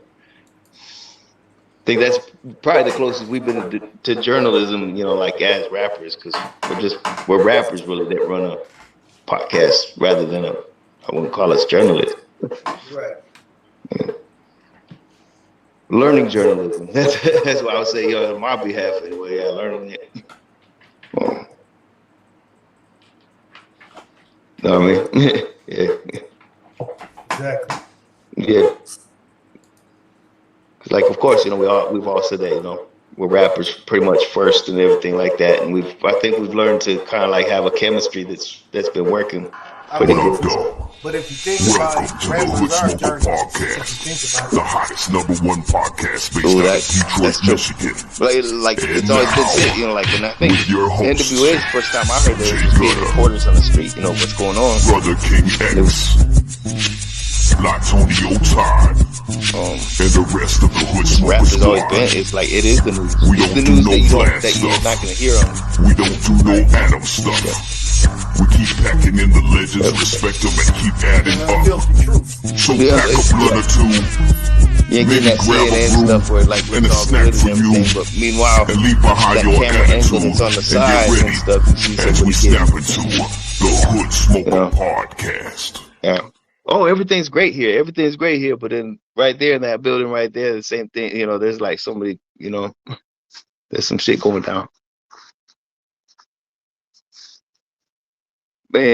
I think that's probably the closest we've been to journalism, you know, like as rappers, because we're rappers really that run a podcast rather than I wouldn't call us journalists. Right. Yeah. Learning journalism. That's what I would say, on my behalf anyway. Yeah, learning it. Know what I mean? Yeah. Exactly. Yeah. Like, of course, you know, we've all said that, you know, we're rappers pretty much first and everything like that, and I think we've learned to kind of like have a chemistry that's been working pretty good. But if you think about it, rappers are journalists. The hottest #1 podcast based out of Detroit, Michigan. Like it's always been said, you know, like, and I think NWA is the first time I heard there was just being reporters on the street, you know, what's going on. Brother King X, Blatonio, Todd, and the rest of the Hood Smoker Rap has Squad. always been, it's like, it is the news. We It's don't the do news no that you're not going to hear on. We don't do no Adam stuff. We keep packing in the legends, respect them, and keep adding up. So pack a blunt or two, You ain't getting that CNN stuff where like and a looks all snack good for and you, everything, but meanwhile, and leave behind that your camera angle attitude that's on the and sides get and ready stuff, you see as we somebody snap into the Hood Smoker Podcast. Yeah. Oh, everything's great here. Everything's great here. But then right there in that building right there, the same thing, you know, there's like somebody, you know, there's some shit going down. Man.